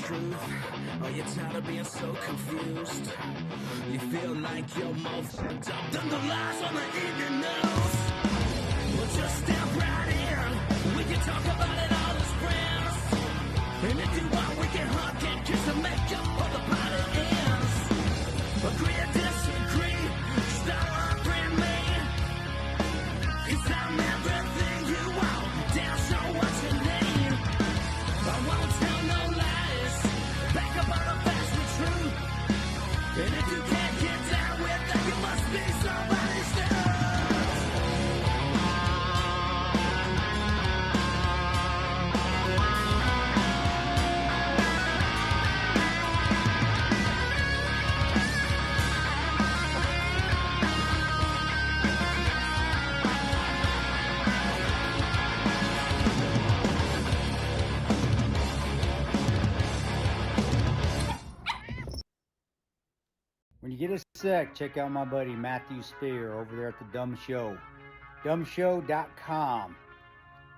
truth? Are you tired of being so confused? You feel like you're more fucked up than the lies on the evening news? Well, just step right in. We can talk about it all as friends. And if you want, we can hug and kiss and make up for the party ends. Agree or disagree, stop offering me. 'Cause I'm everything you want, damn sure what you need. I won't tell no lies, back up on the facts with truth. And if you can't get down with that, you must be somebody's dad. When you get a sec, check out my buddy Matthew Spear over there at the Dumb Show. Dumbshow.com.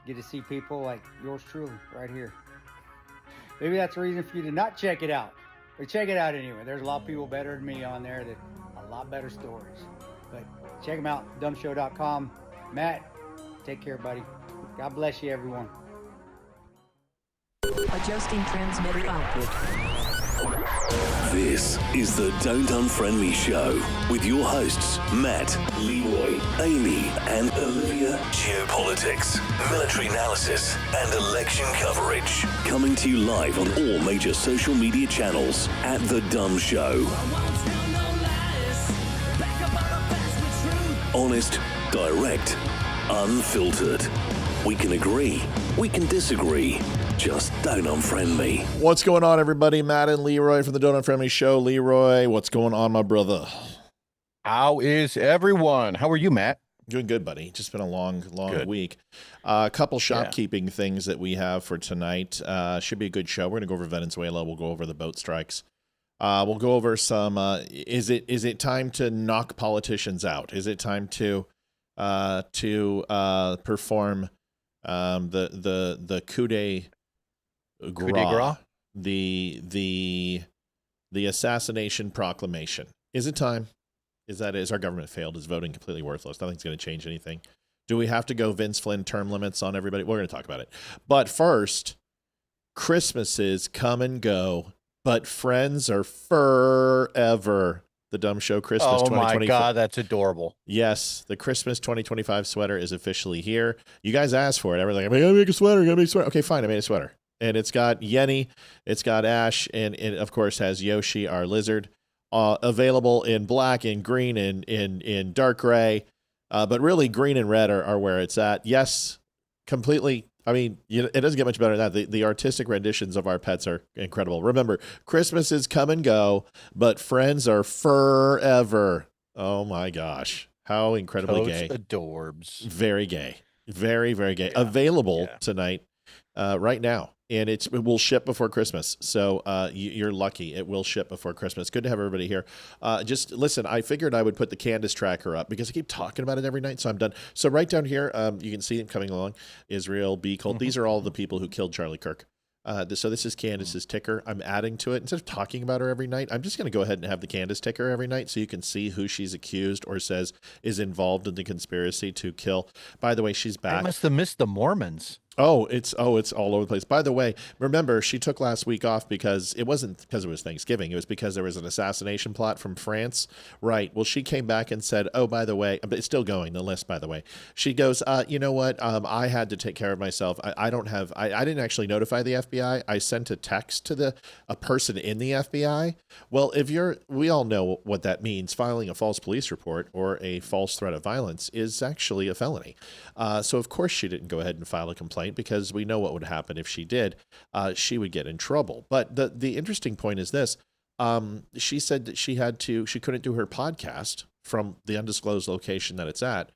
Get to see people like yours truly right here. Maybe that's a reason for you to not check it out. But check it out anyway. There's a lot of people better than me on there that a lot better stories. But check them out. Dumbshow.com. Matt, take care, buddy. God bless you, everyone. Adjusting transmitter output. This is the Don't Unfriend Me Show with your hosts, Matt, Leeroy, Amy, and Olivia. Geopolitics, military analysis, and election coverage. Coming to you live on all major social media channels at The Dumb Show. Honest, direct, unfiltered. We can agree, we can disagree. Just don't unfriend me. What's going on, everybody? Matt and Leeroy from the Don't Unfriend Me Show. Leeroy, what's going on, my brother? How is everyone? How are you, Matt? Doing good, buddy. Just been a long Good. week. A couple shopkeeping things that we have for tonight. Should be a good show. We're going to go over Venezuela. We'll go over the Boatstrikes. We'll go over some. Is it time to knock politicians out? Is it time to perform the coup de grace, the assassination proclamation? Is it time? Is our government failed? Is voting completely worthless? Nothing's going to change anything. Do we have to go Vince Flynn term limits on everybody? We're going to talk about it. But first, Christmases come and go, but friends are forever. The Dumb Show Christmas 2024. Oh my God, that's adorable. Yes, the Christmas 2025 sweater is officially here. You guys asked for it. Everyone's like, I gotta make a sweater, Okay, fine, I made a sweater. And it's got Yenny, it's got Ash, and it, of course, has Yoshi, our lizard. Available in black and green and in dark gray. But really, green and red are where it's at. Yes, completely. I mean, it doesn't get much better than that. The artistic renditions of our pets are incredible. Remember, Christmases come and go, but friends are forever. Oh my gosh. How incredibly gay. Adorbs. Very gay. Very, very gay. Yeah. Available tonight, right now. And it will ship before Christmas. So you're lucky. It will ship before Christmas. Good to have everybody here. Just listen, I figured I would put the Candace tracker up because I keep talking about it every night, so I'm done. So right down here, you can see it coming along. Israel, B. Cult. These are all the people who killed Charlie Kirk. So this is Candace's ticker. I'm adding to it. Instead of talking about her every night, I'm just going to go ahead and have the Candace ticker every night so you can see who she's accused or says is involved in the conspiracy to kill. By the way, she's back. I must have missed the Mormons. Oh, it's all over the place. By the way, remember, she took last week off because it wasn't because it was Thanksgiving. It was because there was an assassination plot from France. Right. Well, she came back and said, oh, by the way, but it's still going, the list, by the way. She goes, you know what? I had to take care of myself. I didn't actually notify the FBI. I sent a text to a person in the FBI. Well, we all know what that means. Filing a false police report or a false threat of violence is actually a felony. So of course she didn't go ahead and file a complaint, because we know what would happen if she did. She would get in trouble. But the interesting point is this. She said that she couldn't do her podcast from the undisclosed location that it's at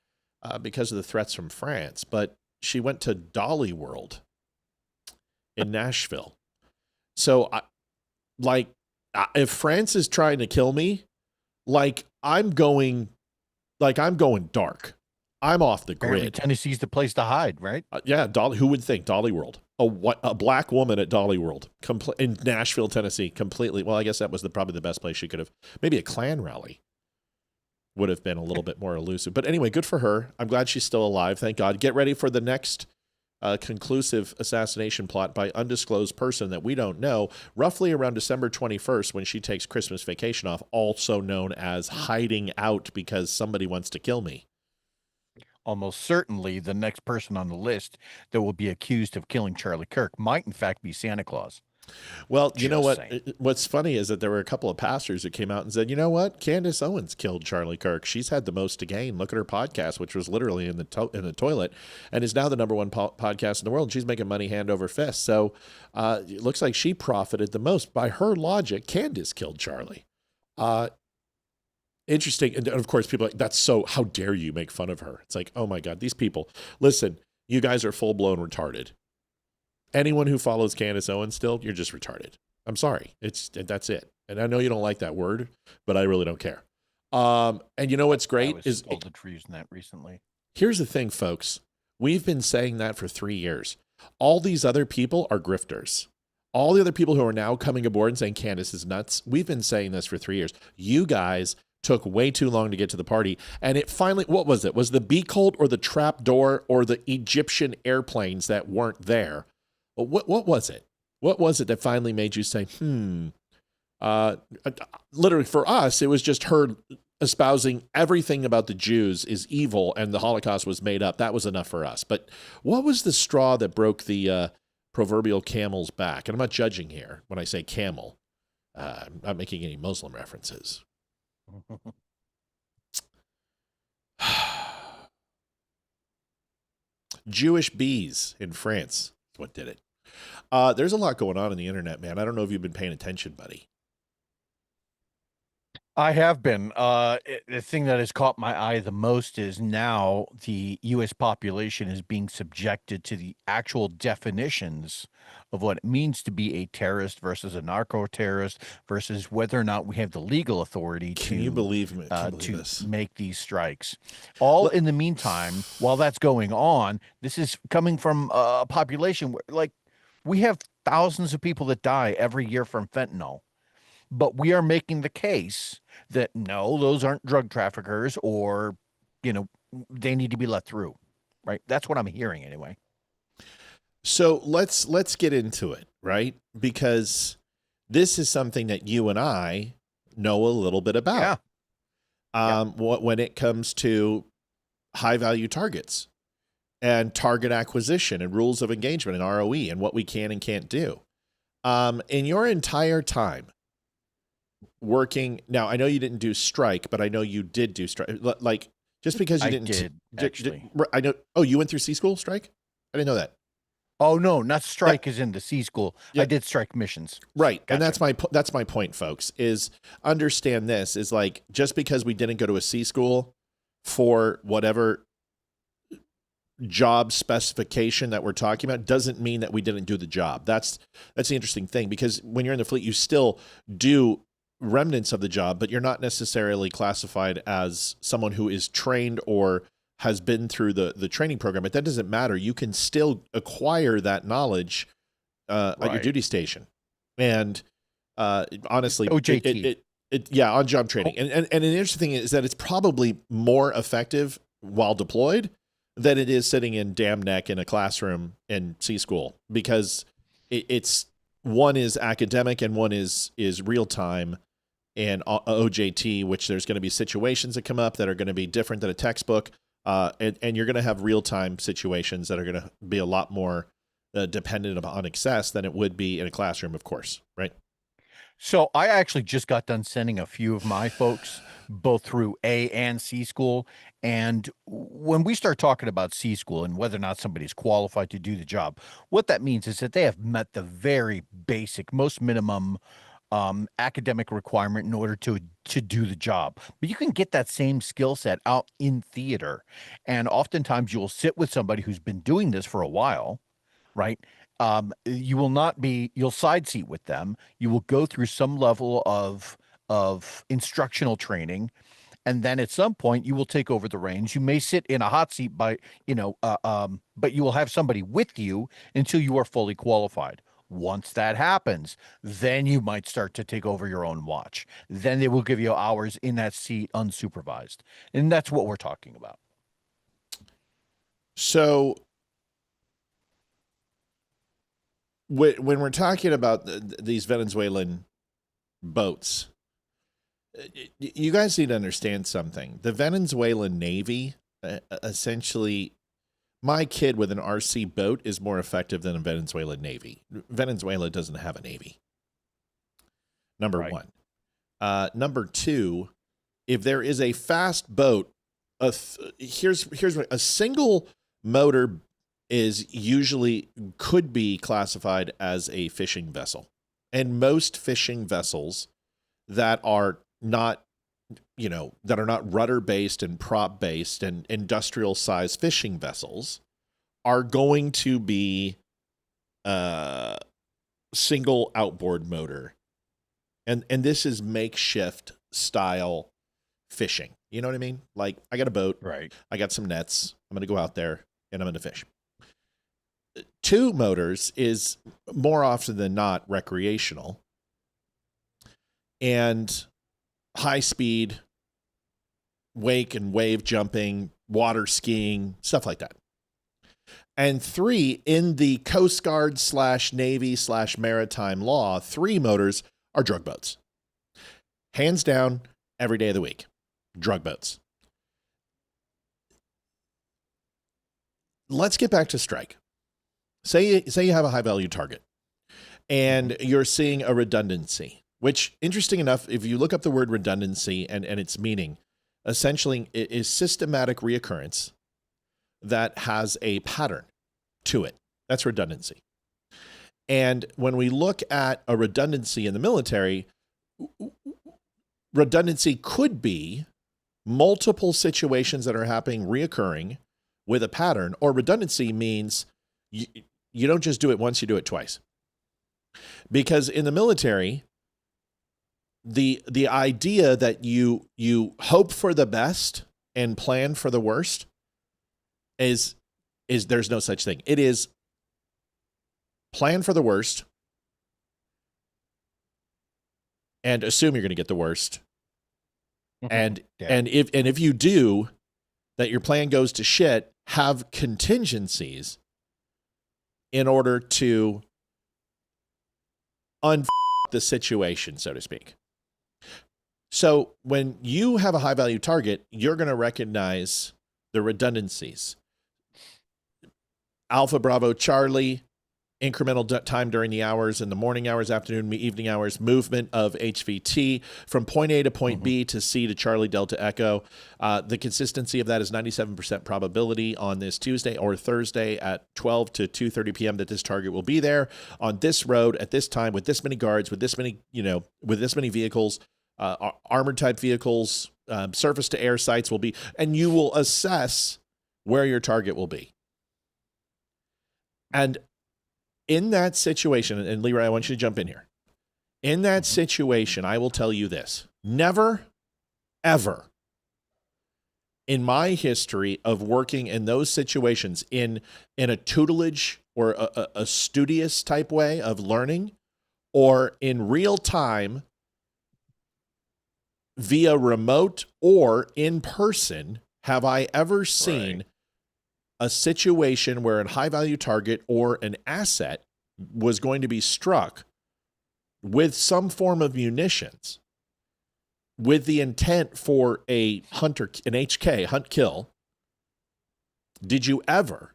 because of the threats from France. But she went to Dolly World in Nashville. So if France is trying to kill me, I'm going dark. I'm off the grid. Tennessee's the place to hide, right? Yeah, Dolly. Who would think? Dolly World. a black woman at Dolly World in Nashville, Tennessee, completely. Well, I guess that was probably the best place she could have. Maybe a Klan rally would have been a little bit more elusive. But anyway, good for her. I'm glad she's still alive. Thank God. Get ready for the next conclusive assassination plot by undisclosed person that we don't know, roughly around December 21st when she takes Christmas vacation off, also known as hiding out because somebody wants to kill me. Almost certainly the next person on the list that will be accused of killing Charlie Kirk might in fact be Santa Claus. Well, you know what? Saying. What's funny is that there were a couple of pastors who came out and said, you know what? Candace Owens killed Charlie Kirk. She's had the most to gain. Look at her podcast, which was literally in the toilet, and is now the #1 podcast in the world. She's making money hand over fist. So it looks like she profited the most. By her logic, Candace killed Charlie. Interesting. And of course, people are like, that's so, how dare you make fun of her? It's like, oh my God, these people. Listen, you guys are full-blown retarded. Anyone who follows Candace Owens still, you're just retarded. I'm sorry. That's it. And I know you don't like that word, but I really don't care. And you know what's great is scolded for using that recently. Here's the thing, folks. We've been saying that for 3 years. All these other people are grifters. All the other people who are now coming aboard and saying Candace is nuts, we've been saying this for 3 years. You guys took way too long to get to the party. And it finally, what was it? Was the bee cult or the trap door or the Egyptian airplanes that weren't there? What was it? What was it that finally made you say, literally for us, it was just her espousing everything about the Jews is evil and the Holocaust was made up. That was enough for us. But what was the straw that broke the proverbial camel's back? And I'm not judging here when I say camel. I'm not making any Muslim references. Jewish bees in France. What did it? There's a lot going on in the internet, man. I don't know if you've been paying attention, buddy. I have been. The thing that has caught my eye the most is now the U.S. population is being subjected to the actual definitions of what it means to be a terrorist versus a narco-terrorist versus whether or not we have the legal authority Can you believe me? to make these strikes. All in the meantime, while that's going on, this is coming from a population where, like, we have thousands of people that die every year from fentanyl. But we are making the case that no, those aren't drug traffickers, or, they need to be let through, right? That's what I'm hearing anyway. So let's get into it, right? Because this is something that you and I know a little bit about. Yeah. When it comes to high value targets and target acquisition and rules of engagement and ROE and what we can and can't do. In your entire time working, now I know you didn't do strike, but I know you did do strike. Like, just because you didn't actually. I know. Oh, you went through C school strike? I didn't know that. Oh no, not strike is in the C school. Yeah. I did strike missions. Right. Gotcha. And that's my point, folks, is understand this is like, just because we didn't go to a C school for whatever job specification that we're talking about doesn't mean that we didn't do the job. That's the interesting thing, because when you're in the fleet, you still do remnants of the job, but you're not necessarily classified as someone who is trained or has been through the training program. But that doesn't matter. You can still acquire that knowledge at your duty station. And honestly, OJT. On job training. And an interesting thing is that it's probably more effective while deployed than it is sitting in Dam Neck in a classroom in C school, because it's one is academic and one is real time. And OJT, which there's going to be situations that come up that are going to be different than a textbook, and you're going to have real time situations that are going to be a lot more dependent upon access than it would be in a classroom, of course, right? So I actually just got done sending a few of my folks both through A and C school. And when we start talking about C school and whether or not somebody's qualified to do the job, what that means is that they have met the very basic, most minimum academic requirement in order to do the job. But you can get that same skill set out in theater. And oftentimes you'll sit with somebody who's been doing this for a while, right? You'll side seat with them. You will go through some level of instructional training. And then at some point you will take over the reins. You may sit in a hot seat but you will have somebody with you until you are fully qualified. Once that happens, then you might start to take over your own watch. Then they will give you hours in that seat unsupervised. And that's what we're talking about. So when we're talking about these Venezuelan boats, you guys need to understand something. The Venezuelan Navy, essentially, my kid with an RC boat is more effective than a Venezuelan Navy. Venezuela doesn't have a Navy. Number one. Number two, if there is a fast boat, here's what a single motor is usually could be classified as a fishing vessel. And most fishing vessels that are not, that are not rudder based and prop based and industrial size fishing vessels are going to be single outboard motor. And this is makeshift style fishing. You know what I mean? Like, I got a boat, right? I got some nets. I'm going to go out there and I'm going to fish. Two motors is more often than not recreational and high speed wake and wave jumping, water skiing, stuff like that. And three, in the Coast Guard / Navy / maritime law, 3 motors are drug boats. Hands down, every day of the week, drug boats. Let's get back to strike. Say you have a high value target and you're seeing a redundancy, which, interesting enough, if you look up the word redundancy and its meaning, essentially it is systematic reoccurrence that has a pattern to it. That's redundancy. And when we look at a redundancy in the military, redundancy could be multiple situations that are happening reoccurring with a pattern, or redundancy means you don't just do it once, you do it twice. Because in the military, the idea that you hope for the best and plan for the worst is there's no such thing. It is plan for the worst and assume you're going to get the worst. And if you do, that your plan goes to shit, have contingencies in order to the situation, so to speak. So when you have a high value target, you're going to recognize the redundancies. Alpha Bravo Charlie, incremental time during the hours, in the morning hours, afternoon, evening hours, movement of HVT from point A to point B to C to Charlie Delta Echo. The consistency of that is 97% probability on this Tuesday or Thursday at 12 to 2:30 p.m. that this target will be there on this road at this time with this many guards, with this many, with this many vehicles, armored type vehicles, surface to air sites will be, and you will assess where your target will be. And in that situation, and Leeroy, I want you to jump in here. In that situation, I will tell you this. Never, ever in my history of working in those situations in a tutelage or a studious type way of learning, or in real time via remote or in person, have I ever seen a situation where a high value target or an asset was going to be struck with some form of munitions with the intent for a hunter, an HK, hunt kill. Did you ever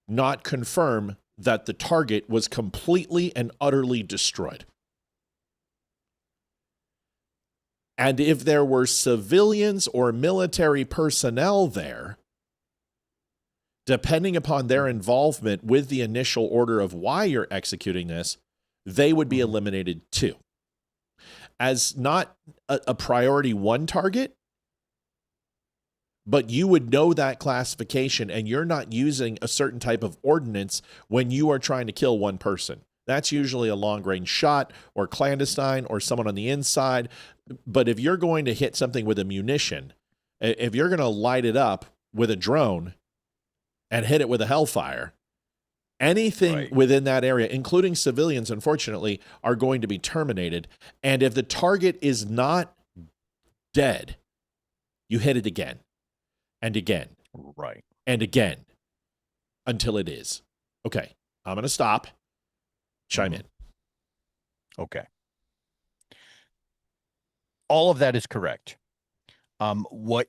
not confirm that the target was completely and utterly destroyed? And if there were civilians or military personnel there, depending upon their involvement with the initial order of why you're executing this, they would be eliminated too. As not a priority 1 target, but you would know that classification and you're not using a certain type of ordinance when you are trying to kill one person. That's usually a long-range shot or clandestine or someone on the inside. But if you're going to hit something with a munition, if you're going to light it up with a drone and hit it with a Hellfire, anything within that area, including civilians, unfortunately, are going to be terminated. And if the target is not dead, you hit it again and again. Right. And again until it is. Okay, I'm going to stop. Chime in. Okay. All of that is correct. What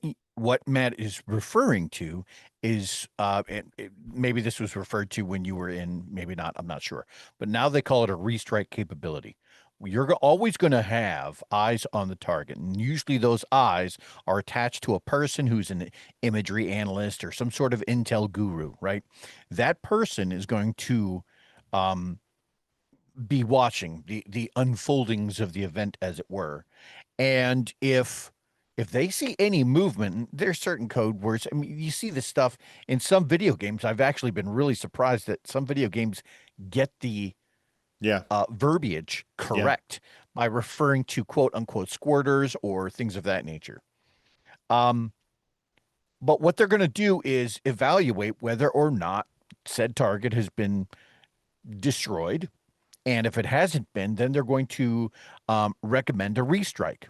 Matt is referring to is, maybe this was referred to when you were in, maybe not, I'm not sure. But now they call it a restrike capability. You're always going to have eyes on the target. And usually those eyes are attached to a person who's an imagery analyst or some sort of intel guru, right? That person is going to be watching the unfoldings of the event, as it were. And if they see any movement, there's certain code words. I mean, you see this stuff in some video games. I've actually been really surprised that some video games get the verbiage correct by referring to quote unquote squirters or things of that nature. But what they're going to do is evaluate whether or not said target has been destroyed. And if it hasn't been, then they're going to recommend a restrike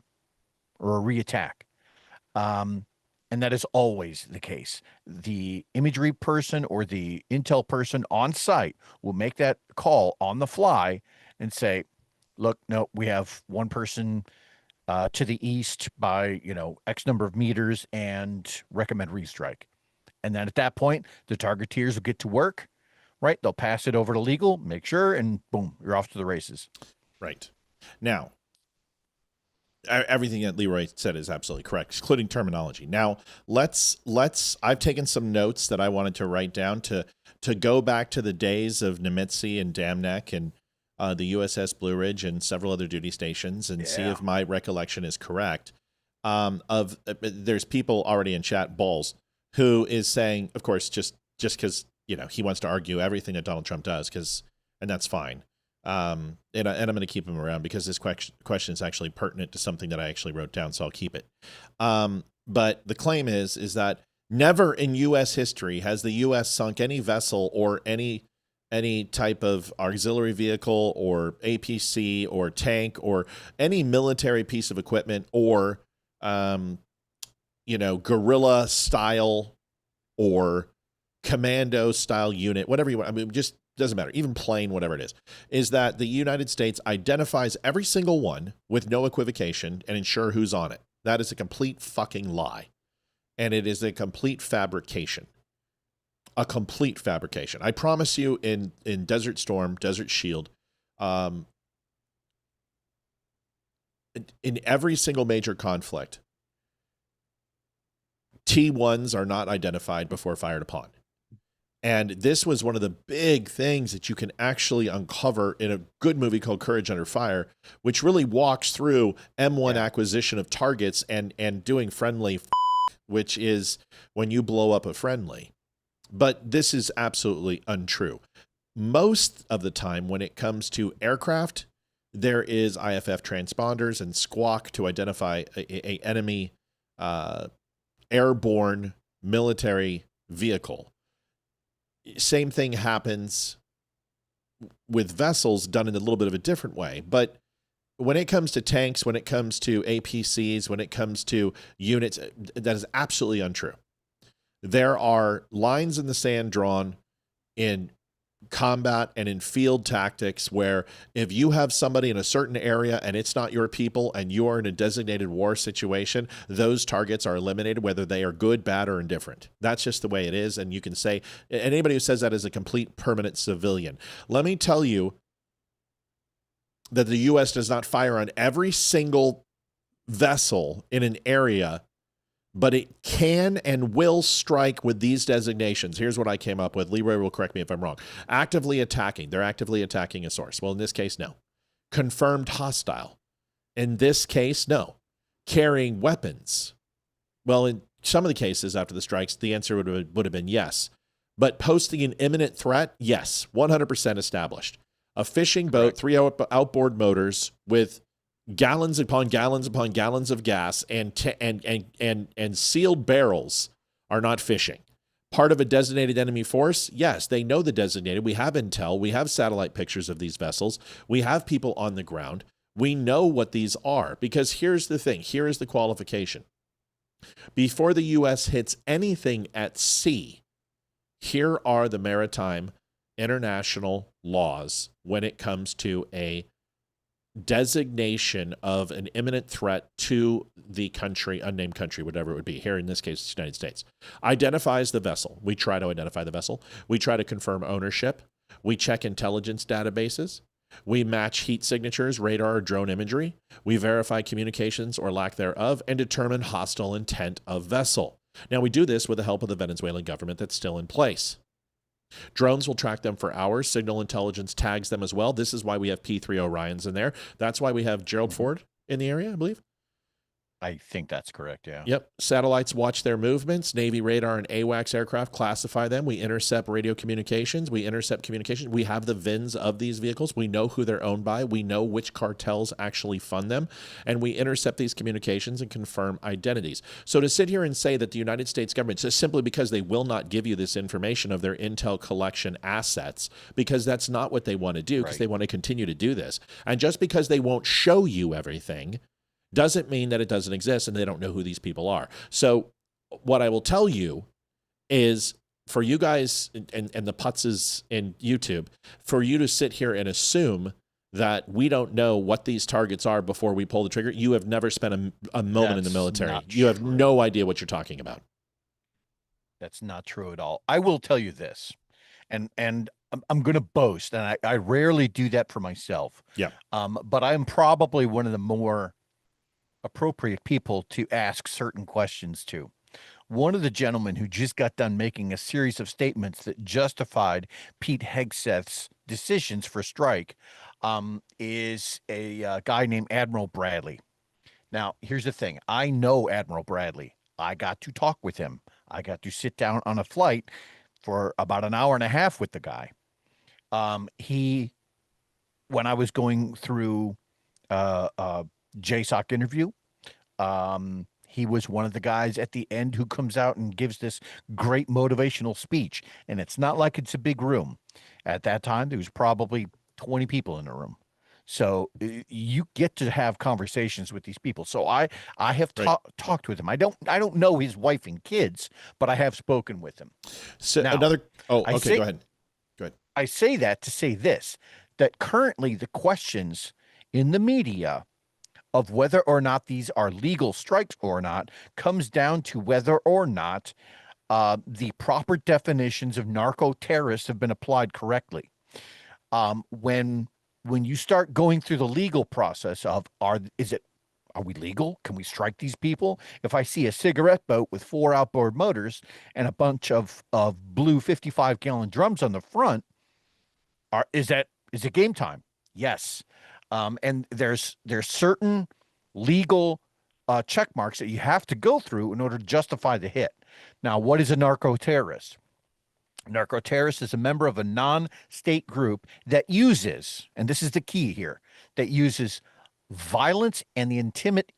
or a reattack. And that is always the case. The imagery person or the intel person on site will make that call on the fly and say, look, no, we have one person to the east by, X number of meters and recommend restrike. And then at that point, the targeteers will get to work, right? They'll pass it over to legal, make sure, and boom, you're off to the races. Right. Now, everything that Leeroy said is absolutely correct, including terminology. Now, I've taken some notes that I wanted to write down to go back to the days of Nimitz and Dam Neck and the USS Blue Ridge and several other duty stations and see if my recollection is correct. There's people already in chat, Balls, who is saying, of course, just because, he wants to argue everything that Donald Trump does, and that's fine. And I'm going to keep him around because this question is actually pertinent to something that I actually wrote down, so I'll keep it. But the claim is that never in U.S. history has the U.S. sunk any vessel or any type of auxiliary vehicle or APC or tank or any military piece of equipment or, guerrilla style or commando style unit, whatever you want. I mean, just doesn't matter, even plane, whatever it is that the United States identifies every single one with no equivocation and ensure who's on it. That is a complete fucking lie. And it is a complete fabrication. A complete fabrication. I promise you in Desert Storm, Desert Shield, in every single major conflict, T1s are not identified before fired upon. And this was one of the big things that you can actually uncover in a good movie called Courage Under Fire, which really walks through M1 acquisition of targets and doing friendly, which is when you blow up a friendly. But this is absolutely untrue. Most of the time when it comes to aircraft, there is IFF transponders and squawk to identify a enemy airborne military vehicle. Same thing happens with vessels done in a little bit of a different way. But when it comes to tanks, when it comes to APCs, when it comes to units, that is absolutely untrue. There are lines in the sand drawn in combat and in field tactics where if you have somebody in a certain area and it's not your people and you are in a designated war situation, those targets are eliminated, whether they are good, bad, or indifferent. That's just the way it is. And you can say, anybody who says that is a complete permanent civilian. Let me tell you that the U.S. does not fire on every single vessel in an area, but it can and will strike with these designations. Here's what I came up with. Leeroy will correct me if I'm wrong. Actively attacking. They're actively attacking a source. Well, in this case, no. Confirmed hostile. In this case, no. Carrying weapons. Well, in some of the cases after the strikes, the answer would have been yes. But posting an imminent threat, yes, 100% established. A fishing boat, 3 outboard motors with gallons upon gallons upon gallons of gas and sealed barrels are not fishing. Part of a designated enemy force? Yes, they know the designated. We have intel. We have satellite pictures of these vessels. We have people on the ground. We know what these are, because here's the thing. Here is the qualification. Before the U.S. hits anything at sea, here are the maritime international laws when it comes to a designation of an imminent threat to the country, unnamed country, whatever it would be. Here in this case, it's the United States. Identifies the vessel. We try to identify the vessel. We try to confirm ownership. We check intelligence databases. We match heat signatures, radar, or drone imagery. We verify communications or lack thereof and determine hostile intent of vessel. Now, we do this with the help of the Venezuelan government that's still in place. Drones will track them for hours. Signal intelligence tags them as well. This is why we have P-3 Orions in there. That's why we have Gerald Ford in the area, I believe. I think that's correct, yeah. Yep. Satellites watch their movements. Navy radar and AWACS aircraft classify them. We intercept radio communications. We intercept communications. We have the VINs of these vehicles. We know who they're owned by. We know which cartels actually fund them. And we intercept these communications and confirm identities. So to sit here and say that the United States government, just simply because they will not give you this information of their intel collection assets, because that's not what they want to do, because they want to continue to do this. And just because they won't show you everything doesn't mean that it doesn't exist and they don't know who these people are. So what I will tell you is, for you guys and the putzes in YouTube, for you to sit here and assume that we don't know what these targets are before we pull the trigger, you have never spent a moment in the military. You have no idea what you're talking about. That's not true at all. I will tell you this, and I'm going to boast, and I rarely do that for myself. Yeah. But I'm probably one of the more appropriate people to ask certain questions to. One of the gentlemen who just got done making a series of statements that justified Pete Hegseth's decisions for strike is a guy named Admiral Bradley. Now, here's the thing. I know Admiral Bradley. I got to talk with him. I got to sit down on a flight for about an hour and a half with the guy. When I was going through JSOC interview, he was one of the guys at the end who comes out and gives this great motivational speech. And it's not like it's a big room. At that time, there was probably 20 people in the room. So you get to have conversations with these people. So I have talked with him. I don't know his wife and kids, but I have spoken with him. So now, go ahead. I say that to say this, that currently the questions in the media of whether or not these are legal strikes or not comes down to whether or not the proper definitions of narco-terrorists have been applied correctly. When you start going through the legal process of are we legal? Can we strike these people? If I see a cigarette boat with 4 outboard motors and a bunch of blue 55-gallon drums on the front, is it game time? Yes. And there's certain legal check marks that you have to go through in order to justify the hit. Now, what is a narco-terrorist? A narco-terrorist is a member of a non-state group that uses, and this is the key here, that uses violence and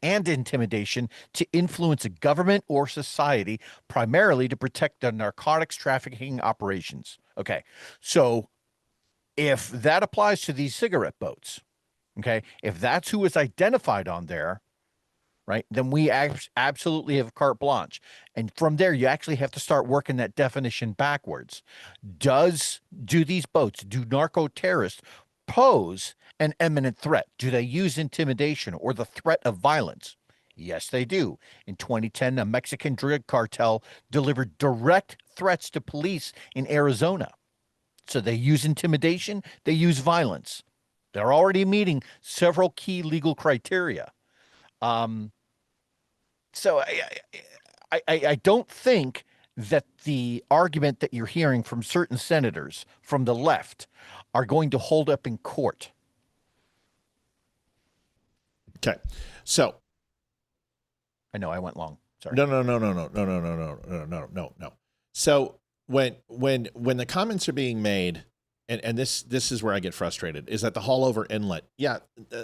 intimidation to influence a government or society, primarily to protect the narcotics trafficking operations. Okay, so if that applies to these cigarette boats, okay, if that's who is identified on there, right, then we absolutely have carte blanche. And from there, you actually have to start working that definition backwards. Do these boats, do narco-terrorists pose an imminent threat? Do they use intimidation or the threat of violence? Yes, they do. In 2010, a Mexican drug cartel delivered direct threats to police in Arizona. So they use intimidation, they use violence. They're already meeting several key legal criteria. So I don't think that the argument that you're hearing from certain senators from the left are going to hold up in court. Okay. So I know I went long. Sorry. No. So when the comments are being made and this is where I get frustrated, is that the Haulover Inlet,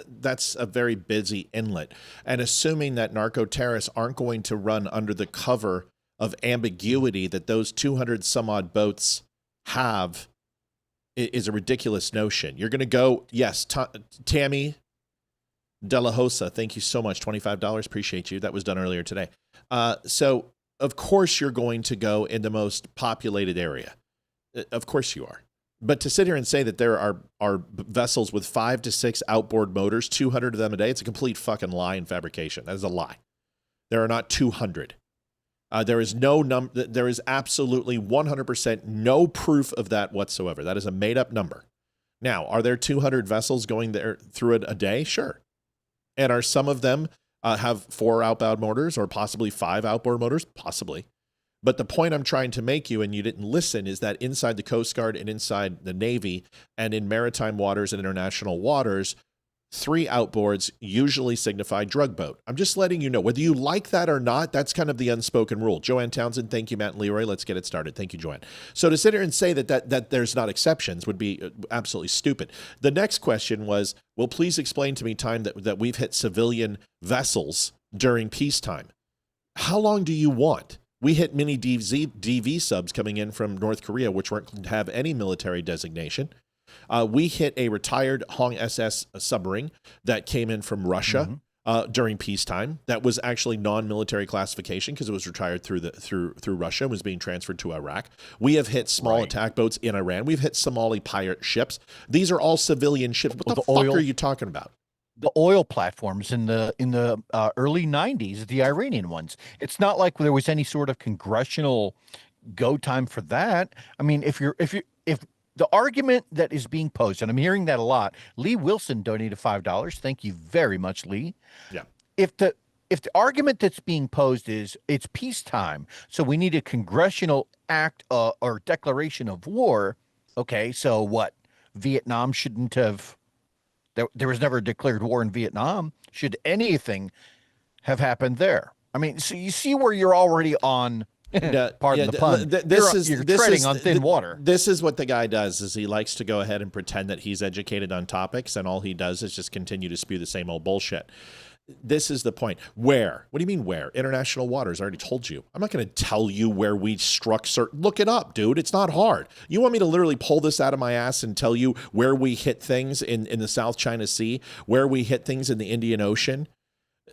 that's a very busy inlet. And assuming that narco-terrorists aren't going to run under the cover of ambiguity that those 200 some odd boats have is a ridiculous notion. You're going to go, yes, Tammy De La Hosa, thank you so much, $25, appreciate you. That was done earlier today. So, of course, you're going to go in the most populated area. Of course you are. But to sit here and say that there are vessels with 5 to 6 outboard motors, 200 of them a day, it's a complete fucking lie and fabrication. That is a lie. There are not 200. There is there is absolutely 100% no proof of that whatsoever. That is a made-up number. Now, are there 200 vessels going there through it a day? Sure. And are some of them have 4 outboard motors or possibly 5 outboard motors? Possibly. But the point I'm trying to make you, and you didn't listen, is that inside the Coast Guard and inside the Navy and in maritime waters and international waters, 3 outboards usually signify drug boat. I'm just letting you know. Whether you like that or not, that's kind of the unspoken rule. Joanne Townsend, thank you, Matt and Leeroy. Let's get it started. Thank you, Joanne. So to sit here and say that there's not exceptions would be absolutely stupid. The next question was, well, please explain to me time that we've hit civilian vessels during peacetime. How long do you want? We hit mini DV subs coming in from North Korea, which weren't have any military designation. We hit a retired Hong SS submarine that came in from Russia during peacetime. That was actually non-military classification because it was retired through Russia and was being transferred to Iraq. We have hit small attack boats in Iran. We've hit Somali pirate ships. These are all civilian ships. What the fuck are you talking about? The oil platforms in the early 90s, the Iranian ones. It's not like there was any sort of congressional go time for that. I mean, if the argument that is being posed, and I'm hearing that a lot, Lee Wilson donated $5. Thank you very much, Lee. Yeah. If the argument that's being posed is it's peacetime, so we need a congressional act or declaration of war. Okay, so what? Vietnam shouldn't have. There was never a declared war in Vietnam. Should anything have happened there? I mean, so you see where you're already on. Pardon the pun. You're treading on thin water. This is what the guy does: is he likes to go ahead and pretend that he's educated on topics, and all he does is just continue to spew the same old bullshit. This is the point. Where? What do you mean where? International waters. I already told you. I'm not going to tell you where we struck certain. Look it up, dude. It's not hard. You want me to literally pull this out of my ass and tell you where we hit things in the South China Sea, where we hit things in the Indian Ocean?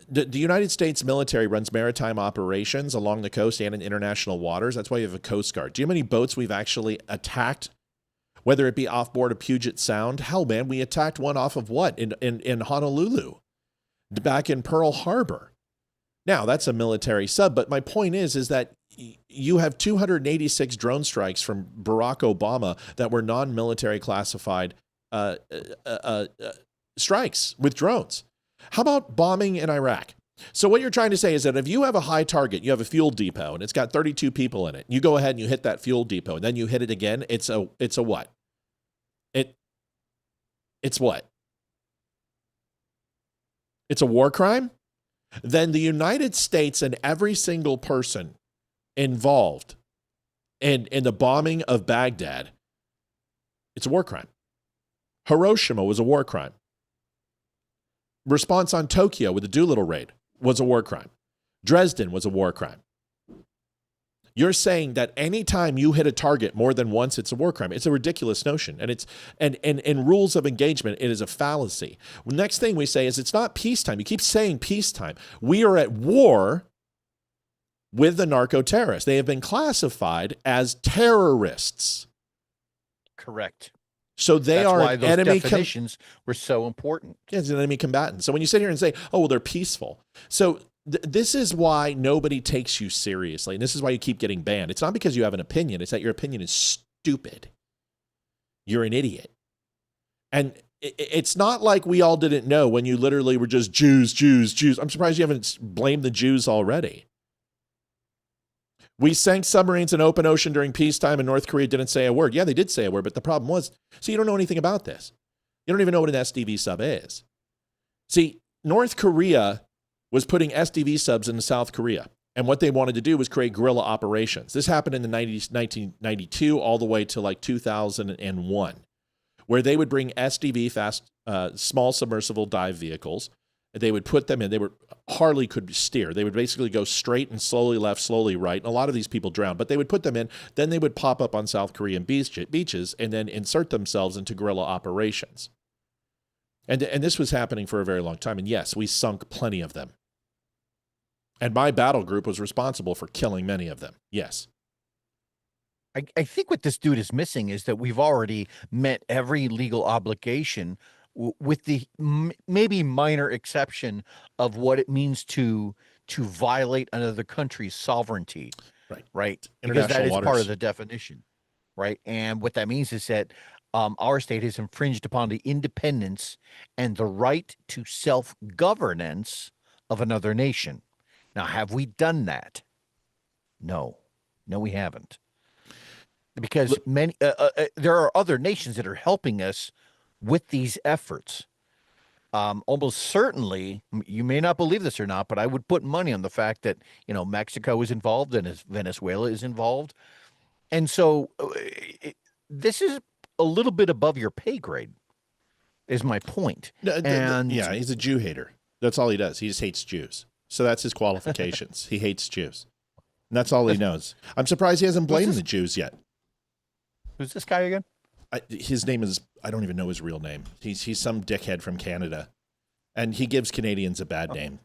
The United States military runs maritime operations along the coast and in international waters. That's why you have a Coast Guard. Do you know how many boats we've actually attacked? Whether it be offboard of Puget Sound? Hell, man, we attacked one off of what? In Honolulu. Back in Pearl Harbor. Now, that's a military sub, but my point is that you have 286 drone strikes from Barack Obama that were non-military classified strikes with drones. How about bombing in Iraq? So what you're trying to say is that if you have a high target, you have a fuel depot, and it's got 32 people in it, you go ahead and you hit that fuel depot, and then you hit it again, it's a what? It's what? It's a war crime? Then the United States and every single person involved in the bombing of Baghdad, it's a war crime. Hiroshima was a war crime. Response on Tokyo with the Doolittle raid was a war crime. Dresden was a war crime. You're saying that anytime you hit a target more than once, it's a war crime. It's a ridiculous notion. And it's in rules of engagement, it is a fallacy. The next thing we say is it's not peacetime. You keep saying peacetime. We are at war with the narco-terrorists. They have been classified as terrorists. Correct. So that's are why those enemy definitions were so important. Yeah, it's an enemy combatant. So when you sit here and say, oh, well, they're peaceful. So this is why nobody takes you seriously. And this is why you keep getting banned. It's not because you have an opinion. It's that your opinion is stupid. You're an idiot. And it's not like we all didn't know when you literally were just Jews, Jews, Jews. I'm surprised you haven't blamed the Jews already. We sank submarines in open ocean during peacetime, and North Korea didn't say a word. Yeah, they did say a word, but the problem was, so you don't know anything about this. You don't even know what an SDV sub is. See, North Korea was putting SDV subs into South Korea, and what they wanted to do was create guerrilla operations. This happened in the 1992 all the way to like 2001. where they would bring SDV small submersible dive vehicles. They would put them in. They were hardly could steer. They would basically go straight and slowly left, slowly right. And a lot of these people drowned, but they would put them in. Then they would pop up on South Korean beaches and then insert themselves into guerrilla operations. And this was happening for a very long time. And yes, we sunk plenty of them. And my battle group was responsible for killing many of them. Yes. I think what this dude is missing is that we've already met every legal obligation with the maybe minor exception of what it means to violate another country's sovereignty. Right. Because that is part of the definition. Right. And what that means is that our state has infringed upon the independence and the right to self-governance of another nation. Now, have we done that? No, we haven't. Because many there are other nations that are helping us with these efforts. Almost certainly, you may not believe this or not, but I would put money on the fact that, Mexico is involved and Venezuela is involved. And so this is a little bit above your pay grade, is my point. And yeah, he's a Jew hater. That's all he does. He just hates Jews. So that's his qualifications. He hates Jews. And that's all he knows. I'm surprised he hasn't blamed the Jews yet. Who's this guy again? His name is, I don't even know his real name. He's some dickhead from Canada. And he gives Canadians a bad name.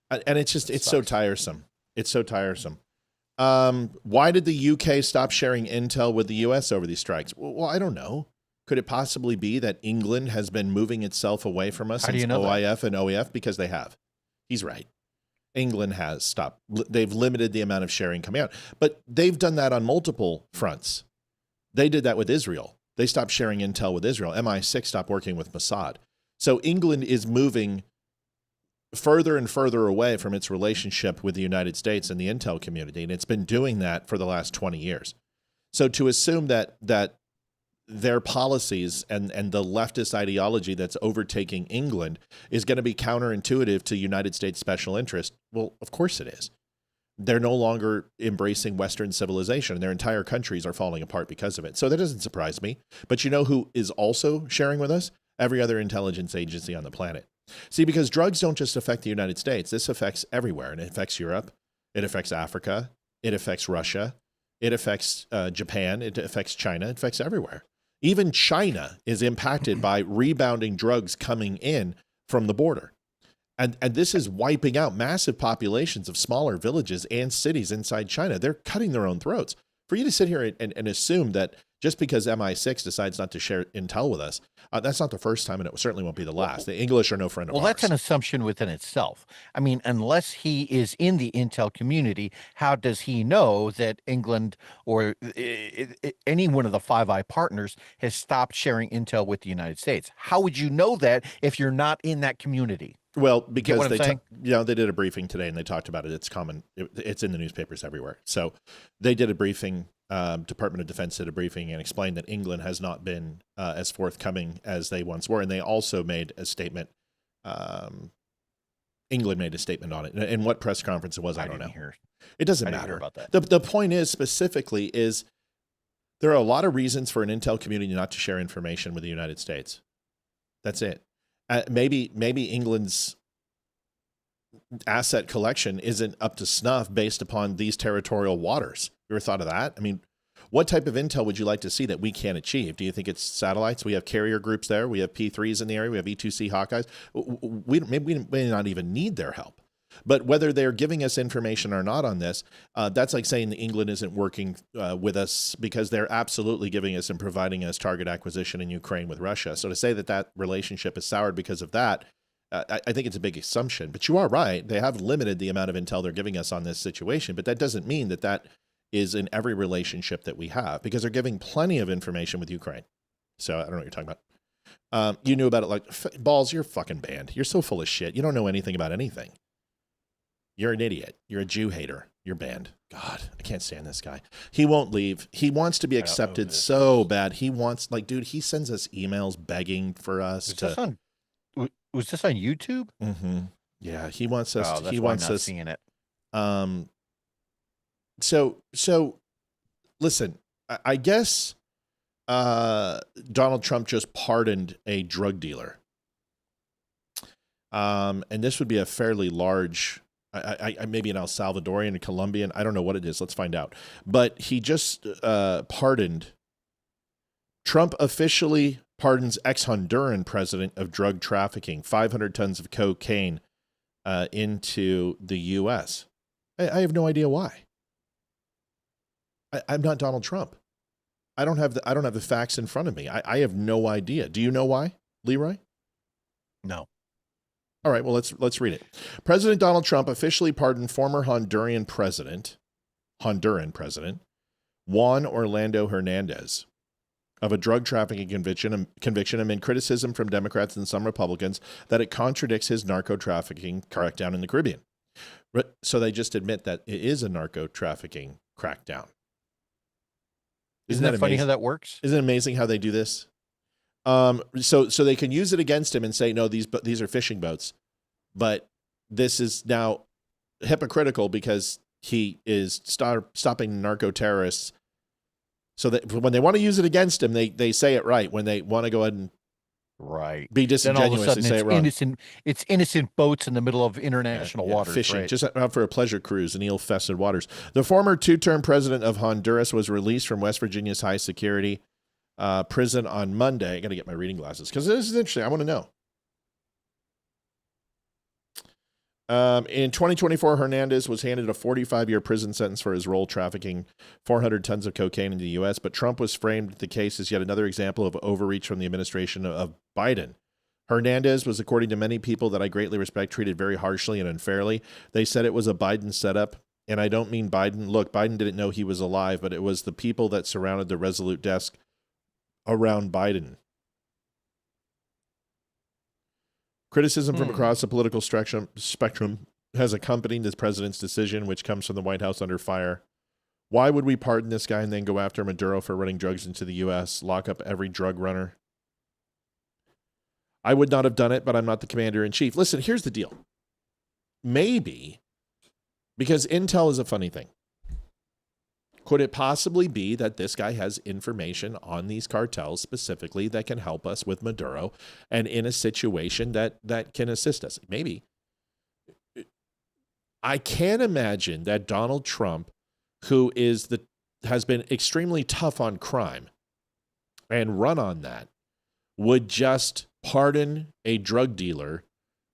And it's so tiresome. It's so tiresome. Why did the UK stop sharing intel with the US over these strikes? Well, I don't know. Could it possibly be that England has been moving itself away from us since OIF and OEF? Because they have. He's right. England has stopped. They've limited the amount of sharing coming out. But they've done that on multiple fronts. They did that with Israel. They stopped sharing intel with Israel. MI6 stopped working with Mossad. So England is moving further and further away from its relationship with the United States and the intel community, and it's been doing that for the last 20 years. So to assume that their policies and the leftist ideology that's overtaking England is going to be counterintuitive to United States special interest, well, of course it is. They're no longer embracing Western civilization, and their entire countries are falling apart because of it. So that doesn't surprise me. But you know who is also sharing with us? Every other intelligence agency on the planet. See, because drugs don't just affect the United States. This affects everywhere, and it affects Europe. It affects Africa. It affects Russia. It affects Japan. It affects China. It affects everywhere. Even China is impacted by rebounding drugs coming in from the border. And this is wiping out massive populations of smaller villages and cities inside China. They're cutting their own throats. For you to sit here and assume that just because MI6 decides not to share intel with us, that's not the first time, and it certainly won't be the last. The English are no friend of ours. Well, that's an assumption within itself. I mean, unless he is in the intel community, how does he know that England or any one of the Five Eye partners has stopped sharing intel with the United States? How would you know that if you're not in that community? Well, because they did a briefing today and they talked about it. It's common. It's in the newspapers everywhere. So they did a briefing. Department of Defense did a briefing and explained that England has not been as forthcoming as they once were. And they also made a statement. England made a statement on it. And what press conference it was, I don't know. It doesn't matter. About that. The point is specifically is there are a lot of reasons for an intel community not to share information with the United States. That's it. Maybe England's asset collection isn't up to snuff based upon these territorial waters. You ever thought of that? I mean, what type of intel would you like to see that we can't achieve? Do you think it's satellites? We have carrier groups there. We have P3s in the area. We have E2C Hawkeyes. We may not even need their help. But whether they're giving us information or not on this, that's like saying that England isn't working with us, because they're absolutely giving us and providing us target acquisition in Ukraine with Russia. So to say that relationship is soured because of that, I think it's a big assumption. But you are right. They have limited the amount of intel they're giving us on this situation. But that doesn't mean that is in every relationship that we have, because they're giving plenty of information with Ukraine. So I don't know what you're talking about. You knew about it like, Balls, you're fucking banned. You're so full of shit. You don't know anything about anything. You're an idiot. You're a Jew hater. You're banned. God, I can't stand this guy. He won't leave. He wants to be accepted so bad. He wants, dude, he sends us emails begging for us Was this on YouTube? Mm-hmm. Yeah, he wants us. Oh, that's he why wants I'm not us seeing it. So listen, I guess Donald Trump just pardoned a drug dealer. And this would be a fairly large, I maybe an El Salvadorian, a Colombian. I don't know what it is. Let's find out. But he just pardoned. Trump officially pardons ex-Honduran president of drug trafficking, 500 tons of cocaine into the U.S. I have no idea why. I'm not Donald Trump. I don't have the facts in front of me. I have no idea. Do you know why, Leeroy? No. All right, well, let's read it. President Donald Trump officially pardoned former Honduran president Juan Orlando Hernandez of a drug trafficking conviction amid criticism from Democrats and some Republicans that it contradicts his narco-trafficking crackdown in the Caribbean. So they just admit that it is a narco-trafficking crackdown. Isn't that funny how that works? Isn't it amazing how they do this? So they can use it against him and say, no, these are fishing boats, but this is now hypocritical because he is stopping narco terrorists. So that when they want to use it against him, they say it right. When they want to go ahead and be disingenuous, they say it wrong. It's innocent boats in the middle of international waters, fishing, right? just out for a pleasure cruise in eel-infested waters. The former two-term president of Honduras was released from West Virginia's high security prison on Monday. I got to get my reading glasses because this is interesting. I want to know. In 2024, Hernandez was handed a 45-year prison sentence for his role trafficking 400 tons of cocaine into the U.S., but Trump was framed the case as yet another example of overreach from the administration of Biden. Hernandez was, according to many people that I greatly respect, treated very harshly and unfairly. They said it was a Biden setup, and I don't mean Biden. Look, Biden didn't know he was alive, but it was the people that surrounded the Resolute desk around Biden. Criticism from across the political spectrum has accompanied the president's decision, which comes from the White House under fire. Why would we pardon this guy and then go after Maduro for running drugs into the U.S., lock up every drug runner? I would not have done it, but I'm not the commander-in-chief. Listen, here's the deal. Maybe, because intel is a funny thing, could it possibly be that this guy has information on these cartels specifically that can help us with Maduro and in a situation that can assist us? Maybe. I can't imagine that Donald Trump, who has been extremely tough on crime and run on that, would just pardon a drug dealer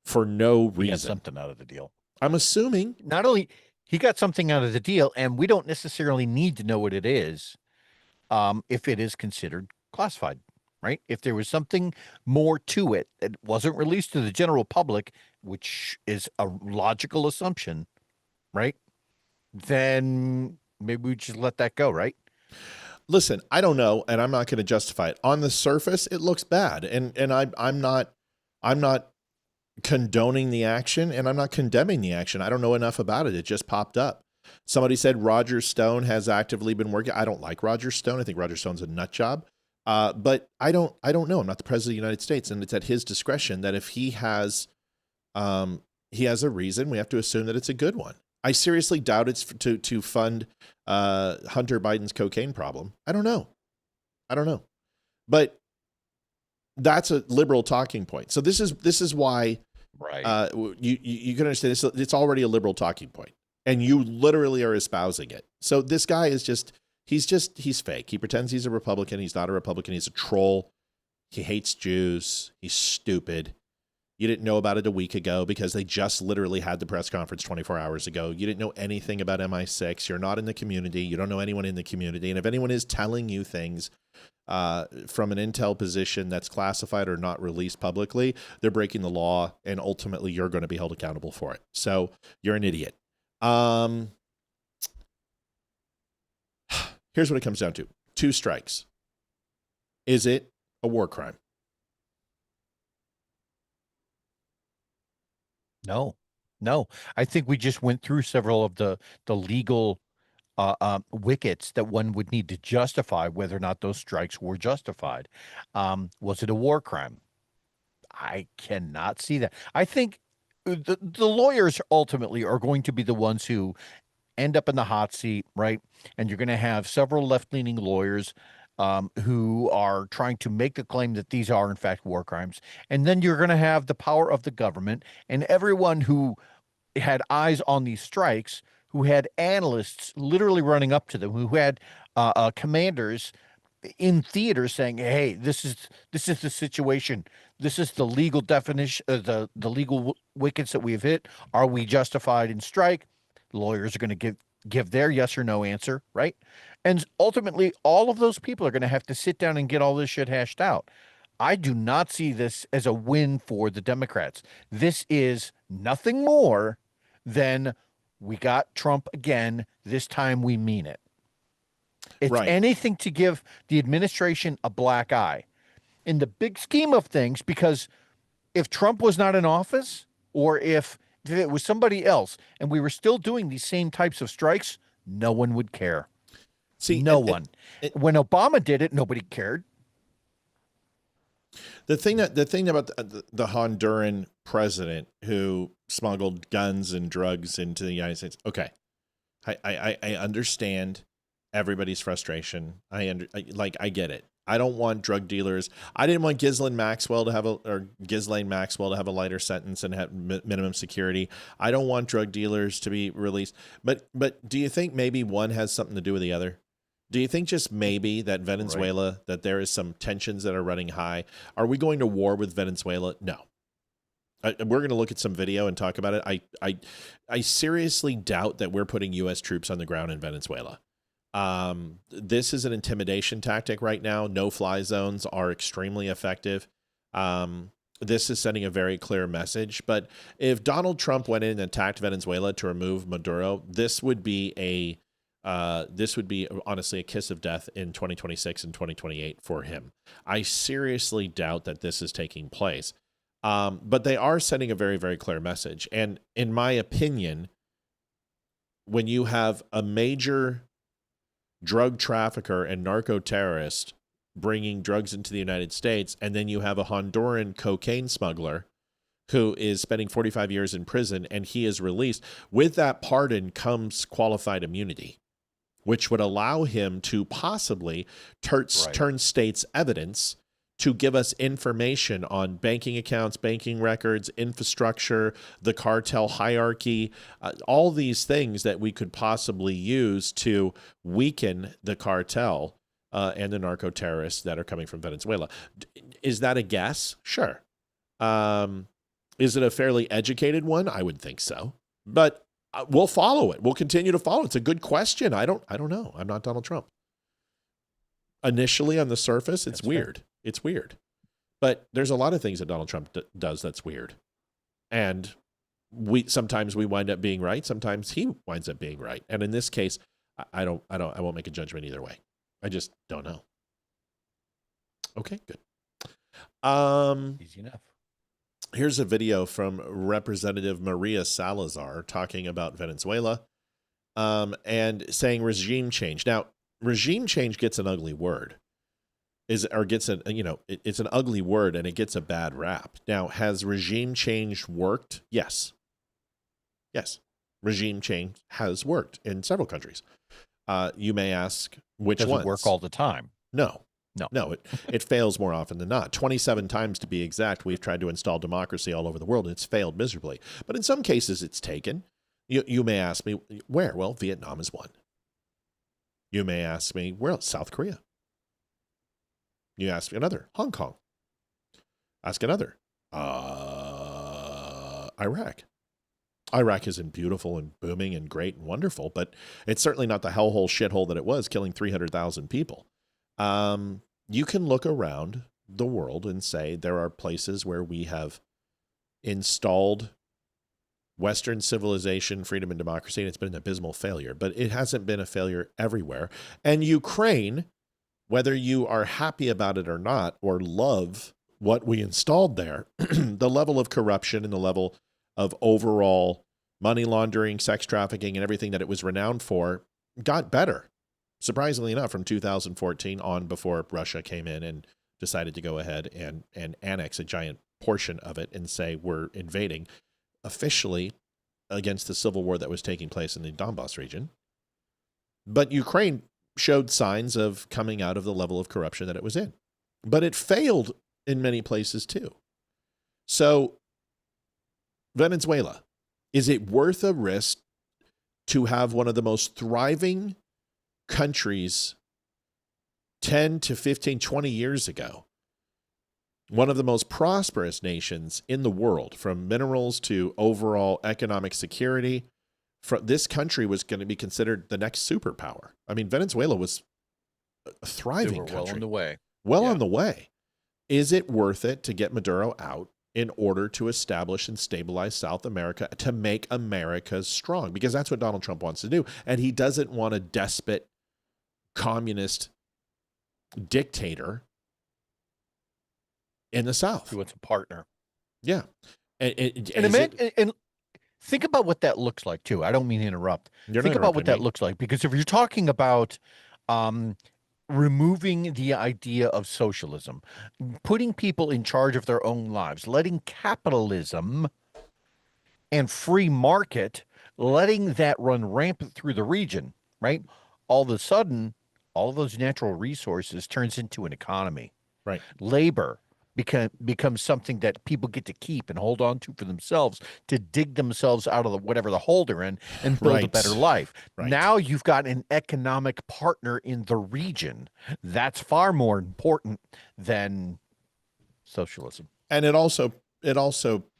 for no reason. He got something out of the deal. I'm assuming. Not only he got something out of the deal, and we don't necessarily need to know what it is if it is considered classified, right? If there was something more to it that wasn't released to the general public, which is a logical assumption, right? Then maybe we just let that go, right? Listen, I don't know, and I'm not going to justify it. On the surface, it looks bad, and I'm not condoning the action, and I'm not condemning the action. I don't know enough about it. It just popped up. Somebody said Roger Stone has actively been working. I don't like Roger Stone. I think Roger Stone's a nut job. But I don't know. I'm not the president of the United States, and it's at his discretion that if he has a reason, we have to assume that it's a good one. I seriously doubt it's to fund Hunter Biden's cocaine problem. I don't know. But that's a liberal talking point. So this is why, right? You can understand this. It's already a liberal talking point, and you literally are espousing it. So this guy is he's fake. He pretends he's a Republican. He's not a Republican. He's a troll. He hates Jews. He's stupid. You didn't know about it a week ago because they just literally had the press conference 24 hours ago. You didn't know anything about MI6. You're not in the community. You don't know anyone in the community. And if anyone is telling you things from an intel position that's classified or not released publicly, they're breaking the law, and ultimately you're going to be held accountable for it. So you're an idiot. Here's what it comes down to. 2 strikes. Is it a war crime? No. I think we just went through several of the legal wickets that one would need to justify whether or not those strikes were justified. Was it a war crime? I cannot see that. I think the lawyers ultimately are going to be the ones who end up in the hot seat, right? And you're going to have several left-leaning lawyers who are trying to make the claim that these are, in fact, war crimes. And then you're going to have the power of the government and everyone who had eyes on these strikes, who had analysts literally running up to them, who had commanders in theater saying, "Hey, this is the situation. This is the legal definition, the legal wickets that we have hit. Are we justified in strike?" Lawyers are going to give their yes or no answer, right? And ultimately, all of those people are going to have to sit down and get all this shit hashed out. I do not see this as a win for the Democrats. This is nothing more than we got Trump again. This time we mean it. It's Right. anything to give the administration a black eye in the big scheme of things, because if Trump was not in office, or if it was somebody else and we were still doing these same types of strikes, no one would care. See, No one. When Obama did it, nobody cared. The thing about the Honduran president who smuggled guns and drugs into the United States. Okay, I understand everybody's frustration. I get it. I don't want drug dealers. I didn't want Ghislaine Maxwell to have a lighter sentence and have minimum security. I don't want drug dealers to be released. But do you think maybe one has something to do with the other? Do you think just maybe that Venezuela, right, that there is some tensions that are running high? Are we going to war with Venezuela? No. We're going to look at some video and talk about it. I seriously doubt that we're putting U.S. troops on the ground in Venezuela. This is an intimidation tactic right now. No-fly zones are extremely effective. This is sending a very clear message. But if Donald Trump went in and attacked Venezuela to remove Maduro, this would be honestly a kiss of death in 2026 and 2028 for him. I seriously doubt that this is taking place. But they are sending a very, very clear message. And in my opinion, when you have a major drug trafficker and narco terrorist bringing drugs into the United States, and then you have a Honduran cocaine smuggler who is spending 45 years in prison and he is released, with that pardon comes qualified immunity, which would allow him to possibly turn states' evidence to give us information on banking accounts, banking records, infrastructure, the cartel hierarchy, all these things that we could possibly use to weaken the cartel and the narco terrorists that are coming from Venezuela. Is that a guess? Sure. Is it a fairly educated one? I would think so. But we'll follow it. We'll continue to follow it. It's a good question. I don't know. I'm not Donald Trump. Initially, on the surface, it's weird. Fair. It's weird. But there's a lot of things that Donald Trump does that's weird. And sometimes we wind up being right. Sometimes he winds up being right. And in this case, I won't make a judgment either way. I just don't know. Okay, good. Easy enough. Here's a video from Representative Maria Salazar talking about Venezuela and saying regime change. Now, regime change gets an ugly word. It's an ugly word and it gets a bad rap. Now, has regime change worked? Yes. Yes. Regime change has worked in several countries. You may ask which ones. Does it work all the time? No. It fails more often than not. 27 times to be exact, we've tried to install democracy all over the world, and it's failed miserably. But in some cases, it's taken. You may ask me, where? Well, Vietnam is one. You may ask me, where else? South Korea. You ask another, Hong Kong. Ask another, Iraq. Iraq isn't beautiful and booming and great and wonderful, but it's certainly not the hellhole shithole that it was, killing 300,000 people. You can look around the world and say there are places where we have installed Western civilization, freedom, and democracy, and it's been an abysmal failure, but it hasn't been a failure everywhere. And Ukraine, whether you are happy about it or not, or love what we installed there, the level of corruption and the level of overall money laundering, sex trafficking, and everything that it was renowned for got better. Surprisingly enough, from 2014 on, before Russia came in and decided to go ahead and annex a giant portion of it and say we're invading officially against the civil war that was taking place in the Donbass region. But Ukraine showed signs of coming out of the level of corruption that it was in. But it failed in many places too. So, Venezuela, is it worth a risk to have one of the most thriving countries 10 to 15, 20 years ago, one of the most prosperous nations in the world, from minerals to overall economic security? This country was going to be considered the next superpower. I mean, Venezuela was a thriving country. Well on the way. Well on the way. Is it worth it to get Maduro out in order to establish and stabilize South America, to make America strong? Because that's what Donald Trump wants to do. And he doesn't want a despot, communist dictator in the South. He wants a partner. Yeah. And think about what that looks like, too. I don't mean to interrupt. Think about what that looks like, because if you're talking about removing the idea of socialism, putting people in charge of their own lives, letting capitalism and free market, letting that run rampant through the region, right? All of a sudden, all of those natural resources turns into an economy. Right. Labor becomes something that people get to keep and hold on to for themselves, to dig themselves out of whatever the hole they're in and build a better life. Right. Now you've got an economic partner in the region. That's far more important than socialism. And it also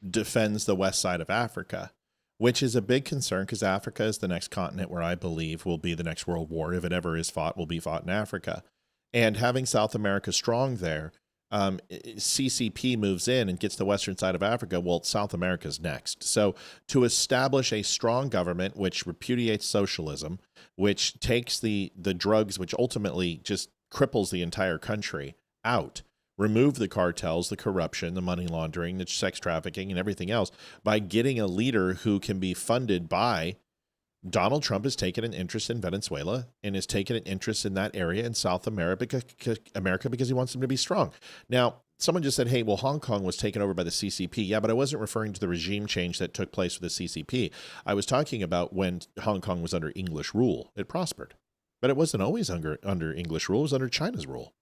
defends the west side of Africa, which is a big concern, because Africa is the next continent where I believe will be the next world war, if it ever is fought, will be fought in Africa. And having South America strong there, CCP moves in and gets the western side of Africa. Well, South America's next. So to establish a strong government which repudiates socialism, which takes the drugs, which ultimately just cripples the entire country, out, remove the cartels, the corruption, the money laundering, the sex trafficking, and everything else, by getting a leader who can be funded by Donald Trump has taken an interest in Venezuela and has taken an interest in that area in South America because he wants them to be strong. Now, someone just said, hey, well, Hong Kong was taken over by the CCP. Yeah, but I wasn't referring to the regime change that took place with the CCP. I was talking about when Hong Kong was under English rule. It prospered. But it wasn't always under English rule. It was under China's rule.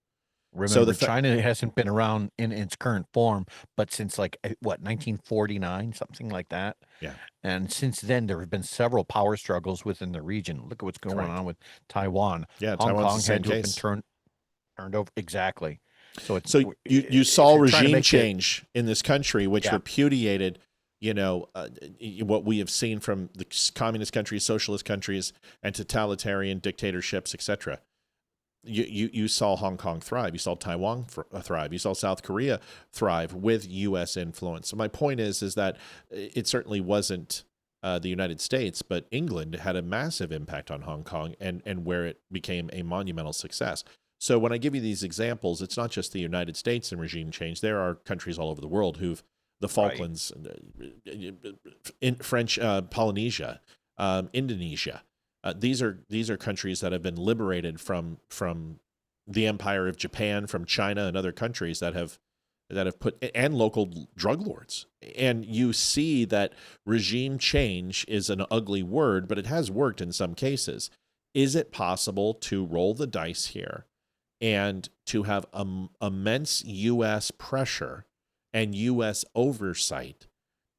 Remember, China hasn't been around in its current form, but since 1949, something like that. Yeah. And since then, there have been several power struggles within the region. Look at what's going on with Taiwan. Yeah, Hong Taiwan's Kong the same had to have case. been turned over. Exactly. So you saw regime change in this country, which repudiated, what we have seen from the communist countries, socialist countries, and totalitarian dictatorships, etc. You saw Hong Kong thrive. You saw Taiwan thrive. You saw South Korea thrive with U.S. influence. So my point is that it certainly wasn't the United States, but England had a massive impact on Hong Kong and where it became a monumental success. So when I give you these examples, it's not just the United States and regime change. There are countries all over the world the Falklands, in French Polynesia, Indonesia. These are countries that have been liberated from the empire of Japan, from China and other countries that have put, and local drug lords. And you see that regime change is an ugly word, but it has worked in some cases. Is it possible to roll the dice here and to have immense U.S. pressure and U.S. oversight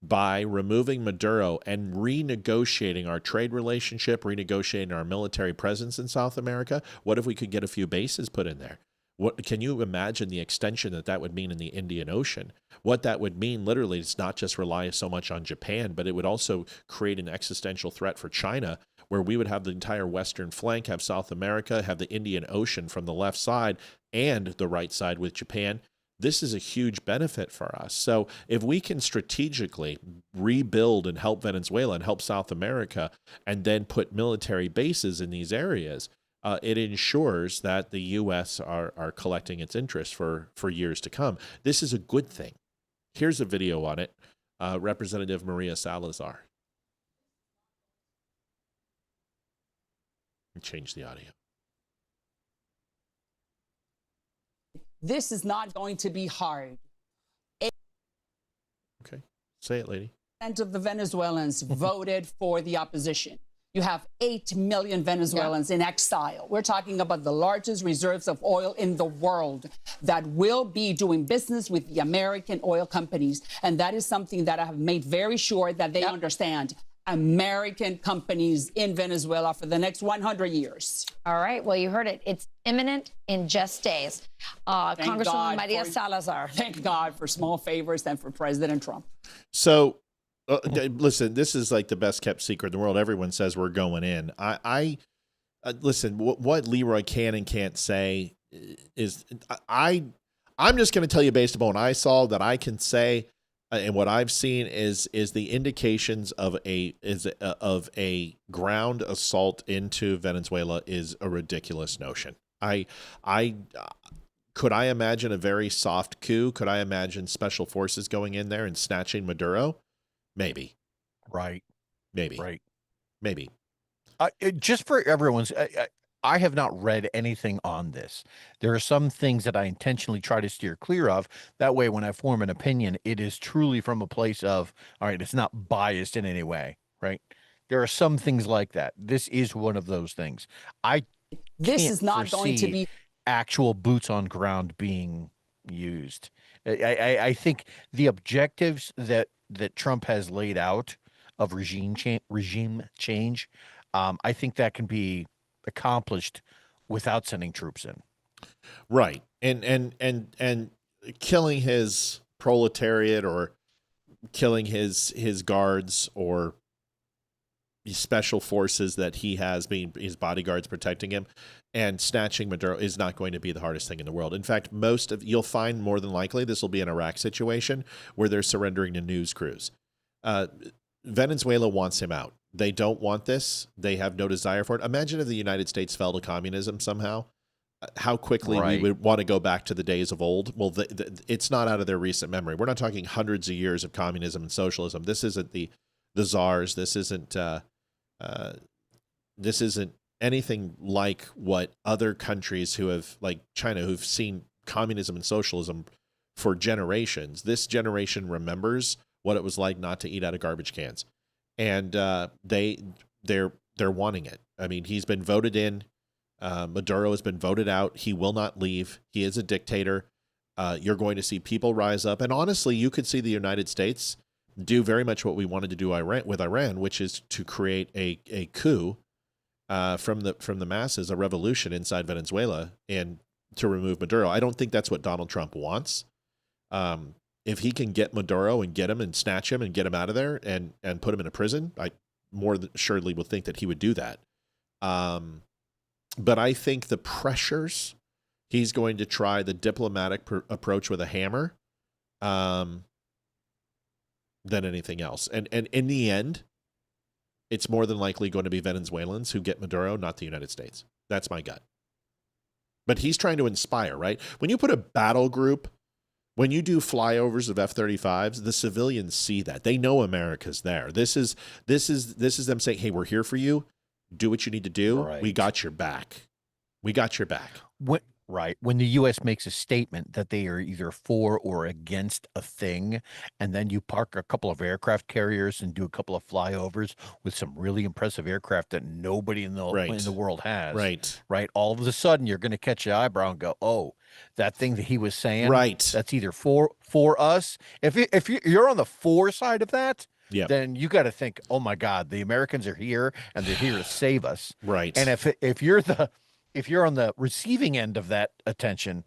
by removing Maduro and renegotiating our trade relationship, renegotiating our military presence in South America? What if we could get a few bases put in there? What can you imagine the extension that would mean in the Indian Ocean? What that would mean literally is not just rely so much on Japan, but it would also create an existential threat for China, where we would have the entire western flank, have South America, have the Indian Ocean from the left side and the right side with Japan. This is a huge benefit for us. So if we can strategically rebuild and help Venezuela and help South America, and then put military bases in these areas, it ensures that the U.S. are collecting its interest for years to come. This is a good thing. Here's a video on it. Representative Maria Salazar. Change the audio. This is not going to be hard. Okay. Say it, lady. 80% of the Venezuelans voted for the opposition. You have 8 million Venezuelans in exile. We're talking about the largest reserves of oil in the world that will be doing business with the American oil companies. And that is something that I have made very sure that they understand. American companies in Venezuela for the next 100 years. All right. Well, you heard it. It's imminent in just days. Congresswoman Maria Salazar. Thank God for small favors and for President Trump. So, listen, this is like the best kept secret in the world. Everyone says we're going in. Listen, what Leeroy can and can't say is I'm just going to tell you based upon what I saw that I can say. And what I've seen is the indications of a ground assault into Venezuela is a ridiculous notion. Could I imagine a very soft coup? Could I imagine special forces going in there and snatching Maduro? Maybe. Right. Maybe. Right. Maybe. Just for everyone's, I have not read anything on this. There are some things that I intentionally try to steer clear of. That way, when I form an opinion, it is truly from a place of, all right, it's not biased in any way, right? There are some things like that. This is one of those things. This is not going to be actual boots on ground being used. I think the objectives that Trump has laid out of regime change, I think that can be accomplished without sending troops in. Right. And killing his proletariat or killing his guards or special forces that he has being his bodyguards protecting him and snatching Maduro is not going to be the hardest thing in the world. In fact, you'll find more than likely this will be an Iraq situation where they're surrendering to news crews. Venezuela wants him out. They don't want this. They have no desire for it. Imagine if the United States fell to communism somehow, how quickly we would want to go back to the days of old. Well, it's not out of their recent memory. We're not talking hundreds of years of communism and socialism. This isn't the czars. This isn't anything like what other countries who have, like China, who've seen communism and socialism for generations. This generation remembers what it was like not to eat out of garbage cans. And they're wanting it. I mean, he's been voted in. Maduro has been voted out. He will not leave. He is a dictator. You're going to see people rise up. And honestly, you could see the United States do very much what we wanted to do with Iran, which is to create a coup from the masses, a revolution inside Venezuela, and to remove Maduro. I don't think that's what Donald Trump wants. If he can get Maduro and get him and snatch him and get him out of there and put him in a prison, I more than surely will think that he would do that. But I think the pressures, he's going to try the diplomatic approach with a hammer than anything else. And in the end, it's more than likely going to be Venezuelans who get Maduro, not the United States. That's my gut. But he's trying to inspire, right? When you put a battle group, when you do flyovers of F-35s, the civilians see that. They know America's there. This is them saying, "Hey, we're here for you. Do what you need to do. Right. We got your back. We got your back." When the U.S. makes a statement that they are either for or against a thing, and then you park a couple of aircraft carriers and do a couple of flyovers with some really impressive aircraft that nobody in the world has. Right. All of a sudden, you're going to catch your eyebrow and go, "Oh, that thing that he was saying, that's either for us." If you're on the for side of that, then you got to think, "Oh my God, the Americans are here and they're here to save us." Right. And if you're on the receiving end of that attention,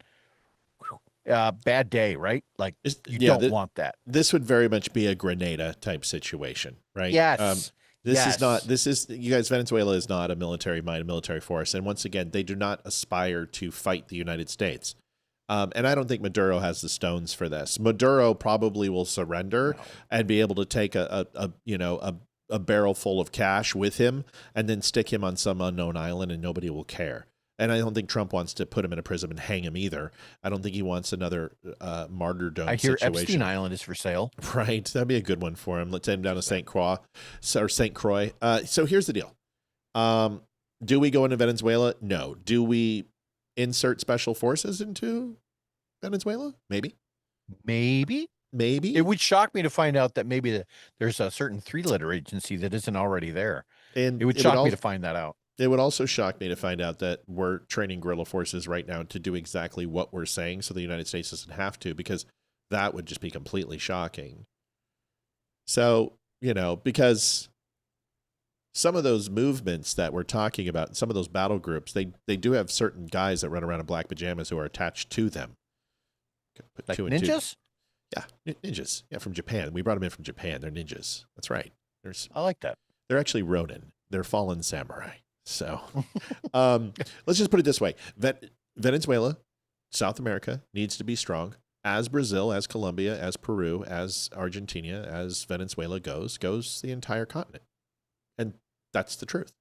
bad day, right? Like you don't want that. This would very much be a Grenada type situation, right? Yes. You guys, Venezuela is not a military might, a military force. And once again, they do not aspire to fight the United States. And I don't think Maduro has the stones for this. Maduro probably will surrender and be able to take a barrel full of cash with him and then stick him on some unknown island and nobody will care. And I don't think Trump wants to put him in a prison and hang him either. I don't think he wants another martyrdom situation. I hear Epstein Island is for sale. Right. That'd be a good one for him. Let's send him down to St. Croix or St. Croix. So here's the deal. Do we go into Venezuela? No. Do we insert special forces into Venezuela? Maybe. It would shock me to find out that maybe there's a certain 3-letter agency that isn't already there. And It would shock me to find that out. It would also shock me to find out that we're training guerrilla forces right now to do exactly what we're saying, so the United States doesn't have to, because that would just be completely shocking. So, because some of those movements that we're talking about, some of those battle groups, they do have certain guys that run around in black pajamas who are attached to them. Like ninjas? Yeah, ninjas. Yeah, from Japan. We brought them in from Japan. They're ninjas. That's right. I like that. They're actually Ronin. They're fallen samurai. So let's just put it this way. Venezuela, South America, needs to be strong. As Brazil, as Colombia, as Peru, as Argentina, as Venezuela goes the entire continent. And that's the truth.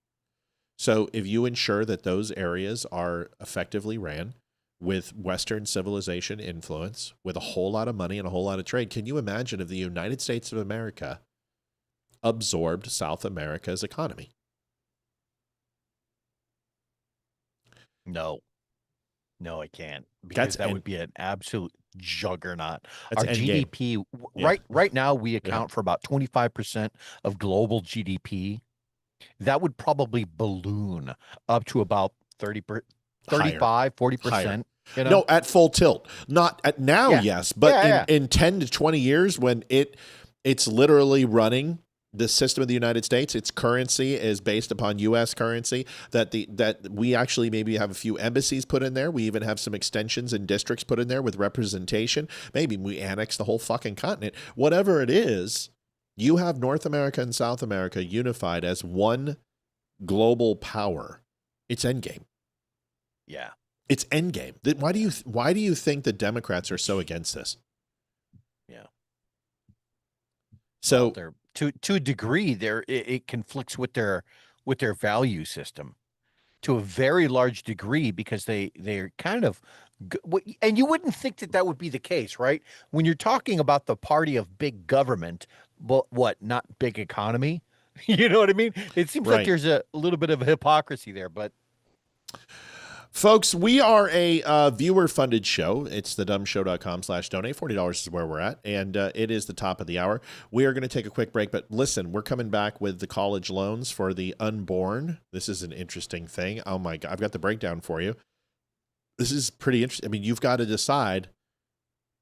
So if you ensure that those areas are effectively ran with Western civilization influence, with a whole lot of money and a whole lot of trade, can you imagine if the United States of America absorbed South America's economy? No, I can't, because that would be an absolute juggernaut. Our GDP right now, we account for about 25% of global GDP. That would probably balloon up to about 35, 40%. No, at full tilt. Not at now, yes, but in 10 to 20 years, when it's literally running the system of the United States, its currency is based upon U.S. currency, that we actually maybe have a few embassies put in there. We even have some extensions and districts put in there with representation. Maybe we annex the whole fucking continent. Whatever it is, you have North America and South America unified as one global power. It's endgame. Yeah. It's endgame. Why do you think the Democrats are so against this? Yeah. So to a degree, it conflicts with their value system to a very large degree, because they're kind of, and you wouldn't think that would be the case, right? When you're talking about the party of big government, but not big economy? You know what I mean? It seems like there's a little bit of a hypocrisy there, but. Folks, we are a viewer-funded show. It's thedumbshow.com/donate. $40 is where we're at, and it is the top of the hour. We are going to take a quick break, but listen, we're coming back with the college loans for the unborn. This is an interesting thing. Oh, my God. I've got the breakdown for you. This is pretty interesting. I mean, you've got to decide,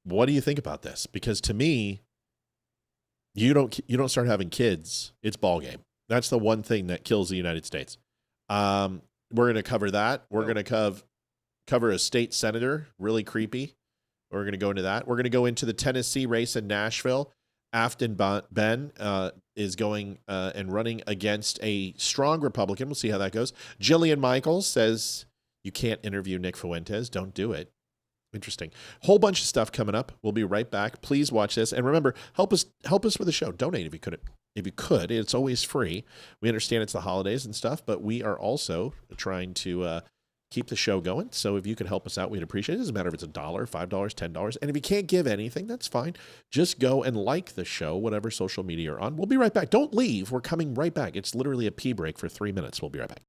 what do you think about this? Because to me, you don't start having kids, it's ball game. That's the one thing that kills the United States. We're going to cover that. We're going to cover a state senator, really creepy. We're going to go into that. We're going to go into the Tennessee race in Nashville. Afton Ben is going and running against a strong Republican. We'll see how that goes. Jillian Michaels says, you can't interview Nick Fuentes. Don't do it. Interesting. Whole bunch of stuff coming up. We'll be right back. Please watch this. And remember, help us with the show. Donate if you could. If you could, it's always free. We understand it's the holidays and stuff, but we are also trying to keep the show going. So if you could help us out, we'd appreciate it. It doesn't matter if it's $1, $5, $10. And if you can't give anything, that's fine. Just go and like the show, whatever social media you're on. We'll be right back. Don't leave. We're coming right back. It's literally a pee break for 3 minutes. We'll be right back.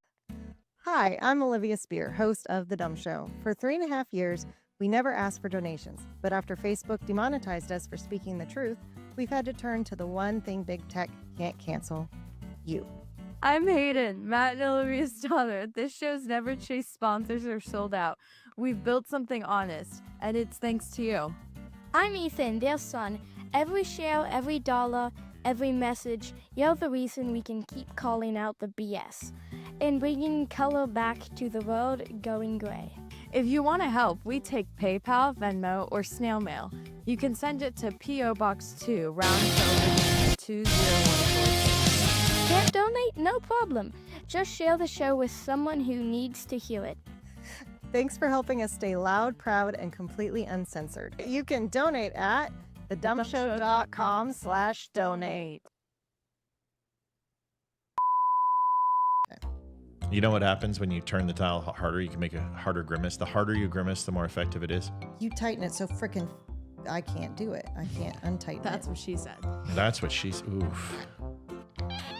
Hi, I'm Olivia Spear, host of The Dumb Show. For 3.5 years, we never asked for donations. But after Facebook demonetized us for speaking the truth, we've had to turn to the one thing big tech can't cancel: you. I'm Hayden, Matt and Olivia's daughter. This show's never chased sponsors or sold out. We've built something honest, and it's thanks to you. I'm Ethan, their son. Every share, every dollar, every message, you're the reason we can keep calling out the BS and bringing color back to the world going gray. If you want to help, we take PayPal, Venmo, or snail mail. You can send it to P.O. Box 2, Round Cove 201. Can't donate? No problem. Just share the show with someone who needs to hear it. Thanks for helping us stay loud, proud, and completely uncensored. You can donate at thedumbshow.com/donate. You know what happens when you turn the dial harder? You can make a harder grimace. The harder you grimace, the more effective it is. You tighten it so frickin' I can't do it. I can't untighten That's what she said. That's what she's... Oof.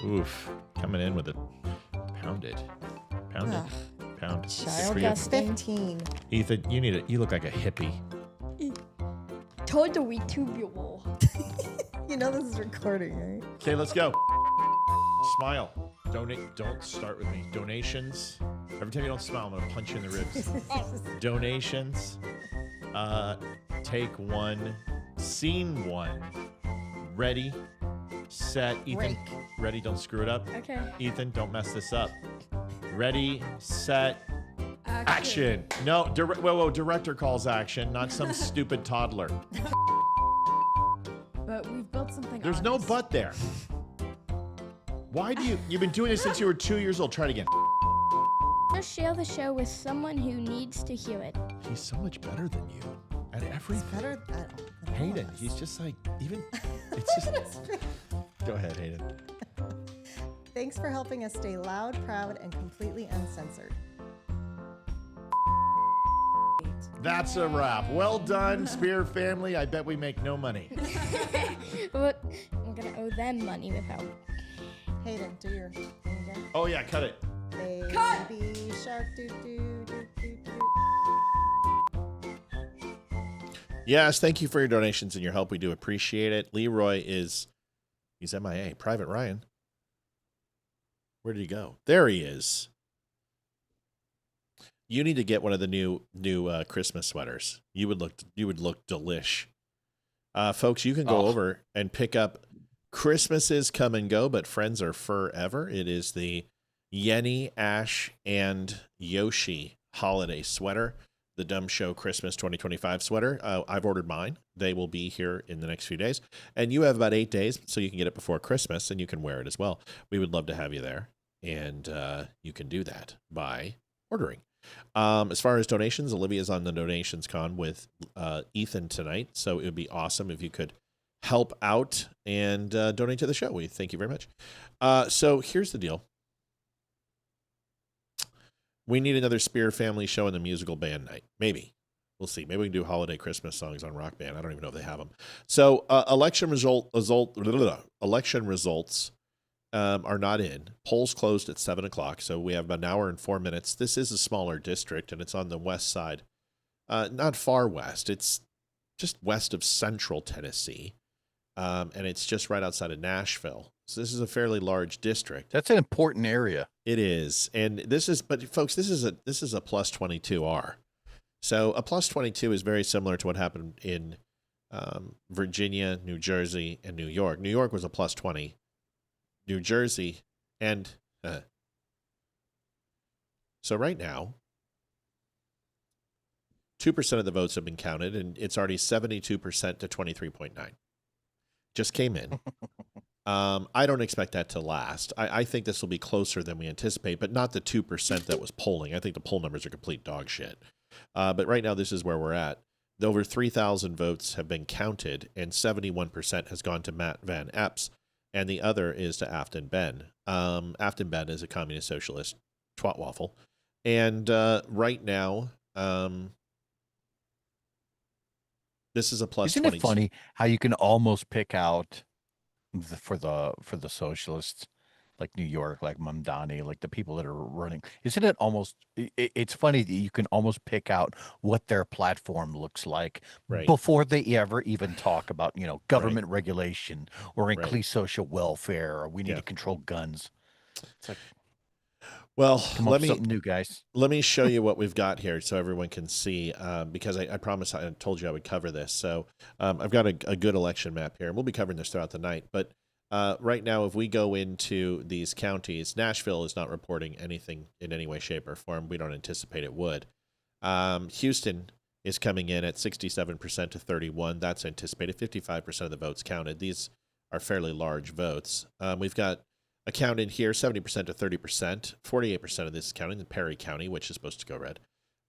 Oof. Coming in with it. Pound it. Pound it. Pound. Child gets 15. Ethan, you look like a hippie. You know this is recording, right? Okay, let's go. Smile. Don't start with me. Donations. Every time you don't smile, I'm going to punch you in the ribs. Donations. Take one. Scene one. Ready, set. Ethan, Break. ready, don't screw it up. Okay. Ethan, don't mess this up. Ready, set, action. No, whoa, director calls action, not some stupid toddler. But we've built something. There's no but there. Why do you've been doing this since you were 2 years old. Try it again. Just share the show with someone who needs to hear it. He's so much better than you at everything. Better than Hayden, he's just like, even, it's just, go ahead, Hayden. Thanks for helping us stay loud, proud, and completely uncensored. That's a wrap. Well done, Spear family. I bet we make no money. But I'm gonna owe them money without. Hayden, do your thing again. Oh yeah, cut it. Baby shark, doo doo doo doo doo. Yes, thank you for your donations and your help. We do appreciate it. Leeroy he's MIA. Private Ryan. Where did he go? There he is. You need to get one of the new Christmas sweaters. You would look delish. Folks, you can go over and pick up Christmases come and go, but friends are forever. It is the Yenny, Ash, and Yoshi holiday sweater. The Dumb Show Christmas 2025 sweater. I've ordered mine. They will be here in the next few days. And you have about 8 days, so you can get it before Christmas, and you can wear it as well. We would love to have you there, and you can do that by ordering. As far as donations, Olivia's on the donations con with Ethan tonight, so it would be awesome if you could help out and donate to the show. We thank you very much. So here's the deal. We need another Spear family show in the musical band night. Maybe. We'll see. Maybe we can do holiday Christmas songs on Rock Band. I don't even know if they have them. So election results are not in. Polls closed at 7 o'clock, so we have about an hour and 4 minutes. This is a smaller district, and it's on the west side. Not far west. It's just west of central Tennessee, and it's just right outside of Nashville. So this is a fairly large district. That's an important area. It is, and but folks, this is a plus 22R. So a plus 22 is very similar to what happened in Virginia, New Jersey, and New York. New York was a plus 20. New Jersey, and so right now, 2% of the votes have been counted, and it's already 72% to 23.9. Just came in. I don't expect that to last. I think this will be closer than we anticipate, but not the 2% that was polling. I think the poll numbers are complete dog shit. But right now, this is where we're at. Over 3,000 votes have been counted, and 71% has gone to Matt Van Epps, and the other is to Afton Ben. Afton Ben is a communist socialist twat waffle. And right now, this is a plus 22. Isn't it funny how you can almost pick out for the socialists, like New York, like Mamdani, like the people that are running? Isn't it almost? It's funny that you can almost pick out what their platform looks like before they ever even talk about government regulation or increase social welfare or we need to control guns. It's like, well, let me something new, guys. Let me show you what we've got here so everyone can see, because I promised, I told you I would cover this. So I've got a good election map here, and we'll be covering this throughout the night. But right now, if we go into these counties, Nashville is not reporting anything in any way, shape, or form. We don't anticipate it would. Houston is coming in at 67% to 31%. That's anticipated. 55% of the votes counted. These are fairly large votes. We've got a count in here, 70% to 30%. 48% of this is counting in Perry County, which is supposed to go red.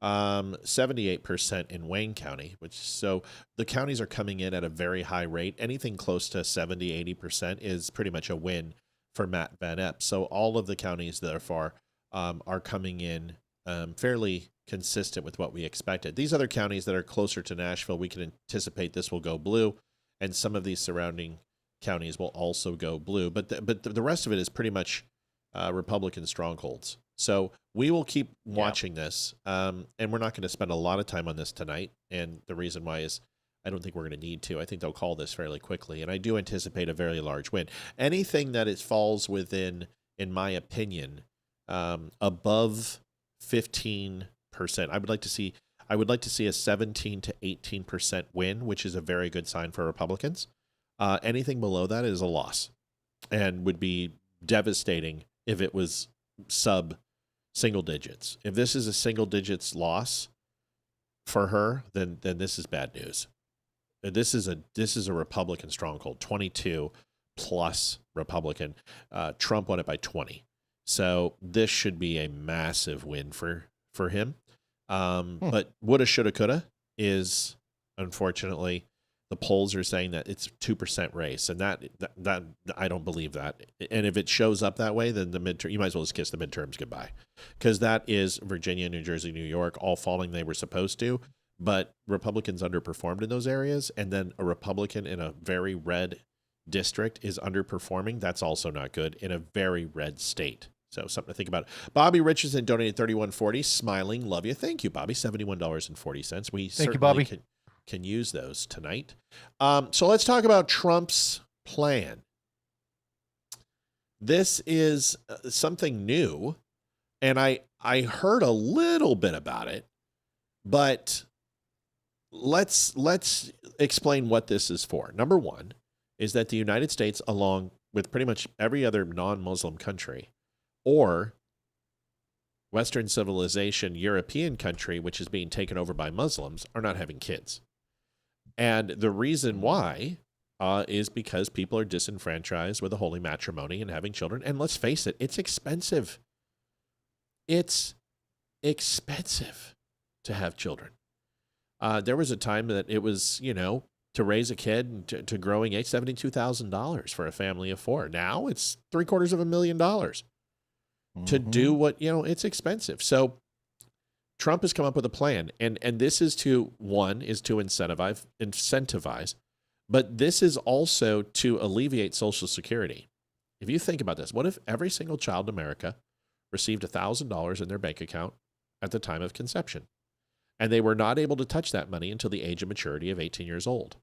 78% in Wayne County, so the counties are coming in at a very high rate. Anything close to 70-80% is pretty much a win for Matt Van Epps. So all of the counties, therefore, are coming in fairly consistent with what we expected. These other counties that are closer to Nashville, we can anticipate this will go blue, and some of these surrounding counties will also go blue, but the rest of it is pretty much Republican strongholds. So we will keep watching this, and we're not going to spend a lot of time on this tonight. And the reason why is I don't think we're going to need to. I think they'll call this fairly quickly, and I do anticipate a very large win. Anything that it falls within in my opinion, above 15%. I would like to see a 17 to 18% win, which is a very good sign for Republicans. Anything below that is a loss, and would be devastating if it was sub single digits. If this is a single digits loss for her, then this is bad news. This is a Republican stronghold, 22 plus Republican. Trump won it by 20. So this should be a massive win for him. But woulda, shoulda, coulda is, unfortunately, the polls are saying that it's 2% race, and that I don't believe that. And if it shows up that way, then the midterm, you might as well just kiss the midterms goodbye, because that is Virginia, New Jersey, New York, all falling they were supposed to. But Republicans underperformed in those areas, and then a Republican in a very red district is underperforming. That's also not good in a very red state. So something to think about. Bobby Richardson donated $31.40. Smiling, love you. Thank you, Bobby. $71.40. We certainly can use those tonight. So let's talk about Trump's plan. This is something new, and I heard a little bit about it, but let's explain what this is for. Number one is that the United States, along with pretty much every other non-Muslim country or Western civilization European country, which is being taken over by Muslims, are not having kids. And the reason why is because people are disenfranchised with a holy matrimony and having children. And let's face it, it's expensive. It's expensive to have children. There was a time that it was, to raise a kid to growing age, $72,000 for a family of four. Now it's $750,000 to do what, it's expensive. So Trump has come up with a plan, and this is to incentivize, but this is also to alleviate Social Security. If you think about this, what if every single child in America received $1,000 in their bank account at the time of conception, and they were not able to touch that money until the age of maturity of 18 years old?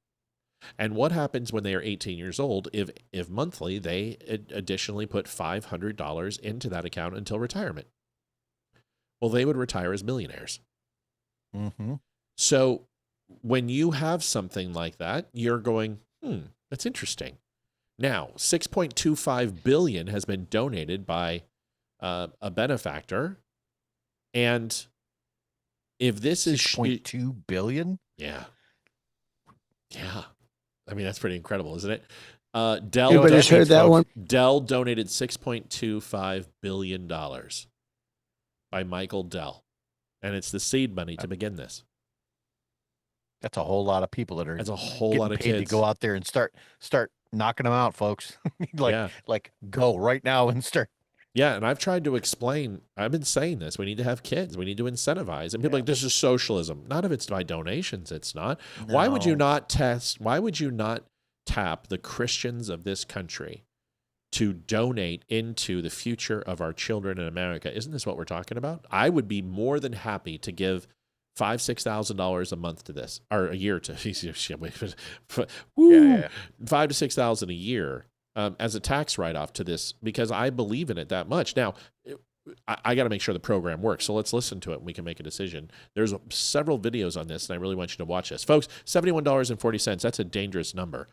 And what happens when they are 18 years old if monthly they additionally put $500 into that account until retirement? Well, they would retire as millionaires. Mm-hmm. So when you have something like that, you're going, that's interesting. Now, $6.25 billion has been donated by a benefactor, and if this is $6.2 billion, yeah. I mean, that's pretty incredible, isn't it? Dell. Everybody's heard that one. Dell donated $6.25 billion by Michael Dell, and it's the seed money to begin this. That's a whole lot of people that are. That's a whole lot of paid kids to go out there and start knocking them out, folks. like go right now and start. Yeah, and I've tried to explain. I've been saying this. We need to have kids. We need to incentivize. And people are like, this is socialism. Not if it's by donations. It's not. No. Why would you not tap the Christians of this country to donate into the future of our children in America? Isn't this what we're talking about? I would be more than happy to give $5,000-$6,000 a month to this, or a year to $5,000 to $6,000 a year as a tax write-off to this, because I believe in it that much. Now, I got to make sure the program works, so let's listen to it and we can make a decision. There's several videos on this, and I really want you to watch this. Folks, $71.40, that's a dangerous number.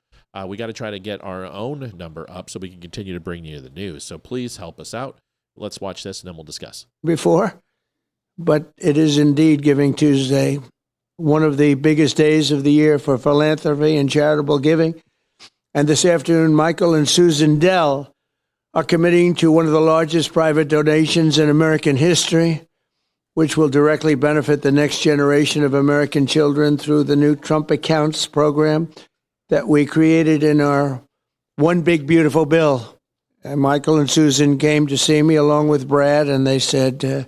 We got to try to get our own number up so we can continue to bring you the news. So please help us out. Let's watch this, and then we'll discuss. But it is indeed Giving Tuesday, one of the biggest days of the year for philanthropy and charitable giving. And this afternoon, Michael and Susan Dell are committing to one of the largest private donations in American history, which will directly benefit the next generation of American children through the new Trump Accounts program that we created in our One Big Beautiful Bill. And Michael and Susan came to see me along with Brad, and they said,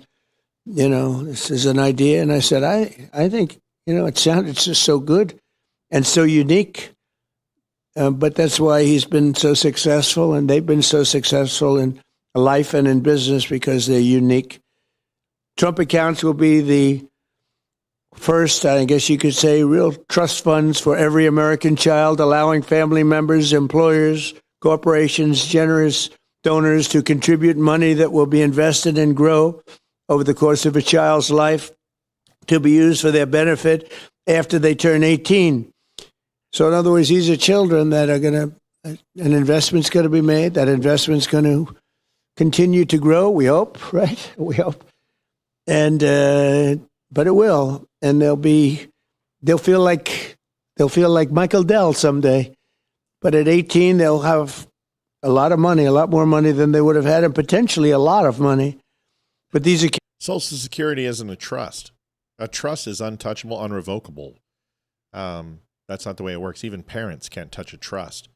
this is an idea. And I said, I think, it sounded just so good and so unique. But that's why he's been so successful, and they've been so successful in life and in business, because they're unique. Trump Accounts will be the first, I guess you could say, real trust funds for every American child, allowing family members, employers, corporations, generous donors to contribute money that will be invested and grow over the course of a child's life to be used for their benefit after they turn 18. So in other words, these are children that are going to, an investment's going to be made. That investment's going to continue to grow, we hope, right? We hope. And, but it will. And they'll feel like Michael Dell someday. But at 18, they'll have a lot of money, a lot more money than they would have had, and potentially a lot of money. But these are Social Security isn't a trust. A trust is untouchable, unrevocable. That's not the way it works. Even parents can't touch a trust.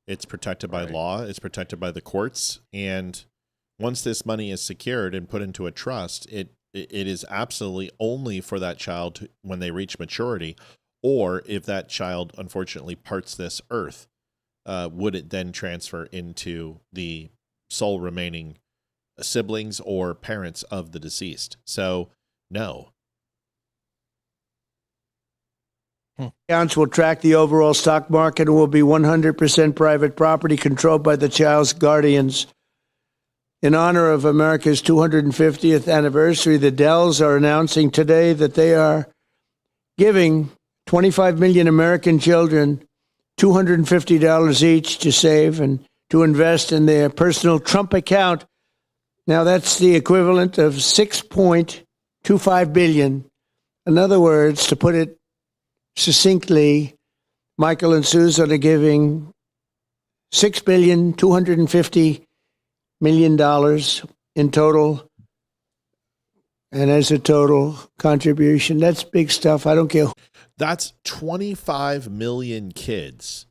It's protected by law. It's protected by the courts. And once this money is secured and put into a trust, it is absolutely only for that child when they reach maturity, or if that child unfortunately parts this earth. Would it then transfer into the sole remaining siblings or parents of the deceased? So, no. Accounts will track the overall stock market and will be 100% private property controlled by the child's guardians. In honor of America's 250th anniversary, the Dells are announcing today that they are giving 25 million American children $250 each to save and to invest in their personal Trump account. Now that's the equivalent of $6.25 billion. In other words, to put it succinctly, Michael and Susan are giving $6.25 billion in total. And as a total contribution, that's big stuff. I don't care. That's 25 million kids.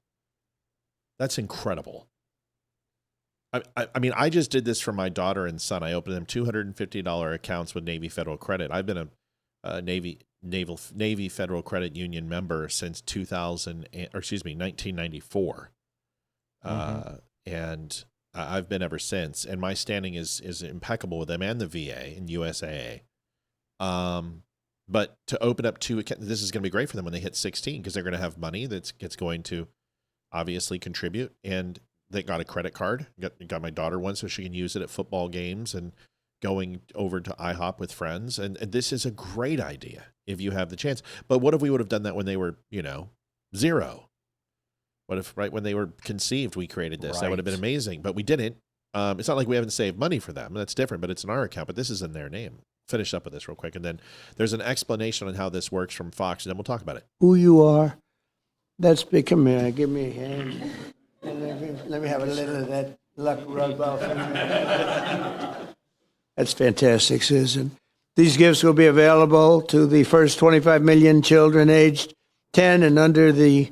That's incredible. I mean, I just did this for my daughter and son. I opened them $250 accounts with Navy Federal Credit. I've been a Navy Federal Credit Union member since 1994. And I've been ever since. And my standing is impeccable with them and the VA and USAA. But to open up this is going to be great for them when they hit 16, because they're going to have money that's going to obviously contribute. And they got a credit card. Got my daughter one so she can use it at football games and going over to IHOP with friends. And this is a great idea if you have the chance. But what if we would have done that when they were, zero? What if right when they were conceived we created this? Right. That would have been amazing. But we didn't. It's not like we haven't saved money for them. That's different, but it's in our account. But this is in their name. Finish up with this real quick, and then there's an explanation on how this works from Fox, and then we'll talk about it. Who you are, that's big. Come here, give me a hand. Let me have a little of that luck rub off. That's fantastic, Susan. These gifts will be available to the first 25 million children aged 10 and under the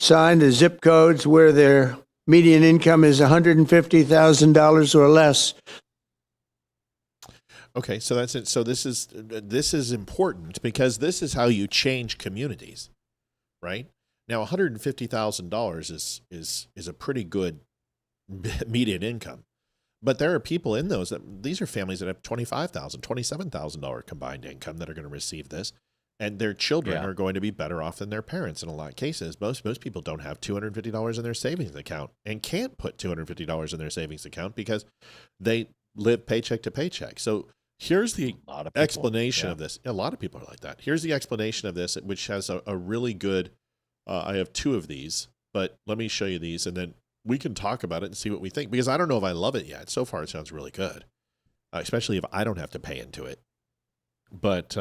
zip codes where their median income is $150,000 or less. Okay, so that's it. So this is important because this is how you change communities, right? Now, $150,000 is a pretty good median income, but there are people in these are families that have $25,000, $27,000 combined income that are going to receive this, and their children are going to be better off than their parents in a lot of cases. Most people don't have $250 in their savings account and can't put $250 in their savings account because they live paycheck to paycheck. So here's the explanation of this. A lot of people are like that. Here's the explanation of this, which has a really good, I have two of these, but let me show you these, and then we can talk about it and see what we think, because I don't know if I love it yet. So far, it sounds really good, especially if I don't have to pay into it. But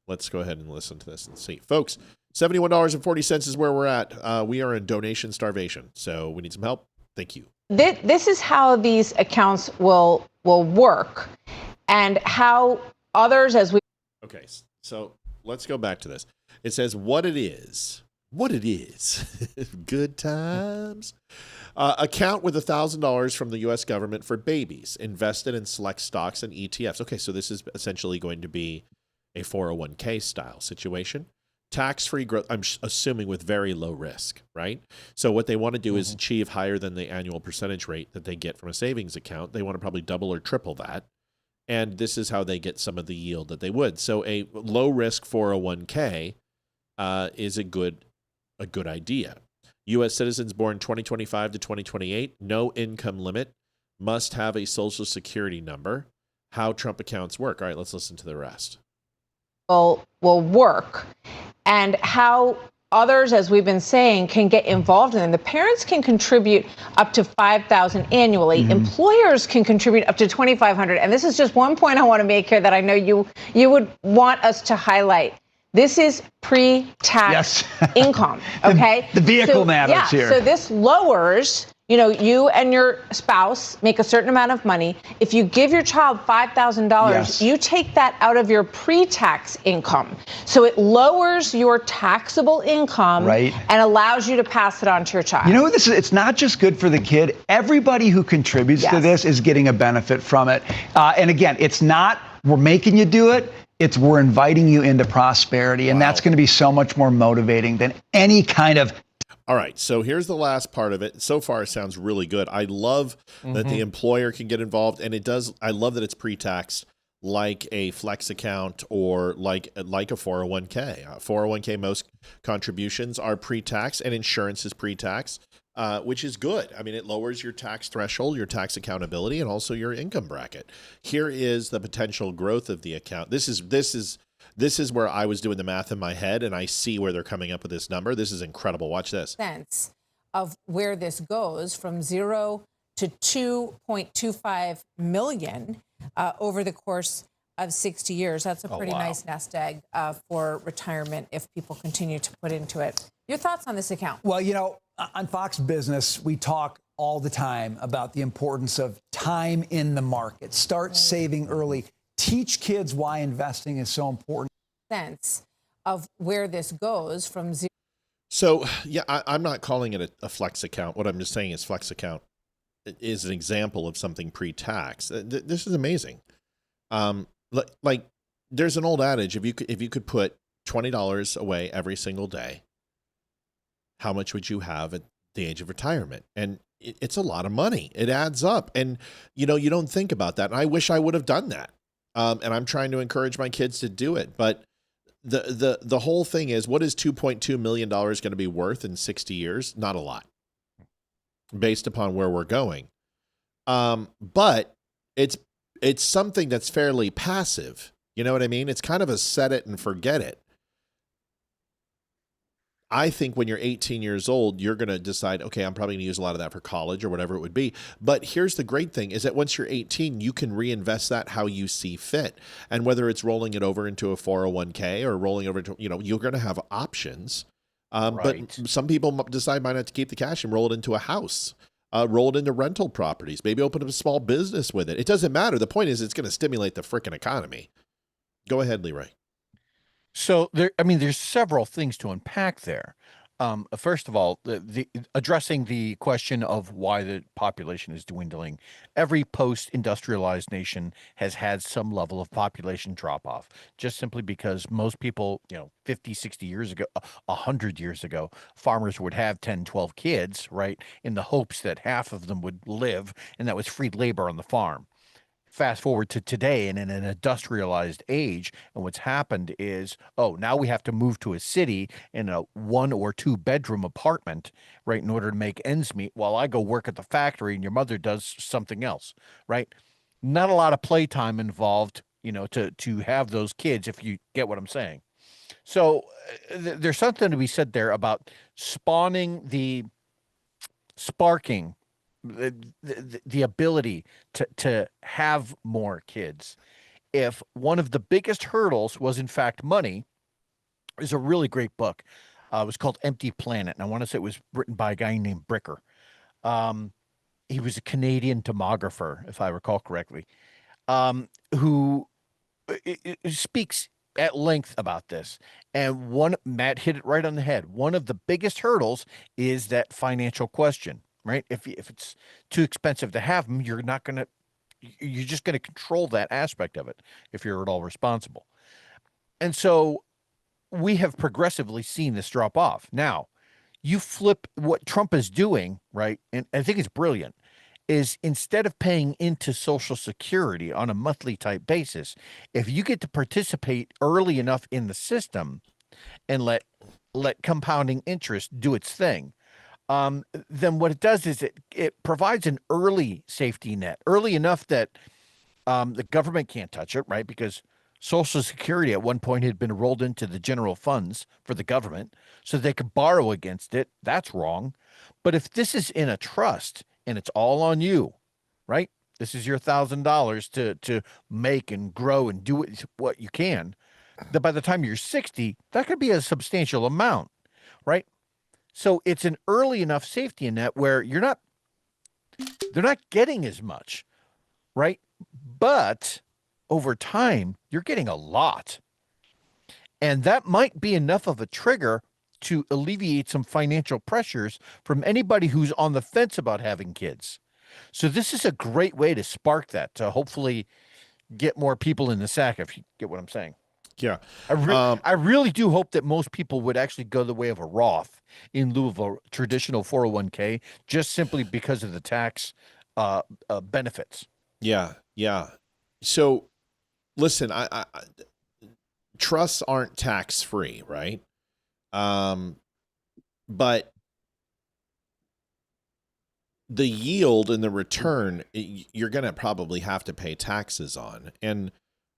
let's go ahead and listen to this and see. Folks, $71.40 is where we're at. We are in donation starvation, so we need some help. Thank you. This is how these accounts will work, and how others, as we... Okay, so let's go back to this. It says what it is. What it is. Good times. Account with $1,000 from the U.S. government for babies invested in select stocks and ETFs. Okay, so this is essentially going to be a 401k style situation. Tax-free growth, I'm assuming with very low risk, right? So what they want to do is achieve higher than the annual percentage rate that they get from a savings account. They want to probably double or triple that. And this is how they get some of the yield that they would. So a low-risk 401k is a good idea. U.S. citizens born 2025 to 2028, no income limit, must have a social security number, how Trump accounts work. All right, let's listen to the rest. Will work, and how others, as we've been saying, can get involved in them. The parents can contribute up to $5,000 annually. Employers can contribute up to $2,500. And this is just one point I want to make here that I know you would want us to highlight. This is pre-tax income, okay? The vehicle matters here. So this lowers, you and your spouse make a certain amount of money. If you give your child $5,000, you take that out of your pre-tax income. So it lowers your taxable income and allows you to pass it on to your child. You know what this is? It's not just good for the kid. Everybody who contributes to this is getting a benefit from it. And again, it's not we're making you do it. It's we're inviting you into prosperity. And that's going to be so much more motivating than any kind of. All right, so here's the last part of it. So far, it sounds really good. I love that the employer can get involved, and it does. I love that it's pre-taxed, like a flex account or like a 401k. 401k, most contributions are pre-tax, and insurance is pre-tax, which is good. I mean, it lowers your tax threshold, your tax accountability, and also your income bracket. Here is the potential growth of the account. This is where I was doing the math in my head, and I see where they're coming up with this number. This is incredible. Watch this. Sense of where this goes from 0 to 2.25 million over the course of 60 years. That's a pretty nice nest egg for retirement if people continue to put into it. Your thoughts on this account? Well, on Fox Business, we talk all the time about the importance of time in the market. Start saving early. Teach kids why investing is so important. Sense of where this goes from 0. So, yeah, I'm not calling it a flex account. What I'm just saying is flex account is an example of something pre-tax. This is amazing. Like there's an old adage, if you could put $20 away every single day, how much would you have at the age of retirement? And it's a lot of money. It adds up. And, you don't think about that. And I wish I would have done that. And I'm trying to encourage my kids to do it. But the whole thing is, what is $2.2 million going to be worth in 60 years? Not a lot, based upon where we're going. But it's something that's fairly passive. You know what I mean? It's kind of a set it and forget it. I think when you're 18 years old, you're going to decide, okay, I'm probably going to use a lot of that for college or whatever it would be. But here's the great thing is that once you're 18, you can reinvest that how you see fit. And whether it's rolling it over into a 401k or rolling over to, you're going to have options. But some people decide might not to keep the cash and roll it into a house, roll it into rental properties, maybe open up a small business with it. It doesn't matter. The point is it's going to stimulate the frickin' economy. Go ahead, Leeroy. So there's several things to unpack there. First of all, the addressing the question of why the population is dwindling. Every post-industrialized nation has had some level of population drop-off, just simply because most people, 50, 60 years ago, 100 years ago, farmers would have 10, 12 kids, right, in the hopes that half of them would live, and that was free labor on the farm. Fast forward to today and in an industrialized age, and what's happened is, now we have to move to a city in a 1 or 2 bedroom apartment, right, in order to make ends meet while I go work at the factory and your mother does something else, right? Not a lot of playtime involved, to have those kids, if you get what I'm saying. So there's something to be said there about sparking the ability to have more kids. If one of the biggest hurdles was in fact money, there's a really great book. It was called Empty Planet, and I want to say it was written by a guy named Bricker. He was a Canadian demographer, if I recall correctly, who speaks at length about this. And Matt hit it right on the head. One of the biggest hurdles is that financial question. Right? If it's too expensive to have them, you're just going to control that aspect of it if you're at all responsible. And so we have progressively seen this drop off. Now, you flip what Trump is doing, right? And I think it's brilliant, is instead of paying into Social Security on a monthly type basis, if you get to participate early enough in the system and let compounding interest do its thing, then what it does is it provides an early safety net, early enough that the government can't touch it, right? Because Social Security at one point had been rolled into the general funds for the government so they could borrow against it. That's wrong. But if this is in a trust and it's all on you, right? This is your $1,000 to make and grow and do what you can. That by the time you're 60, that could be a substantial amount, right? So it's an early enough safety net where they're not getting as much, right? But over time, you're getting a lot. And that might be enough of a trigger to alleviate some financial pressures from anybody who's on the fence about having kids. So this is a great way to spark that, to hopefully get more people in the sack, if you get what I'm saying. Yeah. I really do hope that most people would actually go the way of a Roth in lieu of a traditional 401k, just simply because of the tax benefits. Yeah. Yeah. So listen, I trusts aren't tax free, right? But the yield and the return, you're going to probably have to pay taxes on. And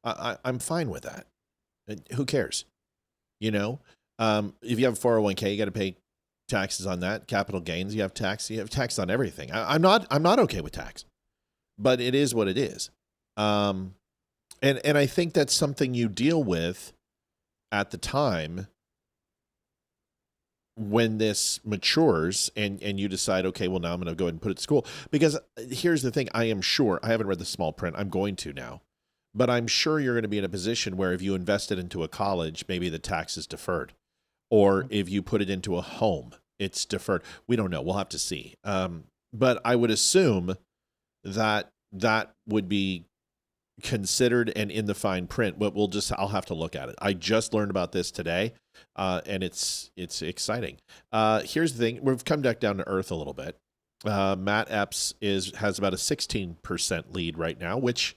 I'm fine with that. Who cares? You know, if you have a 401k, you got to pay taxes on that. Capital gains, you have tax on everything. I'm not okay with tax, but it is what it is. And I think that's something you deal with at the time when this matures and you decide, okay, well, now I'm going to go ahead and put it to school. Because here's the thing, I am sure, I haven't read the small print, I'm going to now, but I'm sure you're going to be in a position where if you invest it into a college, maybe the tax is deferred. Or if you put it into a home, it's deferred. We don't know. We'll have to see. But I would assume that that would be considered and in the fine print, but I'll have to look at it. I just learned about this today, and it's exciting. Here's the thing. We've come back down to earth a little bit. Matt Epps has about a 16% lead right now, which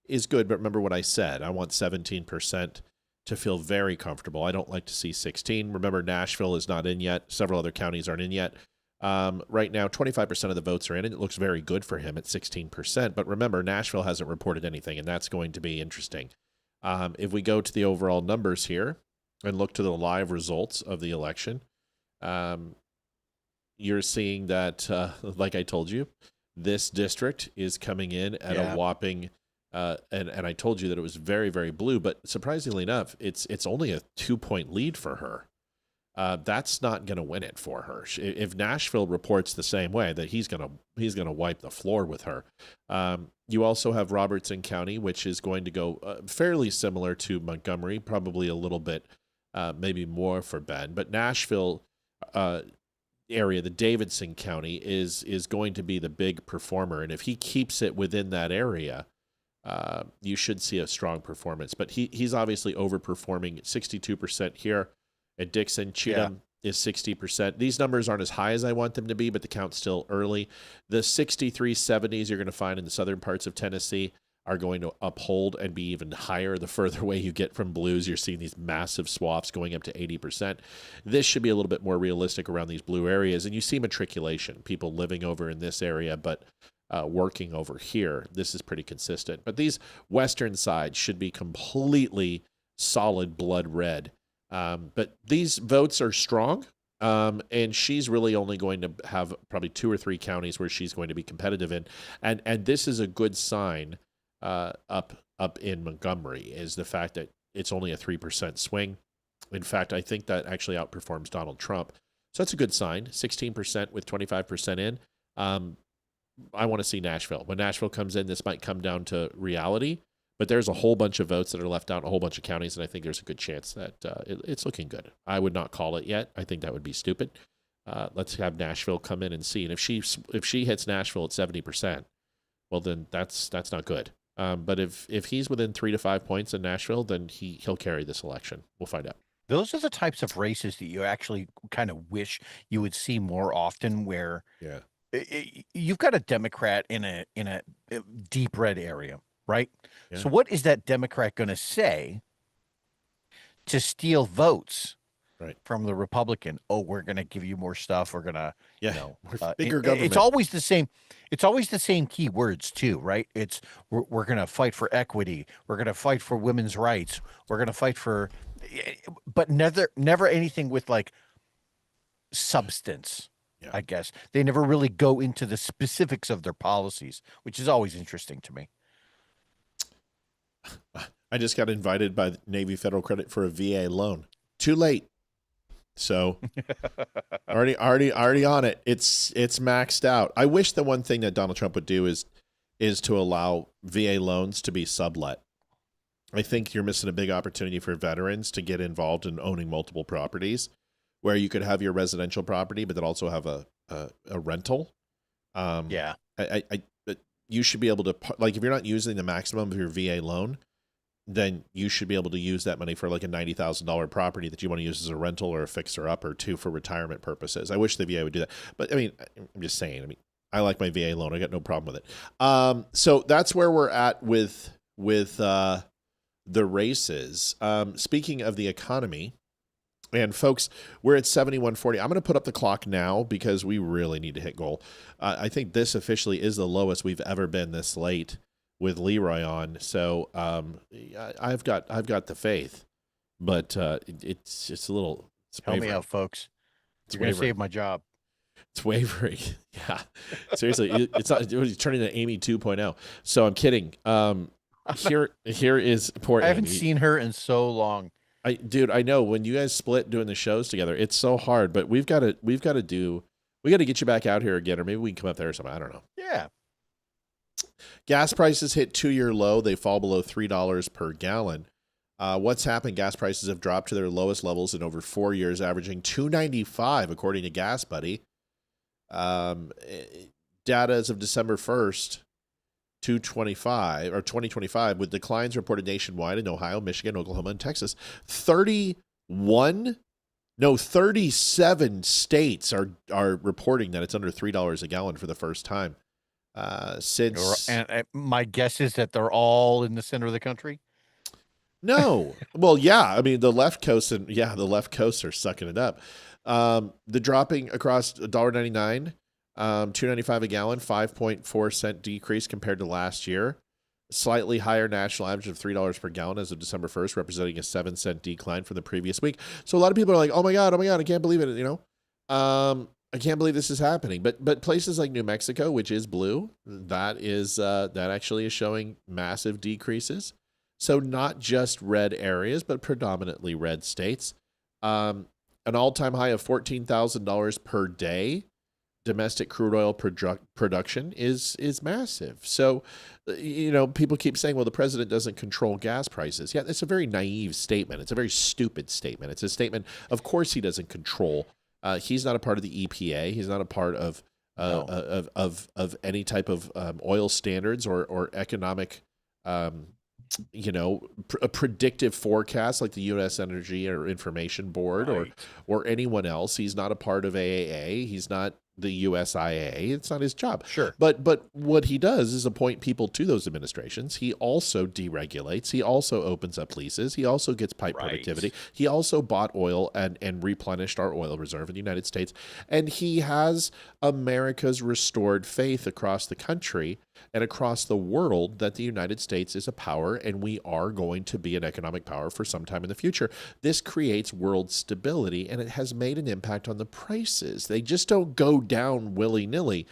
is good. But remember what I said. I want 17% to feel very comfortable. I don't like to see 16. Remember, Nashville is not in yet. Several other counties aren't in yet. Right now, 25% of the votes are in, and it looks very good for him at 16%. But remember, Nashville hasn't reported anything, and that's going to be interesting. If we go to the overall numbers here and look to the live results of the election, you're seeing that, like I told you, this district is coming in at a whopping, and I told you that it was very, very blue, but surprisingly enough, it's only a 2-point lead for her. That's not going to win it for her. If Nashville reports the same way, that he's going to wipe the floor with her. You also have Robertson County, which is going to go fairly similar to Montgomery, probably a little bit, maybe more for Ben. But Nashville area, the Davidson County, is going to be the big performer, and if he keeps it within that area, you should see a strong performance. But he's obviously overperforming, 62% here. At Dixon, Cheatham is 60%. These numbers aren't as high as I want them to be, but the count's still early. The 63 70s you're going to find in the southern parts of Tennessee are going to uphold and be even higher. The further away you get from blues, you're seeing these massive swaths going up to 80%. This should be a little bit more realistic around these blue areas. And you see matriculation, people living over in this area, but working over here. This is pretty consistent. But these western sides should be completely solid blood red. But these votes are strong, and she's really only going to have probably 2 or 3 counties where she's going to be competitive in, and this is a good sign up in Montgomery, is the fact that it's only a 3% swing. In fact, I think that actually outperforms Donald Trump, so that's a good sign. 16% with 25% in. I want to see Nashville. When Nashville comes in, this might come down to reality. But there's a whole bunch of votes that are left out, a whole bunch of counties, and I think there's a good chance that it's looking good. I would not call it yet. I think that would be stupid. Let's have Nashville come in and see. And if she hits Nashville at 70%, well, then that's not good. But if he's within 3 to 5 points in Nashville, then he'll carry this election. We'll find out. Those are the types of races that you actually kind of wish you would see more often, where you've got a Democrat in a deep red area. Right? Yeah. So what is that Democrat going to say to steal votes from the Republican. Oh, we're going to give you more stuff. We're going to, bigger government. It's always the same. It's always the same key words too, right? It's we're going to fight for equity. We're going to fight for women's rights. We're going to fight for, but never anything with like substance. I guess they never really go into the specifics of their policies, which is always interesting to me. I just got invited by Navy Federal Credit for a VA loan. Too late. So already on it. It's maxed out. I wish the one thing that Donald Trump would do is to allow VA loans to be sublet. I think you're missing a big opportunity for veterans to get involved in owning multiple properties, where you could have your residential property, but then also have a rental. You should be able to, like, if you're not using the maximum of your VA loan, then you should be able to use that money for like a $90,000 property that you want to use as a rental or a fixer up or two for retirement purposes. I wish the VA would do that. But I mean, I'm just saying, I mean, I like my VA loan. I got no problem with it. So that's where we're at with the races. Speaking of the economy, and folks, we're at 7140. I'm going to put up the clock now because we really need to hit goal. I think this officially is the lowest we've ever been this late with Leeroy on. So I've got the faith, but it's just a little. Help me out, folks. You're going to save my job. It's wavering. Yeah, seriously, it's not. It's turning to Amy 2.0. So I'm kidding. Here is poor. I haven't Amy. seen her in so long. Dude, I know when you guys split doing the shows together, it's so hard, but we got to get you back out here again, or maybe we can come up there or something. I don't know. Yeah. Gas prices hit 2-year low. They fall below $3 per gallon. What's happened? Gas prices have dropped to their lowest levels in over 4 years, averaging $2.95, according to Gas Buddy. Data as of December 1st, 2025, with declines reported nationwide in Ohio, Michigan, Oklahoma, and Texas. 37 states are reporting that it's under $3 a gallon for the first time since. And my guess is that they're all in the center of the country. No, well, yeah, I mean the left coast are sucking it up. The dropping across $1.99. $2.95 a gallon, 5.4 cent decrease compared to last year. Slightly higher national average of $3 per gallon as of December 1st, representing a 7-cent decline from the previous week. So a lot of people are like, "Oh my god, I can't believe it!" I can't believe this is happening. But places like New Mexico, which is blue, that actually is showing massive decreases. So not just red areas, but predominantly red states. An all-time high of $14,000 per day. Domestic crude oil production is massive. So, people keep saying, well, the president doesn't control gas prices. Yeah, it's a very naive statement. It's a very stupid statement. It's a statement, of course he doesn't control. He's not a part of the EPA. He's not a part of any type of oil standards or economic, a predictive forecast like the U.S. Energy or Information Board or anyone else. He's not a part of AAA. He's not the USIA. It's not his job. Sure. But what he does is appoint people to those administrations. He also deregulates. He also opens up leases. He also gets pipe productivity. He also bought oil and replenished our oil reserve in the United States. And he has America's restored faith across the country and across the world that the United States is a power and we are going to be an economic power for some time in the future. This creates world stability and it has made an impact on the prices. They just don't go down willy-nilly.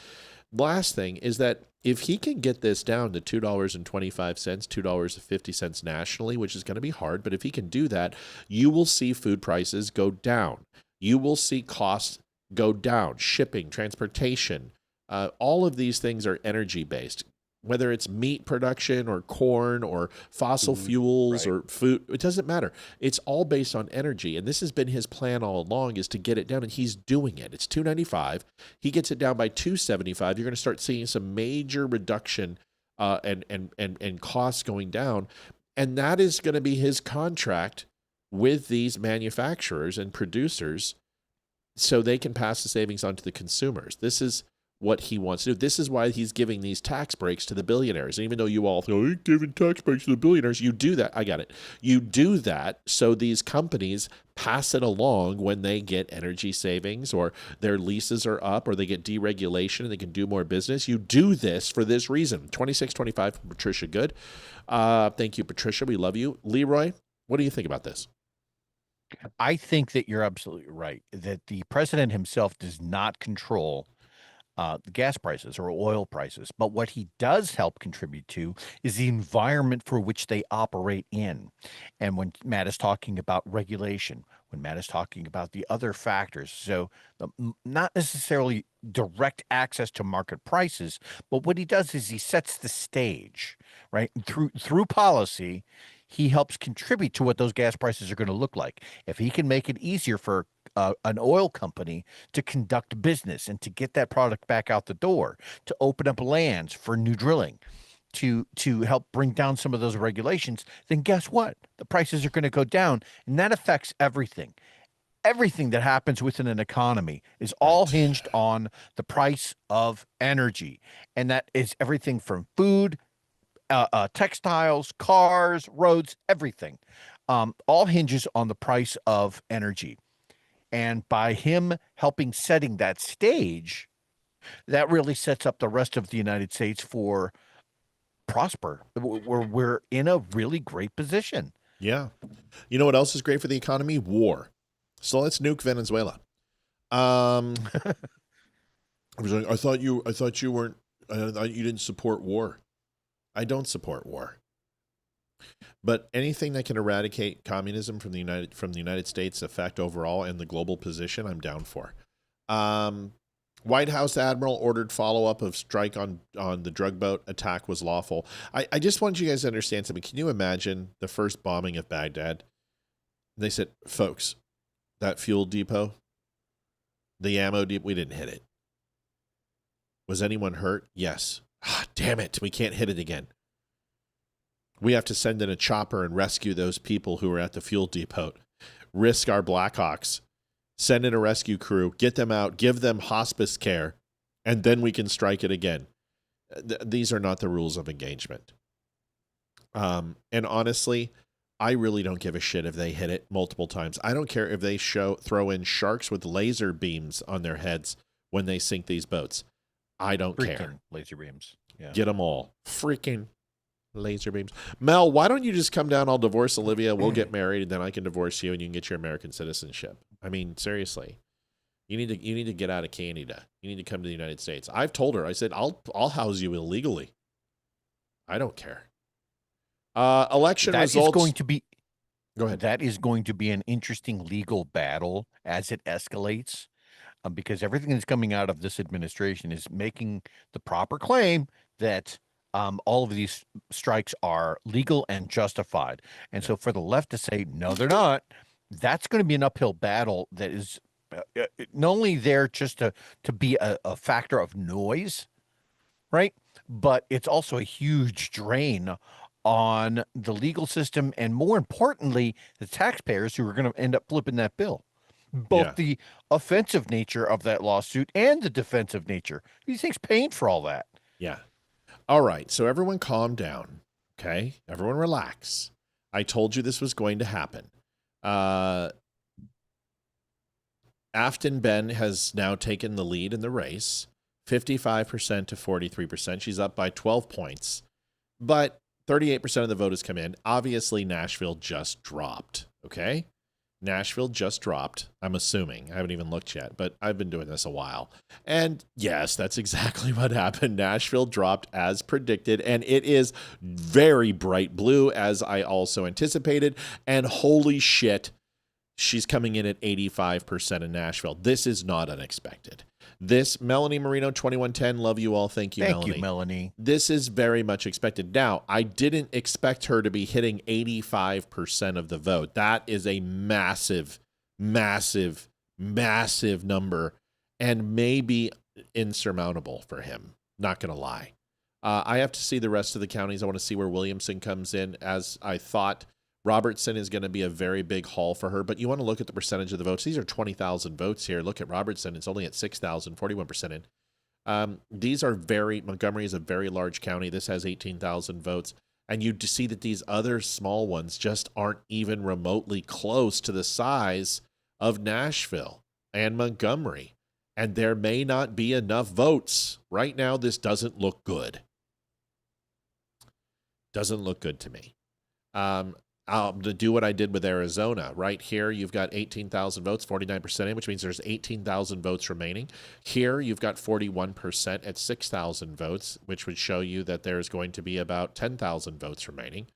Last thing is that if he can get this down to $2.25, $2.50 nationally, which is going to be hard, but if he can do that, you will see food prices go down. You will see costs go down, shipping, transportation. All of these things are energy-based, whether it's meat production or corn or fossil fuels or food. It doesn't matter. It's all based on energy. And this has been his plan all along, is to get it down, and he's doing it. It's $2.95. He gets it down by $2.75. You're going to start seeing some major reduction and costs going down. And that is going to be his contract with these manufacturers and producers so they can pass the savings on to the consumers. This is what he wants to do. This is why he's giving these tax breaks to the billionaires. And even though you all think, oh, he's giving tax breaks to the billionaires, you do that. I got it. You do that so these companies pass it along when they get energy savings or their leases are up or they get deregulation and they can do more business. You do this for this reason. 2625 from Patricia Good. Thank you, Patricia. We love you. Leeroy, what do you think about this? I think that you're absolutely right, that the president himself does not control the gas prices or oil prices. But what he does help contribute to is the environment for which they operate in. And when Matt is talking about regulation, when Matt is talking about the other factors, so not necessarily direct access to market prices, but what he does is he sets the stage, right? Through policy, he helps contribute to what those gas prices are going to look like. If he can make it easier for an oil company to conduct business and to get that product back out the door, to open up lands for new drilling, to help bring down some of those regulations, then guess what? The prices are going to go down, and that affects everything. Everything that happens within an economy is all hinged on the price of energy, and that is everything from food, textiles, cars, roads, everything. All hinges on the price of energy. And by him helping setting that stage, that really sets up the rest of the United States for prosper. We're in a really great position. Yeah. You know what else is great for the economy? War. So let's nuke Venezuela. I was like, I thought you didn't support war. I don't support war. But anything that can eradicate communism from the United States effect overall and the global position, I'm down for. White House Admiral ordered follow-up of strike on the drug boat attack was lawful. I just want you guys to understand something. Can you imagine the first bombing of Baghdad? They said, folks, that fuel depot, the ammo depot, we didn't hit it. Was anyone hurt? Yes. Damn it, we can't hit it again. We have to send in a chopper and rescue those people who are at the fuel depot, risk our Blackhawks, send in a rescue crew, get them out, give them hospice care, and then we can strike it again. These are not the rules of engagement. And honestly, I really don't give a shit if they hit it multiple times. I don't care if they throw in sharks with laser beams on their heads when they sink these boats. I don't care. Laser beams. Yeah. Get them all. Freaking laser beams. Mel, why don't you just come down? I'll divorce Olivia. We'll get married, and then I can divorce you, and you can get your American citizenship. I mean, seriously, you need to get out of Canada. You need to come to the United States. I've told her. I said I'll house you illegally. I don't care. Election results. Is going to be. Go ahead. That is going to be an interesting legal battle as it escalates, because everything that's coming out of this administration is making the proper claim that all of these strikes are legal and justified. And so for the left to say, no, they're not, that's going to be an uphill battle that is not only there just to be a factor of noise, right? But it's also a huge drain on the legal system and, more importantly, the taxpayers who are going to end up flipping that bill. Both the offensive nature of that lawsuit and the defensive nature. These things paying for all that. Yeah. All right, so everyone calm down, okay? Everyone relax. I told you this was going to happen. Afton Ben has now taken the lead in the race, 55% to 43%. She's up by 12 points, but 38% of the vote has come in. Obviously, Nashville just dropped, okay? Nashville just dropped, I'm assuming. I haven't even looked yet, but I've been doing this a while. And yes, that's exactly what happened. Nashville dropped as predicted, and it is very bright blue, as I also anticipated. And holy shit, she's coming in at 85% in Nashville. This is not unexpected. This, Melanie Marino, 2110, love you all. Thank you, Melanie. Thank you, Melanie. This is very much expected. Now, I didn't expect her to be hitting 85% of the vote. That is a massive, massive, massive number and maybe insurmountable for him. Not going to lie. I have to see the rest of the counties. I want to see where Williamson comes in. As I thought, Robertson is going to be a very big haul for her, but you want to look at the percentage of the votes. These are 20,000 votes here. Look at Robertson. It's only at 6,000, 41% in. Montgomery is a very large county. This has 18,000 votes. And you see that these other small ones just aren't even remotely close to the size of Nashville and Montgomery. And there may not be enough votes. Right now, this doesn't look good. Doesn't look good to me. I'll do what I did with Arizona. Right here, you've got 18,000 votes, 49% in, which means there's 18,000 votes remaining. Here, you've got 41% at 6,000 votes, which would show you that there's going to be about 10,000 votes remaining.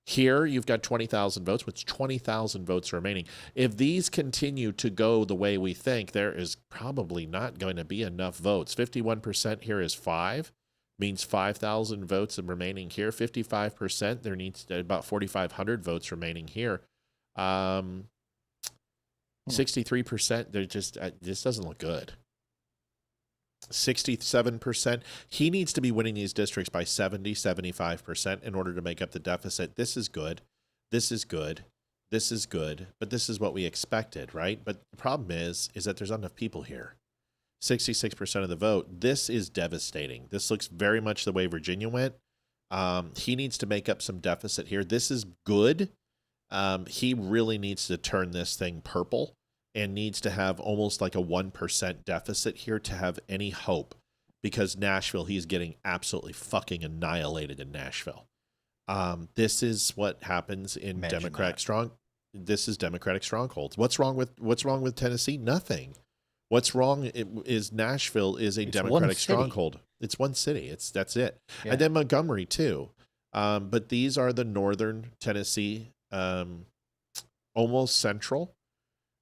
Here, you've got 20,000 votes, which 20,000 votes remaining. If these continue to go the way we think, there is probably not going to be enough votes. 51% here is 5. Means 5,000 votes remaining here. 55%, there needs about 4,500 votes remaining here. 63%, they're just, this doesn't look good. 67%, he needs to be winning these districts by 75% in order to make up the deficit. This is good. This is good. This is good. But this is what we expected, right? But the problem is that there's not enough people here. 66% of the vote. This is devastating. This looks very much the way Virginia went. He needs to make up some deficit here. This is good. He really needs to turn this thing purple and needs to have almost like a 1% deficit here to have any hope, because Nashville, he's getting absolutely fucking annihilated in Nashville. This is what happens in Democratic strongholds. What's wrong with Tennessee? Nothing. What's wrong is Nashville is a Democratic stronghold. It's one city. That's it. Yeah. And then Montgomery too. But these are the northern Tennessee, almost central.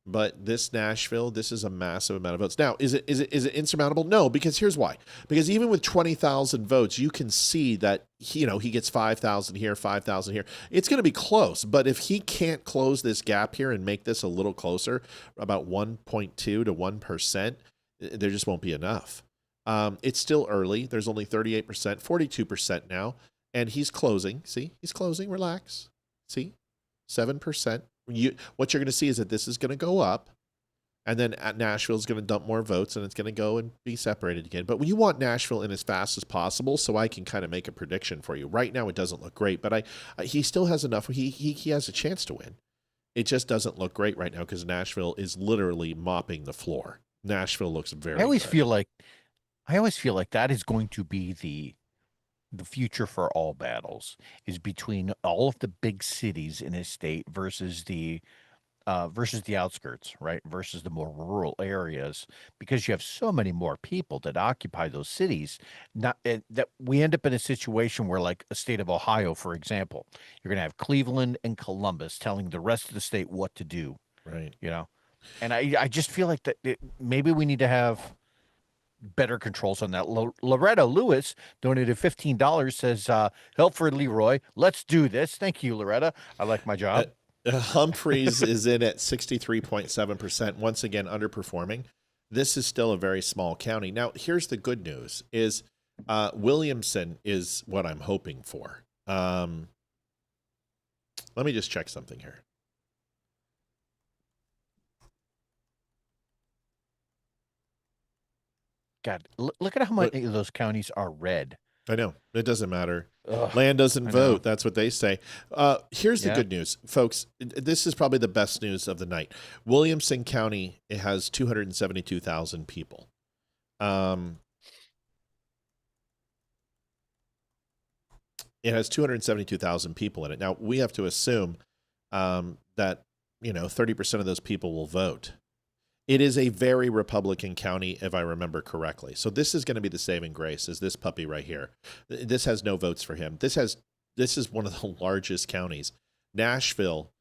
But this Nashville, this is a massive amount of votes. Now, is it insurmountable? No, because here's why. Because even with 20,000 votes, you can see that he gets 5,000 here, 5,000 here. It's going to be close. But if he can't close this gap here and make this a little closer, about 1.2 to 1%, there just won't be enough. It's still early. There's only 38%, 42% now, and he's closing. See, he's closing. Relax. See, 7%. What you're going to see is that this is going to go up, and then Nashville is going to dump more votes, and it's going to go and be separated again. But you want Nashville in as fast as possible, so I can kind of make a prediction for you. Right now, it doesn't look great, but he still has enough. He has a chance to win. It just doesn't look great right now because Nashville is literally mopping the floor. Nashville looks very. I always good. feel like that is going to be the future for all battles, is between all of the big cities in a state versus the outskirts, right? Versus the more rural areas, because you have so many more people that occupy those cities. That we end up in a situation where, like a state of Ohio, for example, you're going to have Cleveland and Columbus telling the rest of the state what to do. Right. And I just feel like that maybe we need to have better controls on that. Loretta Lewis donated $15, says, help for Leeroy. Let's do this. Thank you, Loretta. I like my job. Humphreys is in at 63.7%, once again underperforming. This is still a very small county. Now, here's the good news is Williamson is what I'm hoping for. Let me just check something here. God, look at how many of those counties are red. I know. It doesn't matter. Ugh, Land doesn't vote. That's what they say. Here's the good news, folks. This is probably the best news of the night. Williamson County, it has 272,000 people. It has 272,000 people in it. Now, we have to assume that, 30% of those people will vote. It is a very Republican county, if I remember correctly. So this is going to be the saving grace, is this puppy right here. This has no votes for him. This is one of the largest counties. Nashville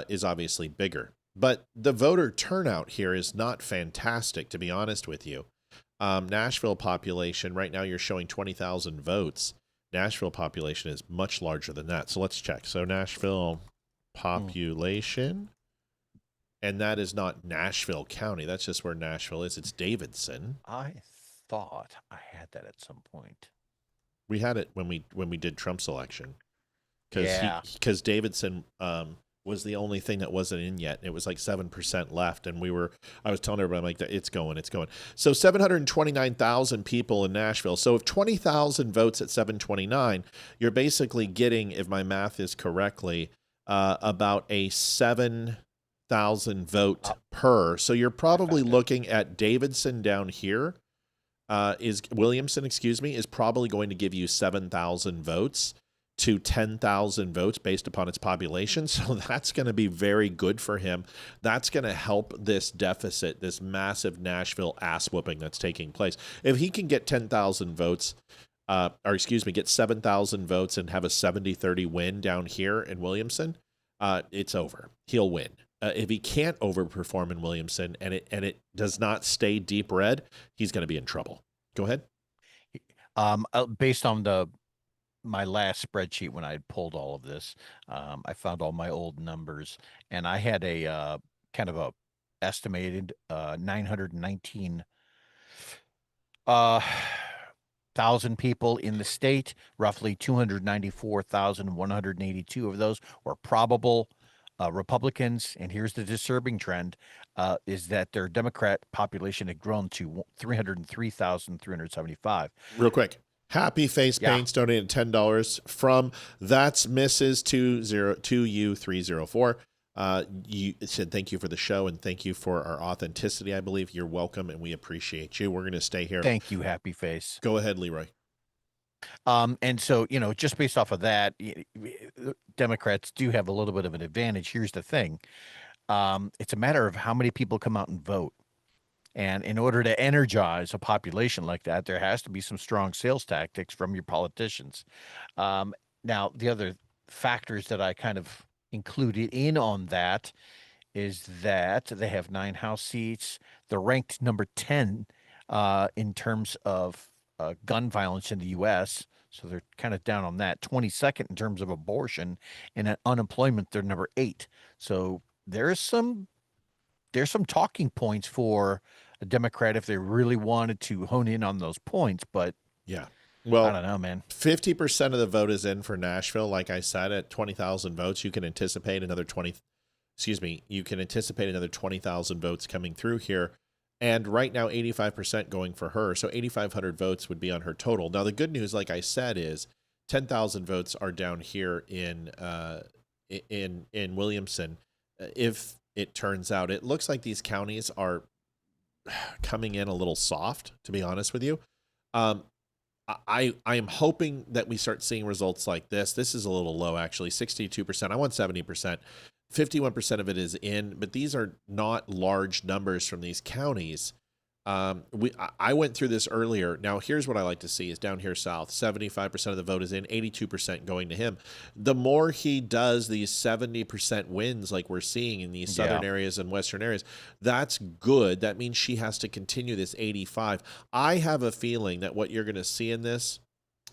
is obviously bigger, but the voter turnout here is not fantastic, to be honest with you. Nashville population, right now you're showing 20,000 votes. Nashville population is much larger than that. So let's check. So Nashville population. And that is not Nashville County. That's just where Nashville is. It's Davidson. I thought I had that at some point. We had it when we did Trump's election. Because Davidson was the only thing that wasn't in yet. It was like 7% left. And I was telling everybody, I'm like, it's going. So 729,000 people in Nashville. So if 20,000 votes at 729, you're basically getting, if my math is correctly, about a 7,000 vote per. So you're probably looking at Williamson, is probably going to give you 7,000 votes to 10,000 votes based upon its population. So that's going to be very good for him. That's going to help this deficit, this massive Nashville ass whooping that's taking place. If he can get 10,000 votes, get 7,000 votes and have a 70-30 win down here in Williamson, it's over. He'll win. If he can't overperform in Williamson and it does not stay deep red, he's going to be in trouble. Go ahead. Based on my last spreadsheet, when I had pulled all of this, I found all my old numbers, and I had a kind of a estimated 919,000 people in the state. Roughly 294,182 of those were probable Republicans. And here's the disturbing trend, is that their Democrat population had grown to 303,375. Real quick. Happy Face Paints donated $10 from That's Mrs. 2U304. You said thank you for the show and thank you for our authenticity. I believe you're welcome and we appreciate you. We're going to stay here. Thank you, Happy Face. Go ahead, Leeroy. And so, just based off of that, Democrats do have a little bit of an advantage. Here's the thing. It's a matter of how many people come out and vote. And in order to energize a population like that, there has to be some strong sales tactics from your politicians. Now, the other factors that I kind of included in on that is that they have 9 House seats. They're ranked number 10 in terms of gun violence in the U.S., so they're kind of down on that. 22nd in terms of abortion, and at unemployment, they're number 8. So there's some talking points for a Democrat if they really wanted to hone in on those points. But yeah, well, I don't know, man. 50% of the vote is in for Nashville. Like I said, at 20,000 votes, you can anticipate another 20,000 votes coming through here. And right now, 85% going for her. So 8,500 votes would be on her total. Now, the good news, like I said, is 10,000 votes are down here in Williamson. If it turns out, it looks like these counties are coming in a little soft, to be honest with you. I am hoping that we start seeing results like this. This is a little low, actually, 62%. I want 70%. 51% of it is in, but these are not large numbers from these counties. I went through this earlier. Now, here's what I like to see is down here south, 75% of the vote is in, 82% going to him. The more he does these 70% wins like we're seeing in these southern areas and western areas, that's good. That means she has to continue this 85. I have a feeling that what you're going to see in this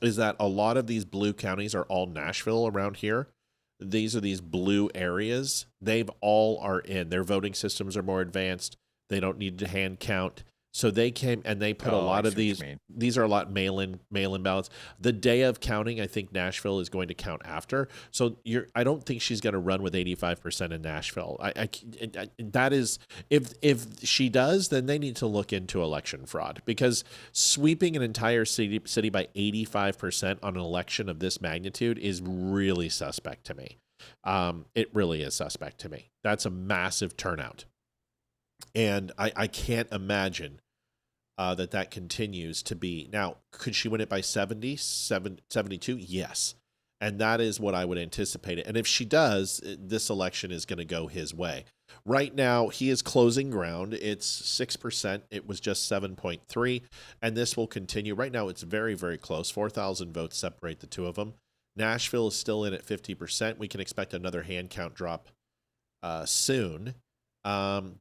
is that a lot of these blue counties are all Nashville around here. These are these blue areas. They've all are in. Their voting systems are more advanced. They don't need to hand count. So they came and they put a lot of these. These are a lot mail-in ballots. The day of counting, I think Nashville is going to count after. So I don't think she's going to run with 85% in Nashville. That is, if she does, then they need to look into election fraud, because sweeping an entire city by 85% on an election of this magnitude is really suspect to me. It really is suspect to me. That's a massive turnout. And I can't imagine that continues to be. Now, could she win it by 72? Yes. And that is what I would anticipate. And if she does, this election is going to go his way. Right now, he is closing ground. It's 6%. It was just 7.3. And this will continue. Right now, it's very, very close. 4,000 votes separate the two of them. Nashville is still in at 50%. We can expect another hand count drop soon.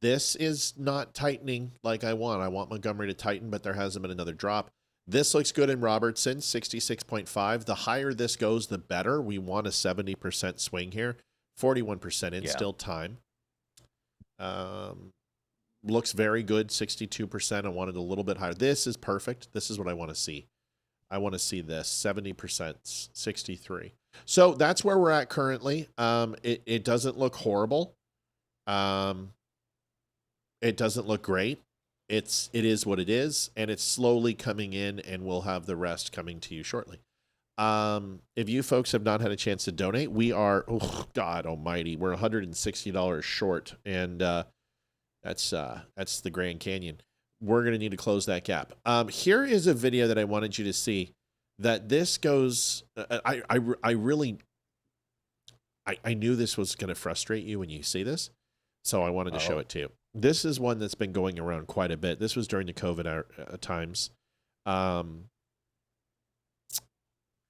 This is not tightening like I want. I want Montgomery to tighten, but there hasn't been another drop. This looks good in Robertson, 66.5. The higher this goes, the better. We want a 70% swing here. 41% in, still time. Looks very good, 62%. I wanted a little bit higher. This is perfect. This is what I want to see. I want to see this, 70%, 63. So that's where we're at currently. It doesn't look horrible. It doesn't look great. It is what it is, and it's slowly coming in, and we'll have the rest coming to you shortly. If you folks have not had a chance to donate, we are, oh God almighty, we're $160 short, and that's the Grand Canyon. We're going to need to close that gap. Here is a video that I wanted you to see that this goes, I knew this was going to frustrate you when you see this, so I wanted to show it to you. This is one that's been going around quite a bit. This was during the COVID times. And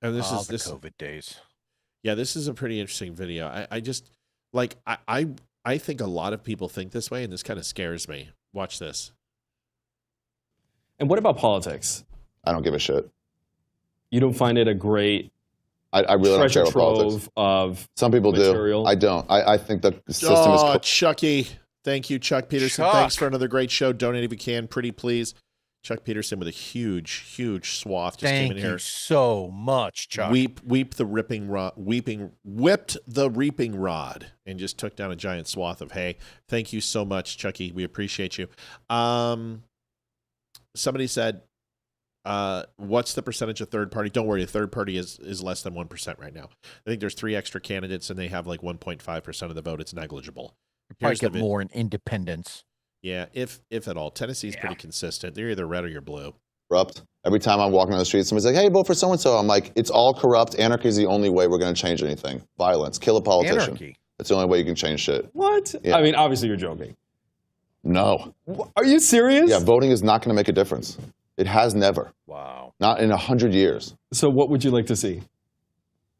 this is the COVID days. Yeah, this is a pretty interesting video. I just like I think a lot of people think this way, and this kind of scares me. Watch this. And what about politics? I don't give a shit. You don't find it a great I really don't care about politics. Of some people material? do. I don't. I think the system is. Chucky. Thank you, Chuck Peterson. Thanks for another great show. Donate if you can, pretty please. Chuck Peterson with a huge swath just came in here. Thank you so much, Chuck. Whipped the reaping rod, and just took down a giant swath of hay. Thank you so much, Chucky. We appreciate you. Somebody said, what's the percentage of third party? Don't worry, a third party is less than 1% right now. I think there's 3 extra candidates, and they have like 1.5% of the vote. It's negligible. Probably get more in independence. Yeah, if at all. Tennessee's pretty consistent. They're either red or you're blue. Corrupt. Every time I'm walking on the street, somebody's like, hey, vote for so-and-so. I'm like, it's all corrupt. Anarchy is the only way we're going to change anything. Violence. Kill a politician. Anarchy. That's the only way you can change shit. What? Yeah. I mean, obviously you're joking. No. Are you serious? Yeah, voting is not going to make a difference. It has never. Wow. Not in 100 years. So what would you like to see?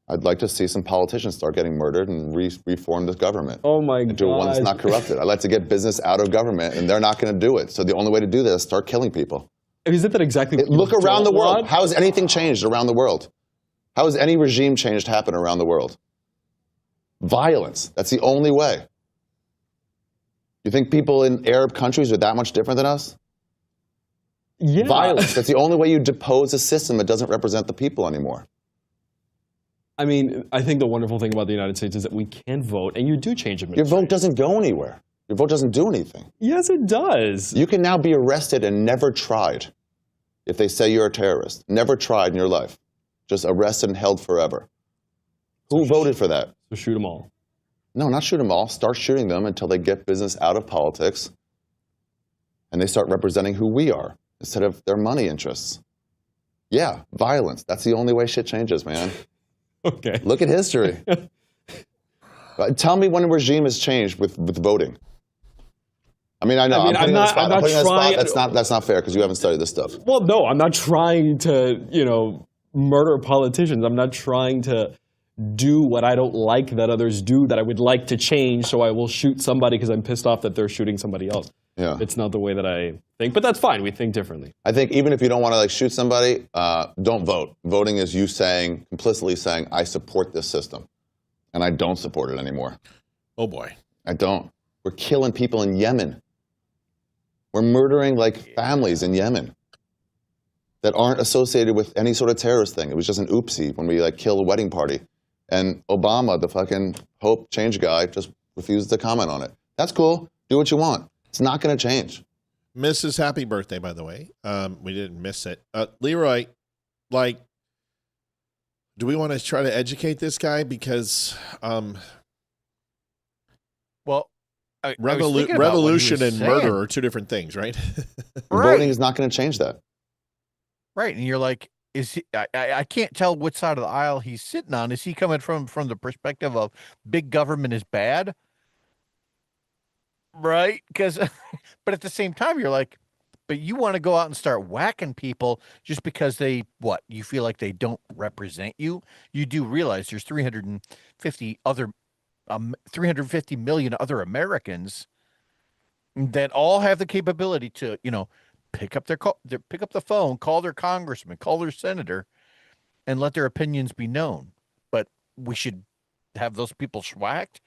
I'd like to see some politicians start getting murdered and reform this government. Oh my God. Do one that's not corrupted. I'd like to get business out of government, and they're not going to do it. So the only way to do this is start killing people. Isn't that exactly what Look around the world. want? How has anything changed around the world? How has any regime change happen around the world? Violence. That's the only way. You think people in Arab countries are that much different than us? Yeah. Violence. That's the only way you depose a system that doesn't represent the people anymore. I mean, I think the wonderful thing about the United States is that we can vote, and you do change Your administration. vote doesn't go anywhere. Your vote doesn't do anything. Yes, it does. You can now be arrested and never tried if they say you're a terrorist. Never tried in your life. Just arrested and held forever. Who voted for that? So shoot them all. No, not shoot them all. Start shooting them until they get business out of politics and they start representing who we are instead of their money interests. Yeah, violence. That's the only way shit changes, man. Okay. Look at history. Tell me when a regime has changed with voting. I mean, I know. I'm putting you on the spot. I'm putting you on the spot. That's not fair because you haven't studied this stuff. Well, no, I'm not trying to, murder politicians. I'm not trying to do what I don't like that others do that I would like to change, so I will shoot somebody because I'm pissed off that they're shooting somebody else. Yeah. It's not the way that I think, but that's fine. We think differently. I think even if you don't want to shoot somebody, don't vote. Voting is you implicitly saying, I support this system. And I don't support it anymore. Oh boy. I don't. We're killing people in Yemen. We're murdering families in Yemen that aren't associated with any sort of terrorist thing. It was just an oopsie when we kill a wedding party. And Obama, the fucking hope change guy, just refused to comment on it. That's cool. Do what you want. It's not going to change. Mrs. Happy birthday, by the way. We didn't miss it. Leeroy, do we want to try to educate this guy? Because, revolution and murder are two different things, right? Voting is not going to change that. Right. And you're like, I can't tell which side of the aisle he's sitting on. Is he coming from the perspective of big government is bad? Right? But at the same time, you're like, but you want to go out and start whacking people just because you feel like they don't represent you? You do realize there's 350 million other Americans that all have the capability to, pick up the phone, call their congressman, call their senator, and let their opinions be known. But we should have those people schwacked?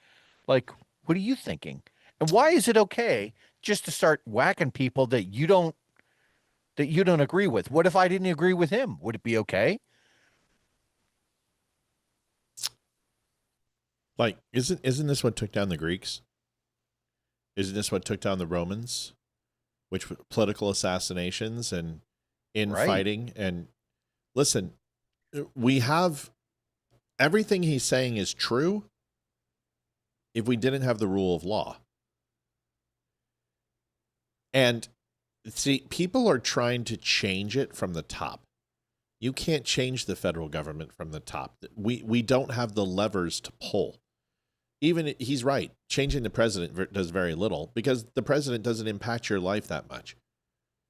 What are you thinking? And why is it okay just to start whacking people that you don't agree with? What if I didn't agree with him? Would it be okay? Like, isn't this what took down the Greeks? Isn't this what took down the Romans? Which political assassinations and infighting. And listen, we have everything he's saying is true if we didn't have the rule of law. And see, people are trying to change it from the top. You can't change the federal government from the top. We don't have the levers to pull. Even he's right. Changing the president does very little because the president doesn't impact your life that much.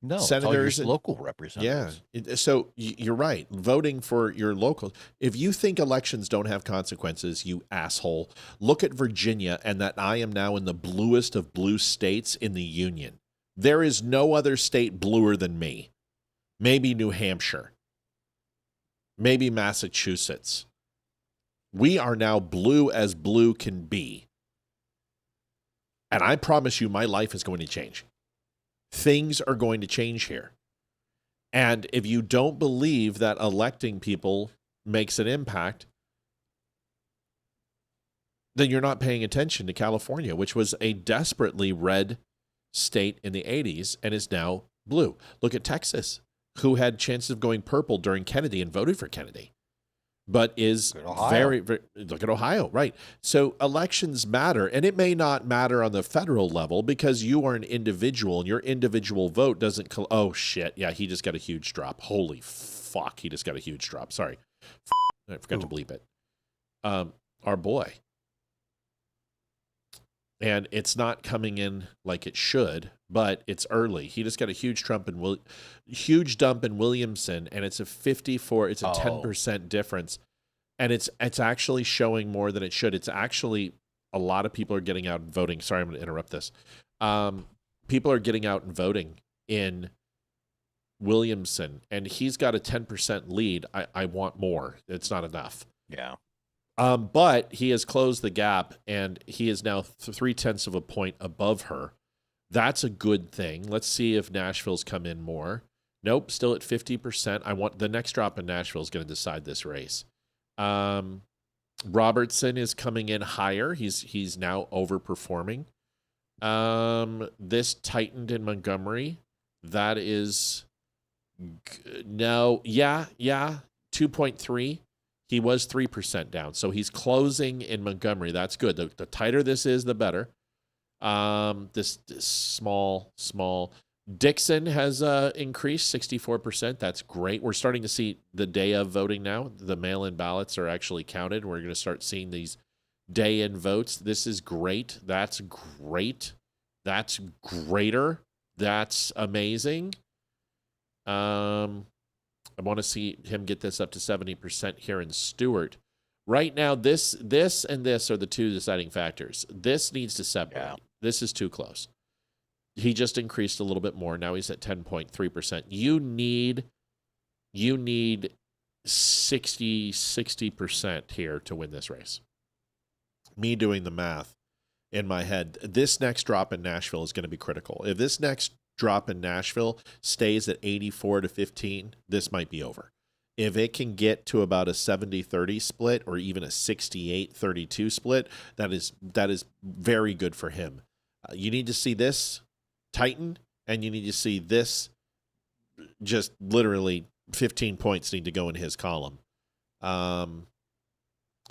No, senators, it's all your local representatives. Yeah. So you're right. Voting for your local. If you think elections don't have consequences, you asshole, look at Virginia and that I am now in the bluest of blue states in the union. There is no other state bluer than me. Maybe New Hampshire. Maybe Massachusetts. We are now blue as blue can be. And I promise you, my life is going to change. Things are going to change here. And if you don't believe that electing people makes an impact, then you're not paying attention to California, which was a desperately red state in the 80s and is now blue. Look at Texas, who had chances of going purple during Kennedy and voted for Kennedy, but is very, look at Ohio, right? So elections matter, and it may not matter on the federal level because you are an individual and your individual vote doesn't, oh shit, yeah, he just got a huge drop. Holy fuck, he just got a huge drop. Sorry. I forgot to bleep it. Our boy. And it's not coming in like it should, but it's early. He just got a huge dump in Williamson, and it's a 10% difference. And it's actually showing more than it should. It's actually, a lot of people are getting out and voting. Sorry, I'm going to interrupt this. People are getting out and voting in Williamson, and he's got a 10% lead. I want more. It's not enough. Yeah. But he has closed the gap, and he is now 0.3 of a point above her. That's a good thing. Let's see if Nashville's come in more. Nope, still at 50%. I want the next drop in Nashville is going to decide this race. Robertson is coming in higher. He's now overperforming. This tightened in Montgomery. That is no, yeah, 2.3. He was 3% down, so he's closing in Montgomery. That's good. The tighter this is, the better. This small. Dixon has increased 64%. That's great. We're starting to see the day of voting now. The mail-in ballots are actually counted. We're going to start seeing these day-in votes. This is great. That's great. That's greater. That's amazing. I want to see him get this up to 70% here in Stewart. Right now, this and this are the two deciding factors. This needs to separate. Yeah. This is too close. He just increased a little bit more. Now he's at 10.3%. You need 60% here to win this race. Me doing the math in my head. This next drop in Nashville is going to be critical. If this next drop in Nashville stays at 84-15, this might be over. If it can get to about a 70-30 split or even a 68-32 split, that is very good for him. You need to see this tighten, and you need to see this just literally 15 points need to go in his column.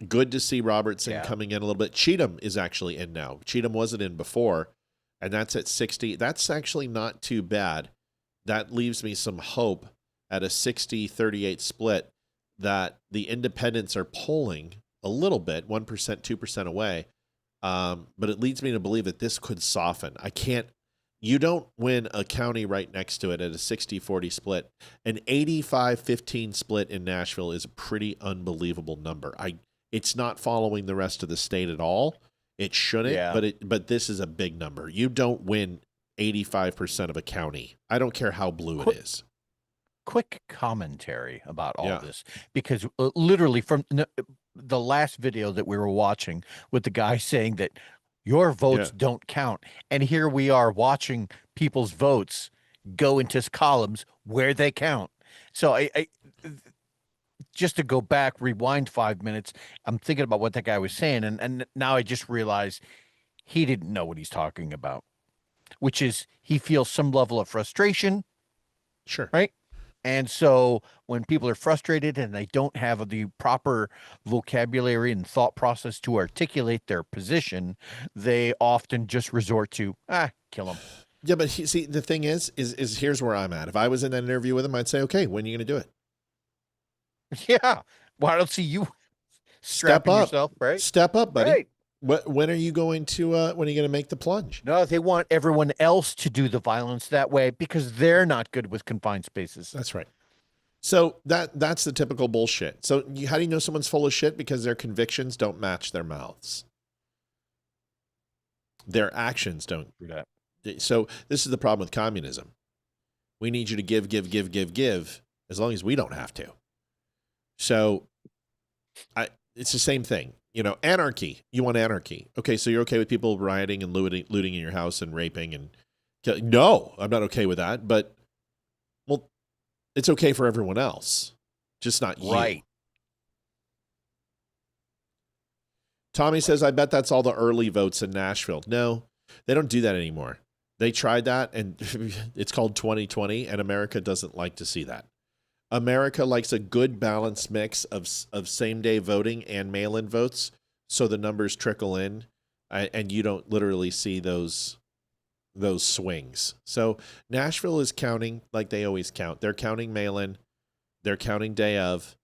Good to see Robertson coming in a little bit. Cheatham is actually in now. Cheatham wasn't in before, and that's at 60. That's actually not too bad. That leaves me some hope at a 60-38 split that the independents are polling a little bit, 1%, 2% away. But it leads me to believe that this could soften. You don't win a county right next to it at a 60-40 split. An 85-15 split in Nashville is a pretty unbelievable number. It's not following the rest of the state at all. It shouldn't, but this is a big number. You don't win 85% of a county. I don't care how blue it is. Quick commentary about all this, because literally from the last video that we were watching with the guy saying that your votes don't count, and here we are watching people's votes go into columns where they count. So just to go back, rewind 5 minutes, I'm thinking about what that guy was saying, and now I just realized he didn't know what he's talking about, which is he feels some level of frustration. Sure. Right? And so when people are frustrated and they don't have the proper vocabulary and thought process to articulate their position, they often just resort to, kill them. Yeah, but see, the thing is here's where I'm at. If I was in that interview with him, I'd say, okay, when are you going to do it? Yeah. Well, I don't see you Step up, yourself, right? Step up, buddy. Right. When are you going to, when are you going to make the plunge? No, they want everyone else to do the violence that way because they're not good with confined spaces. That's right. So that's the typical bullshit. So how do you know someone's full of shit? Because their convictions don't match their mouths. Their actions don't. So this is the problem with communism. We need you to give, as long as we don't have to. So it's the same thing. You know, anarchy. You want anarchy. Okay, so you're okay with people rioting and looting in your house and raping and killing? No, I'm not okay with that. But, well, it's okay for everyone else, just not you. Right. Tommy says, I bet that's all the early votes in Nashville. No, they don't do that anymore. They tried that, and it's called 2020, and America doesn't like to see that. America likes a good balanced mix of same-day voting and mail-in votes, so the numbers trickle in, and you don't literally see those swings. So Nashville is counting like they always count. They're counting mail-in. They're counting day of.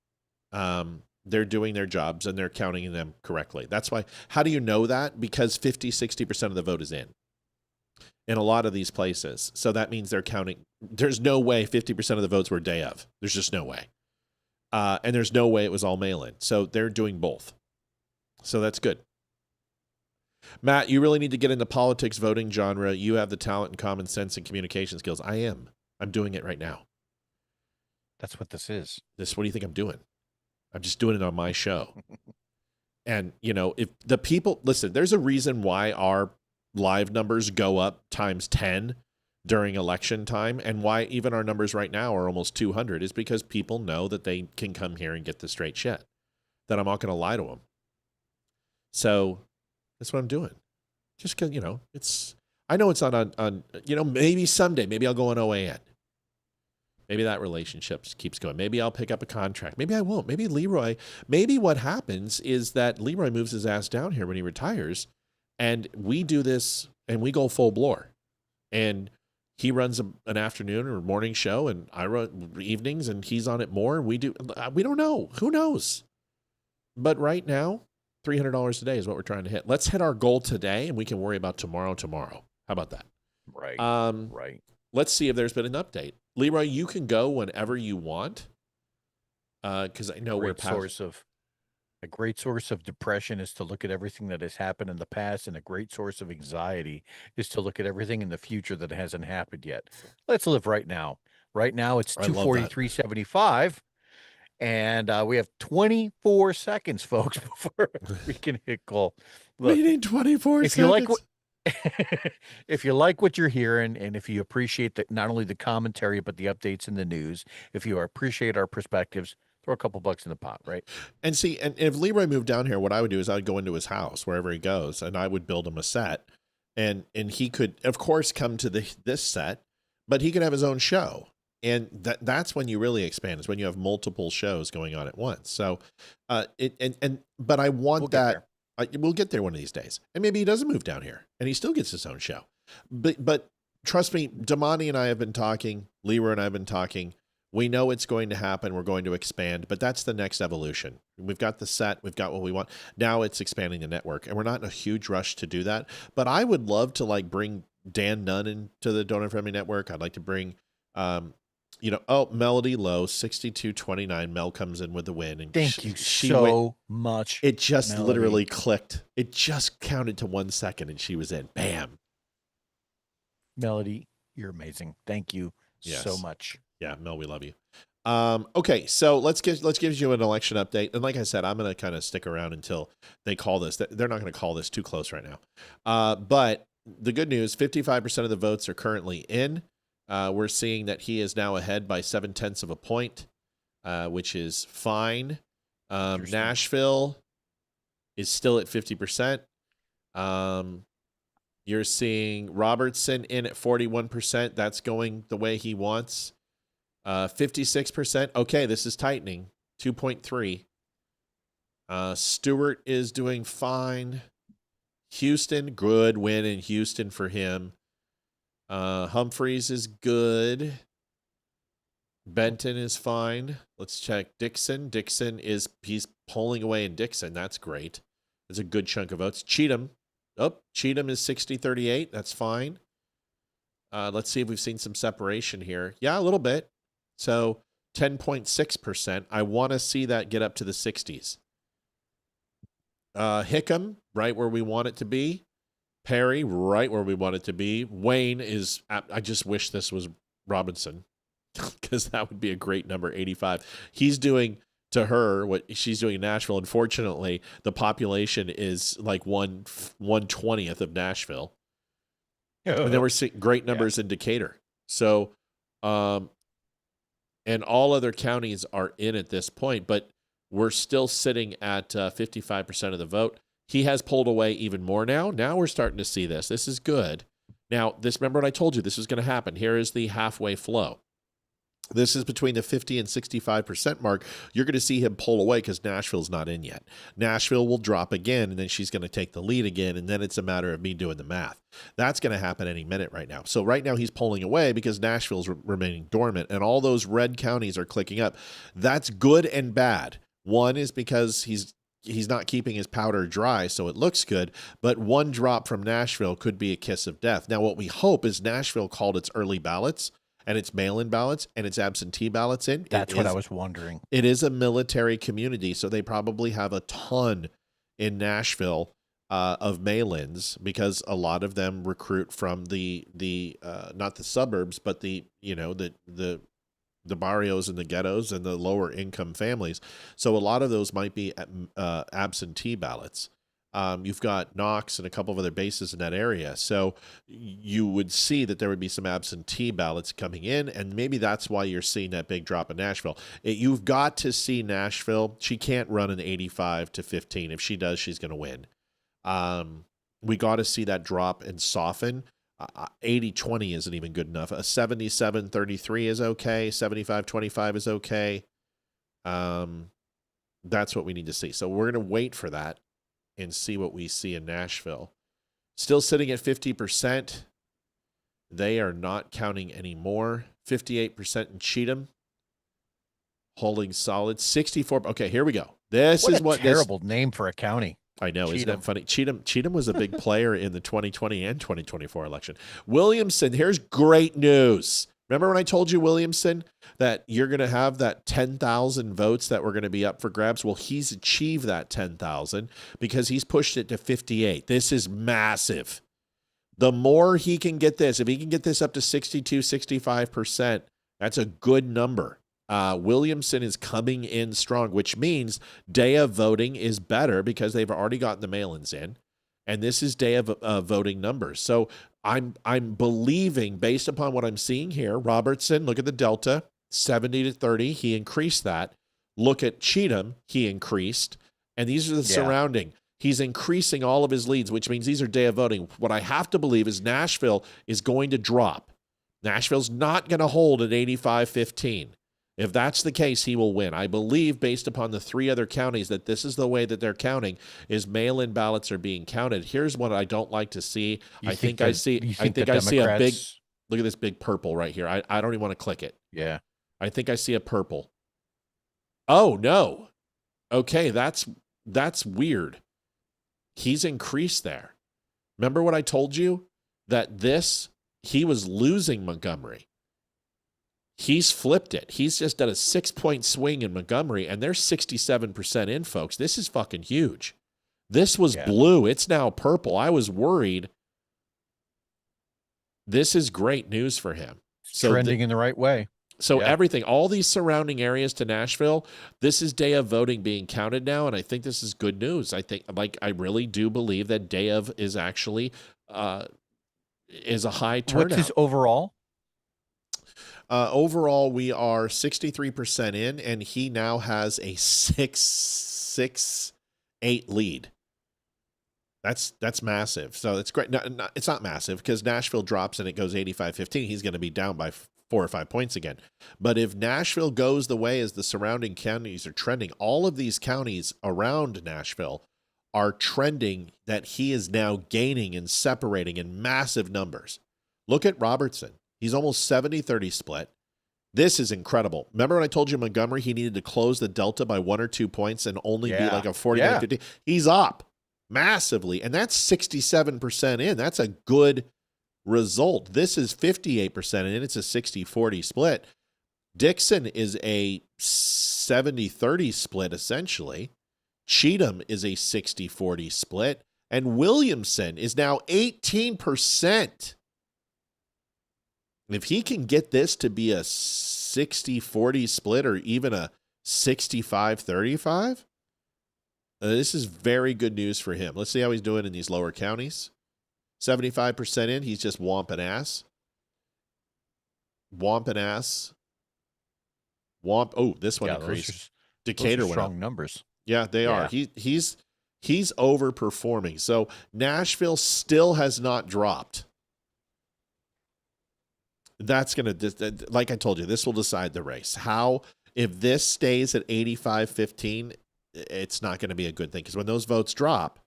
They're doing their jobs, and they're counting them correctly. That's why. How do you know that? Because 50-60% of the vote is in a lot of these places. So that means they're counting. There's no way 50% of the votes were day of. There's just no way. And there's no way it was all mail-in. So they're doing both. So that's good. Matt, you really need to get into politics voting genre. You have the talent and common sense and communication skills. I am. I'm doing it right now. That's what this is. What do you think I'm doing? I'm just doing it on my show. And, you know, if the people, listen, there's a reason why our live numbers go up times 10 during election time, and why even our numbers right now are almost 200 is because people know that they can come here and get the straight shit, that I'm not going to lie to them. So that's what I'm doing. Just because, you know, I know it's not on, you know, maybe someday, maybe I'll go on OAN. Maybe that relationship keeps going. Maybe I'll pick up a contract. Maybe I won't. Maybe Leeroy, maybe what happens is that Leeroy moves his ass down here when he retires, and we do this and we go full bloor. And he runs an afternoon or morning show, and I run evenings, and he's on it more. We don't know. Who knows? But right now, $300 a day is what we're trying to hit. Let's hit our goal today, and we can worry about tomorrow. How about that? Right. Right. Let's see if there's been an update. Leeroy, you can go whenever you want. Because I know we're past. A great source of depression is to look at everything that has happened in the past, and a great source of anxiety is to look at everything in the future that hasn't happened yet. Let's live right now. Right now, it's 2:43:75, and we have 24 seconds, folks, before we can hit goal. Look, we need 24 seconds. If you like what you're hearing, and if you appreciate not only the commentary but the updates in the news, if you appreciate our perspectives, throw a couple bucks in the pot, right? And see, and if Leeroy moved down here, what I would do is I would go into his house wherever he goes, and I would build him a set, and he could, of course, come to this set, but he could have his own show, and that's when you really expand. Is when you have multiple shows going on at once. So, but I want that. We'll get there one of these days, and maybe he doesn't move down here, and he still gets his own show. But trust me, Damani and I have been talking. Leeroy and I have been talking. We know it's going to happen. We're going to expand, but that's the next evolution. We've got the set. We've got what we want. Now it's expanding the network, and we're not in a huge rush to do that. But I would love to bring Dan Nunn into the Donor Friendly Network. I'd like to bring, Melody Lowe, 62-29. Mel comes in with the win. And Thank you so much. It just Melody. Literally clicked. It just counted to 1 second, and she was in. Bam. Melody, you're amazing. Thank you so much. Yeah, Mel, we love you. Okay, so let's give you an election update. And like I said, I'm going to kind of stick around until they call this. They're not going to call this too close right now. But the good news, 55% of the votes are currently in. We're seeing that he is now ahead by 0.7 of a point. which is fine. Nashville is still at 50%. You're seeing Robertson in at 41%. That's going the way he wants. 56%. Okay, this is tightening. 2.3. Stewart is doing fine. Houston, good win in Houston for him. Humphreys is good. Benton is fine. Let's check Dixon. He's pulling away in Dixon. That's great. That's a good chunk of votes. Cheatham is 60-38. That's fine. Let's see if we've seen some separation here. Yeah, a little bit. So 10.6%. I want to see that get up to the 60s. Hickam, right where we want it to be. Perry, right where we want it to be. Wayne is, I just wish this was Robinson, because that would be a great number, 85. He's doing to her what she's doing in Nashville. Unfortunately, the population is like 1/20th of Nashville. And then we're seeing great numbers in Decatur. So, and all other counties are in at this point, but we're still sitting at 55% of the vote. He has pulled away even more now. Now we're starting to see this. This is good. Now, remember what I told you, this is going to happen. Here is the halfway flow. This is between the 50 and 65% mark. You're going to see him pull away because Nashville's not in yet. Nashville will drop again, and then she's going to take the lead again, and then it's a matter of me doing the math. That's going to happen any minute right now. So right now he's pulling away because Nashville's remaining dormant, and all those red counties are clicking up. That's good and bad. One is because he's not keeping his powder dry, so it looks good, but one drop from Nashville could be a kiss of death. Now, what we hope is Nashville called its early ballots, and its mail-in ballots, and its absentee ballots in. That's what I was wondering. It is a military community, so they probably have a ton in Nashville of mail-ins, because a lot of them recruit from the not the suburbs, but the barrios and the ghettos and the lower income families. So a lot of those might be absentee ballots. You've got Knox and a couple of other bases in that area. So you would see that there would be some absentee ballots coming in, and maybe that's why you're seeing that big drop in Nashville. You've got to see Nashville. She can't run an 85-15. If she does, she's going to win. We got to see that drop and soften. 80-20 isn't even good enough. A 77-33 is okay. 75-25 is okay. That's what we need to see. So we're going to wait for that and see what we see in Nashville. Still sitting at 50%. They are not counting anymore. 58% in Cheatham. Holding solid. 64. Okay, here we go. This is what terrible name for a county. I know, isn't that funny? Cheatham was a big player in the 2020 and 2024 election. Williamson, here's great news. Remember when I told you, Williamson, that you're going to have that 10,000 votes that were going to be up for grabs? Well, he's achieved that 10,000 because he's pushed it to 58. This is massive. The more he can get this, if he can get this up to 62, 65%, that's a good number. Williamson is coming in strong, which means day of voting is better because they've already gotten the mail-ins in. And this is day of voting numbers. So I'm believing, based upon what I'm seeing here, Robertson, look at the delta, 70-30. He increased that. Look at Cheatham, he increased. And these are the surrounding. He's increasing all of his leads, which means these are day of voting. What I have to believe is Nashville is going to drop. Nashville's not going to hold at 85-15. If that's the case, he will win. I believe, based upon the three other counties, that this is the way that they're counting, is mail-in ballots are being counted. Here's what I don't like to see. I think I see a big, look at this big purple right here. I don't even want to click it. Yeah. I think I see a purple. Oh, no. Okay, that's weird. He's increased there. Remember what I told you? That he was losing Montgomery. He's flipped it. He's just done a 6-point swing in Montgomery, and they're 67% in, folks. This is fucking huge. This was blue. It's now purple. I was worried. This is great news for him. Trending in the right way. So everything, all these surrounding areas to Nashville, this is day of voting being counted now, and I think this is good news. I really do believe that day of is actually is a high turnout. What's his overall? Overall, we are 63% in, and he now has a 6-8 lead. That's massive. So it's great. No, it's not massive because Nashville drops and it goes 85-15. He's going to be down by 4 or 5 points again. But if Nashville goes the way as the surrounding counties are trending, all of these counties around Nashville are trending that he is now gaining and separating in massive numbers. Look at Robertson. He's almost 70-30 split. This is incredible. Remember when I told you Montgomery, he needed to close the delta by 1 or 2 points and only be like a 49-50? He's up massively, and that's 67% in. That's a good result. This is 58% in. It's a 60-40 split. Dixon is a 70-30 split, essentially. Cheatham is a 60-40 split. And Williamson is now 18%. If he can get this to be a 60-40 split or even a 65-35, this is very good news for him. Let's see how he's doing in these lower counties. 75% in, he's just womping ass. Womping ass. Womp. Oh, this one increased. Decatur went up. Strong numbers. Yeah, they are. He's overperforming. So Nashville still has not dropped. That's going to, like I told you, this will decide the race. If this stays at 85-15, it's not going to be a good thing. Because when those votes drop,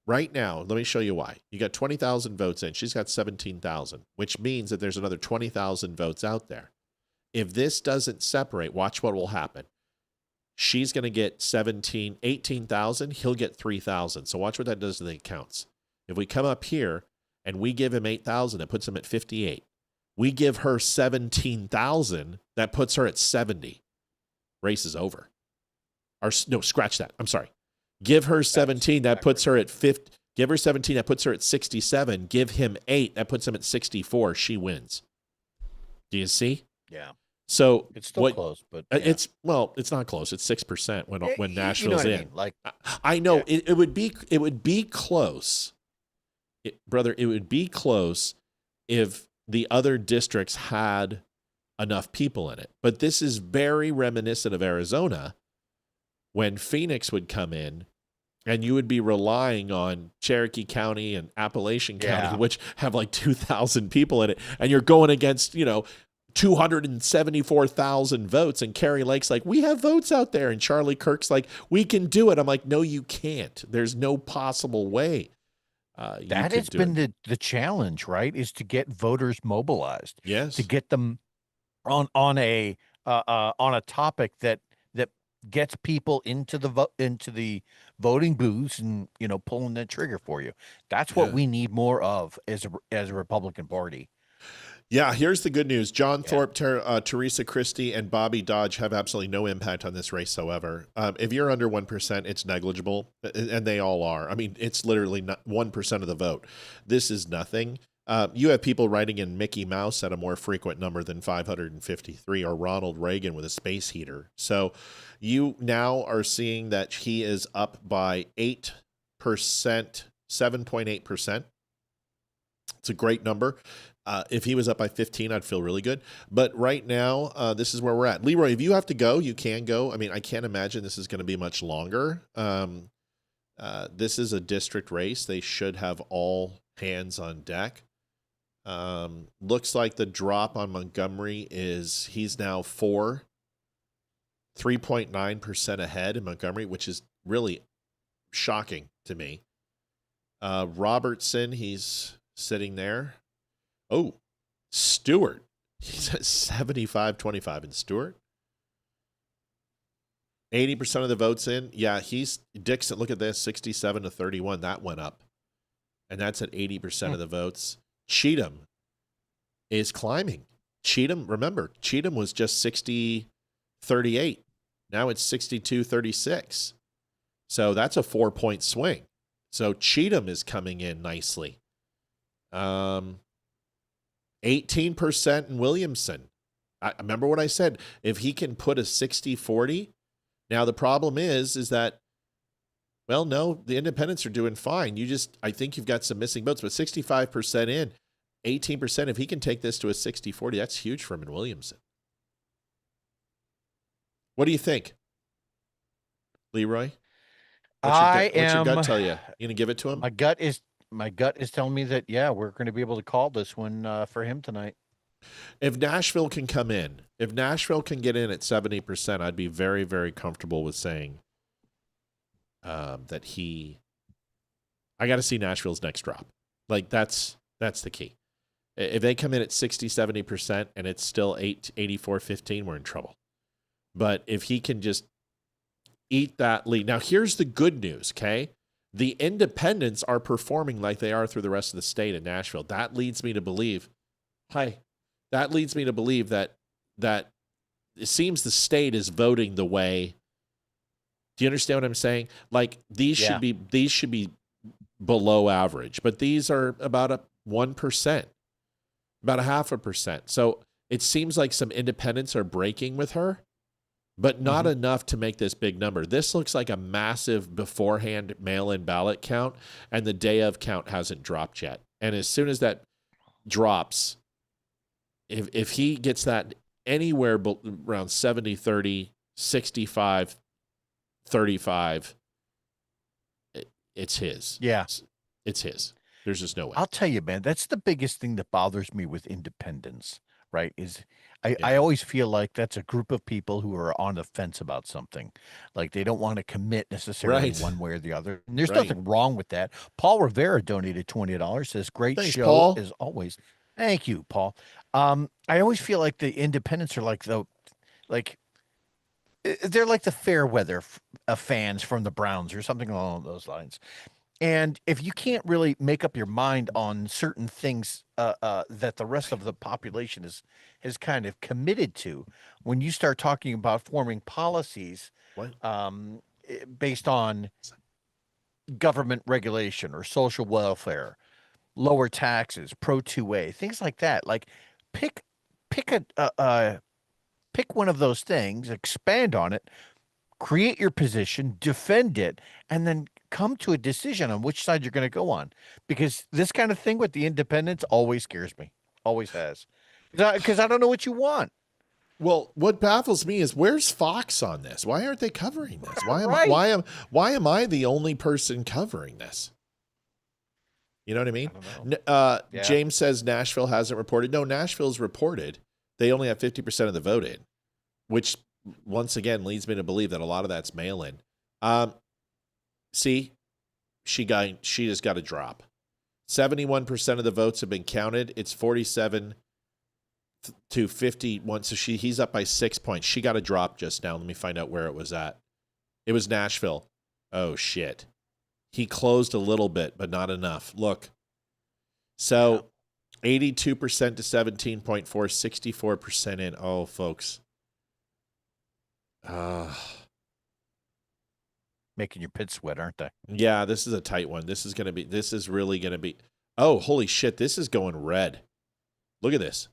right now, let me show you why. You got 20,000 votes in. She's got 17,000, which means that there's another 20,000 votes out there. If this doesn't separate, watch what will happen. She's going to get 18,000. He'll get 3,000. So watch what that does to the accounts. If we come up here and we give him 8,000, it puts him at 58. We give her 17,000, that puts her at 70. Race is over. No, scratch that. I'm sorry. Give her 17, that puts her at 50. Give her 17, that puts her at 67. Give him 8, that puts him at 64. She wins. Do you see? Yeah. So it's still close, but yeah. It's not close. It's 6% when Nashville's you know in. I mean? Like I know it would be close, brother. It would be close if the other districts had enough people in it. But this is very reminiscent of Arizona, when Phoenix would come in and you would be relying on Cherokee County and Appalachian County, which have like 2,000 people in it. And you're going against, 274,000 votes. And Kari Lake's like, we have votes out there. And Charlie Kirk's like, we can do it. I'm like, no, you can't. There's no possible way. That has been the challenge, right? Is to get voters mobilized. Yes. To get them on a topic that gets people into the voting booths and pulling the trigger for you. That's what we need more of as a Republican Party. Yeah, here's the good news. John Thorpe, Teresa Christie, and Bobby Dodge have absolutely no impact on this race, however. If you're under 1%, it's negligible, and they all are. I mean, it's literally not 1% of the vote. This is nothing. You have people writing in Mickey Mouse at a more frequent number than 553, or Ronald Reagan with a space heater. So you now are seeing that he is up by 8%, 7.8%. It's a great number. If he was up by 15, I'd feel really good. But right now, this is where we're at. Leeroy, if you have to go, you can go. I mean, I can't imagine this is going to be much longer. This is a district race. They should have all hands on deck. Looks like the drop on Montgomery is he's now 3.9% ahead in Montgomery, which is really shocking to me. Robertson, he's sitting there. Oh, Stewart. He's at 75-25 in Stewart. 80% of the votes in. Yeah, Dixon, look at this, 67-31. That went up. And that's at 80% of the votes. Cheatham is climbing. Remember, Cheatham was just 60-38. Now it's 62-36. So that's a 4-point swing. So Cheatham is coming in nicely. 18% in Williamson. I remember what I said. If he can put a 60-40, now the problem is that, well, no, the independents are doing fine. I think you've got some missing votes, but 65% in, 18%. If he can take this to a 60-40, that's huge for him in Williamson. What do you think, Leeroy? What's your gut tell you? You gonna give it to him? My gut is telling me that we're going to be able to call this one for him tonight. If Nashville can come in, if Nashville can get in at 70%, I'd be very, very comfortable with saying that I got to see Nashville's next drop. Like that's the key. If they come in at 60, 70% and it's still 84-15, we're in trouble. But if he can just eat that lead. Now, here's the good news, okay? The independents are performing like they are through the rest of the state in Nashville. That leads me to believe, that it seems the state is voting the way. Do you understand what I'm saying? Like these should be below average, but these are about a 1%, about a 0.5%. So it seems like some independents are breaking with her, but not enough to make this big number. This looks like a massive beforehand mail-in ballot count, and the day of count hasn't dropped yet. And as soon as that drops, if he gets that anywhere around 70-30, 65-35, it's his. Yeah. It's his. There's just no way. I'll tell you, man, that's the biggest thing that bothers me with independents, right? Is I always feel like that's a group of people who are on the fence about something. Like they don't want to commit necessarily one way or the other. And there's nothing wrong with that. Paul Rivera donated $20, says, great Thanks, show Paul. as always. Thank you, Paul. I always feel like the independents are they're like the fair weather fans from the Browns or something along those lines. And if you can't really make up your mind on certain things that the rest of the population has kind of committed to, when you start talking about forming policies based on government regulation or social welfare, lower taxes, pro 2A, things like that, like pick one of those things, expand on it, create your position, defend it, and then come to a decision on which side you're going to go on. Because this kind of thing with the independents always scares me. Always has. Because I don't know what you want. Well, what baffles me is where's Fox on this? Why aren't they covering this? Why am I the only person covering this? You know what I mean? James says Nashville hasn't reported. No, Nashville's reported. They only have 50% of the vote in, which once again leads me to believe that a lot of that's mail-in. See, she just got a drop. 71% of the votes have been counted. It's 47 to 51. So he's up by 6 points. She got a drop just now. Let me find out where it was at. It was Nashville. Oh shit. He closed a little bit, but not enough. Look. So 82% to 17.4, 64% in. Oh, folks. Making your pit sweat, aren't they? Yeah, this is a tight one. This is really going to be. Oh, holy shit. This is going red. Look at this.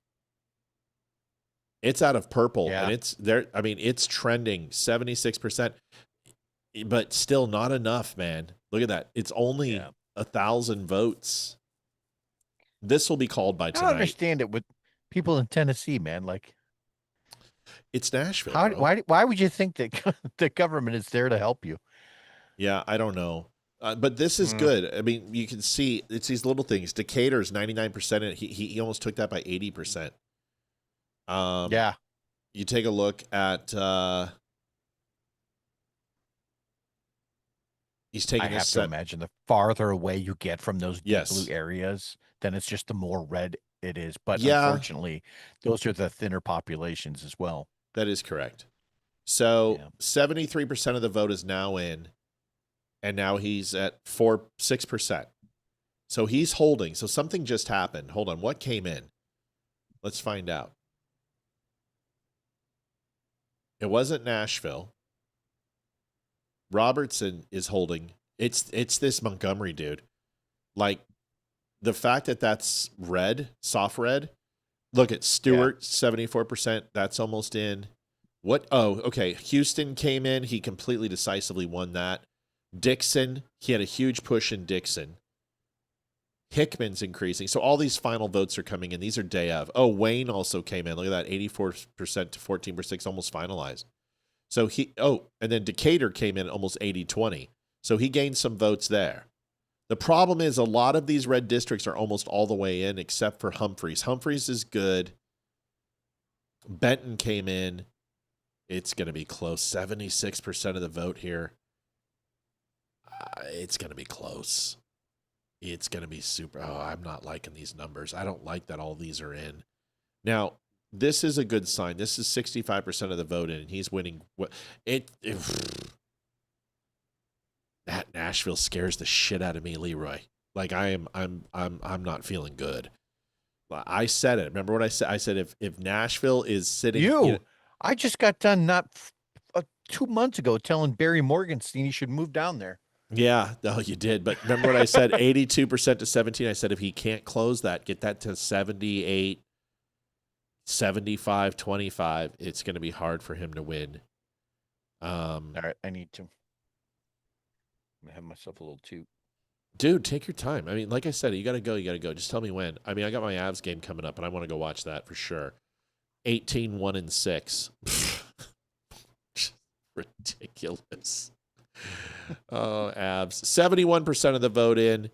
It's out of purple and it's there. I mean, it's trending 76%, but still not enough, man. Look at that. It's only 1,000 votes. This will be called by tonight. I don't understand it with people in Tennessee, man. Like, it's Nashville. Why would you think that the government is there to help you? Yeah, I don't know. But this is good. I mean, you can see it's these little things. Decatur's 99%. He almost took that by 80%. You take a look at he's taking. I have to imagine the farther away you get from those deep blue areas, then it's just the more red it is. But unfortunately, those are the thinner populations as well. That is correct. So 73% of the vote is now in, and now he's at 6%. So he's holding. So something just happened. Hold on. What came in? Let's find out. It wasn't Nashville. Robertson is holding. It's this Montgomery dude. Like the fact that that's red, soft red. Look at Stewart, 74%. That's almost in. What? Oh, okay. Houston came in. He completely decisively won that. Dixon, he had a huge push in Dixon. Hickman's increasing. So all these final votes are coming in. These are day of. Oh, Wayne also came in. Look at that, 84% to 14%, almost finalized. So and then Decatur came in almost 80-20. So he gained some votes there. The problem is a lot of these red districts are almost all the way in except for Humphreys. Humphreys is good. Benton came in. It's going to be close. 76% of the vote here. It's going to be close. It's going to be super. Oh, I'm not liking these numbers. I don't like that all these are in. Now, this is a good sign. This is 65% of the vote in, and he's winning. That Nashville scares the shit out of me, Leeroy. Like I'm not feeling good. I said it. Remember what I said? I said if Nashville is sitting, I just got done 2 months ago telling Barry Morgenstein he should move down there. Yeah, no, you did. But remember what I said? 82% to 17. I said if he can't close that, get that to 78, 75, 25, it's going to be hard for him to win. All right, I need to have myself a little toot. Dude, take your time. I mean, like I said, you got to go. You got to go. Just tell me when. I mean, I got my Avs game coming up, and I want to go watch that for sure. 18-1-6. Ridiculous. Oh, Avs. 71% of the vote in,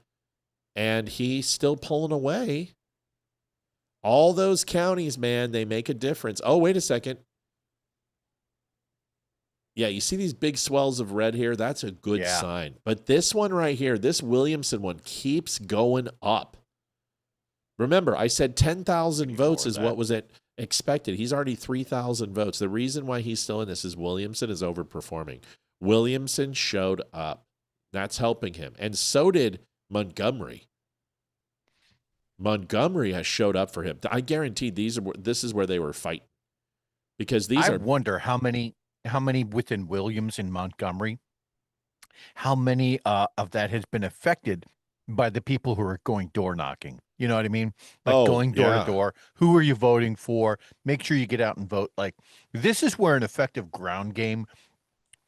and he's still pulling away. All those counties, man, they make a difference. Oh, wait a second. Yeah, you see these big swells of red here? That's a good sign. But this one right here, this Williamson one, keeps going up. Remember, I said 10,000 votes is what was expected. He's already 3,000 votes. The reason why he's still in this is Williamson is overperforming. Williamson showed up. That's helping him. And so did Montgomery. Montgomery has showed up for him. I guarantee this is where they were fighting. Because I wonder how many within Williams and Montgomery, how many of that has been affected by the people who are going door knocking. You know what I mean? Like going door to door. Who are you voting for? Make sure you get out and vote. Like this is where an effective ground game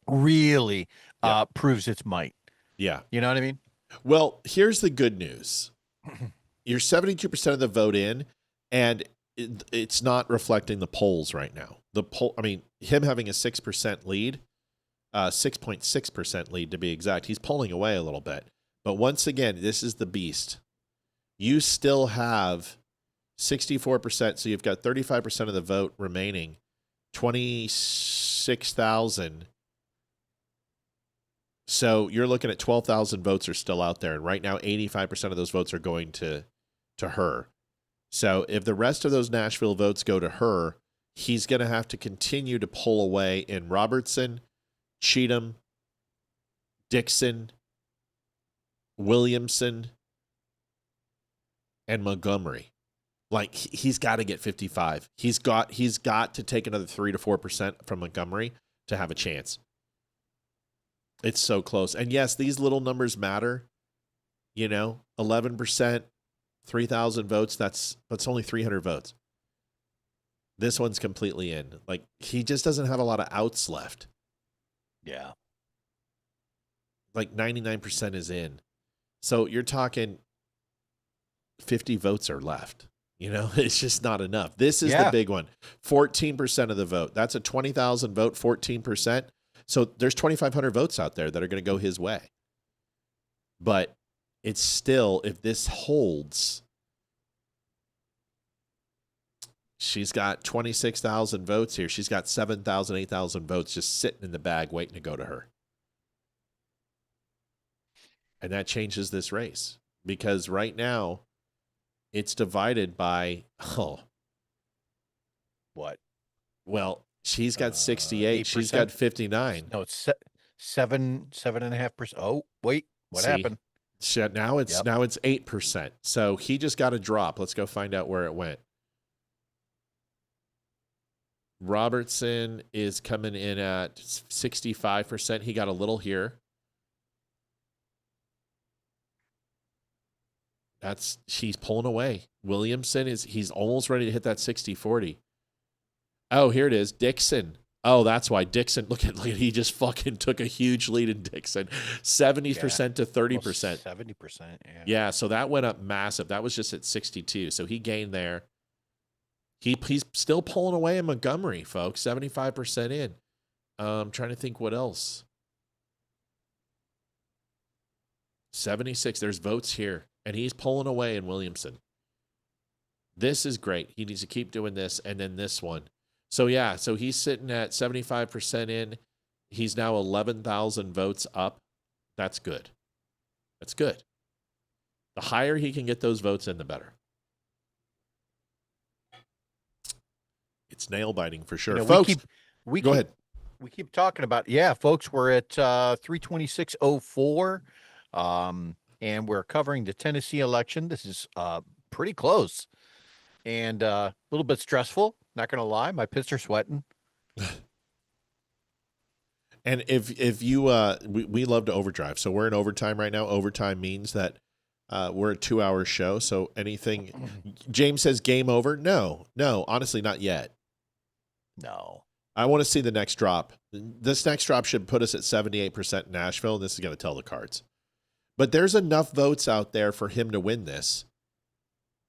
really proves its might. Yeah. You know what I mean? Well, here's the good news. You're 72% of the vote in, and it's not reflecting the polls right now. Him having a 6% lead, 6.6% lead to be exact. He's pulling away a little bit. But once again, this is the beast. You still have 64%, so you've got 35% of the vote remaining, 26,000. So you're looking at 12,000 votes are still out there, and right now 85% of those votes are going to her. So if the rest of those Nashville votes go to her, he's going to have to continue to pull away in Robertson, Cheatham, Dixon, Williamson, and Montgomery. Like he's got to get 55. He's got to take another 3 to 4% from Montgomery to have a chance. It's so close. And yes, these little numbers matter. 11%, 3,000 votes, that's only 300 votes. This one's completely in. Like he just doesn't have a lot of outs left. Yeah. Like 99% is in. So you're talking 50 votes are left. It's just not enough. This is the big one. 14% of the vote. That's a 20,000 vote, 14%. So there's 2,500 votes out there that are going to go his way. But it's still, if this holds, she's got 26,000 votes here. She's got 7,000, 8,000 votes just sitting in the bag waiting to go to her. And that changes this race because right now it's divided by, what? Well, she's got 68. 8%? She's got 59. No, it's 7.5%. Oh, wait, what happened? Now it's 8%. So he just got a drop. Let's go find out where it went. Robertson is coming in at 65%. He got a little here. She's pulling away. Williamson he's almost ready to hit that 60-40. Oh, here it is. Dixon. Oh, that's why Dixon. Look at he just fucking took a huge lead in Dixon, 70% to 30%. 70%. Yeah. Yeah, so that went up massive. That was just at 62. So he gained there. He's still pulling away in Montgomery, folks. 75% in. I'm trying to think what else. 76. There's votes here, and he's pulling away in Williamson. This is great. He needs to keep doing this, and then this one. So, yeah, so he's sitting at 75% in. He's now 11,000 votes up. That's good. That's good. The higher he can get those votes in, the better. It's nail-biting for sure. Folks, go ahead. We keep talking about, folks, we're at 326.04, and we're covering the Tennessee election. This is pretty close and a little bit stressful. Not going to lie. My pits are sweating. And if you, we love to overdrive. So we're in overtime right now. Overtime means that we're a 2-hour show. So anything, James says game over. No, honestly, not yet. No. I want to see the next drop. This next drop should put us at 78% in Nashville. This is going to tell the cards. But there's enough votes out there for him to win this.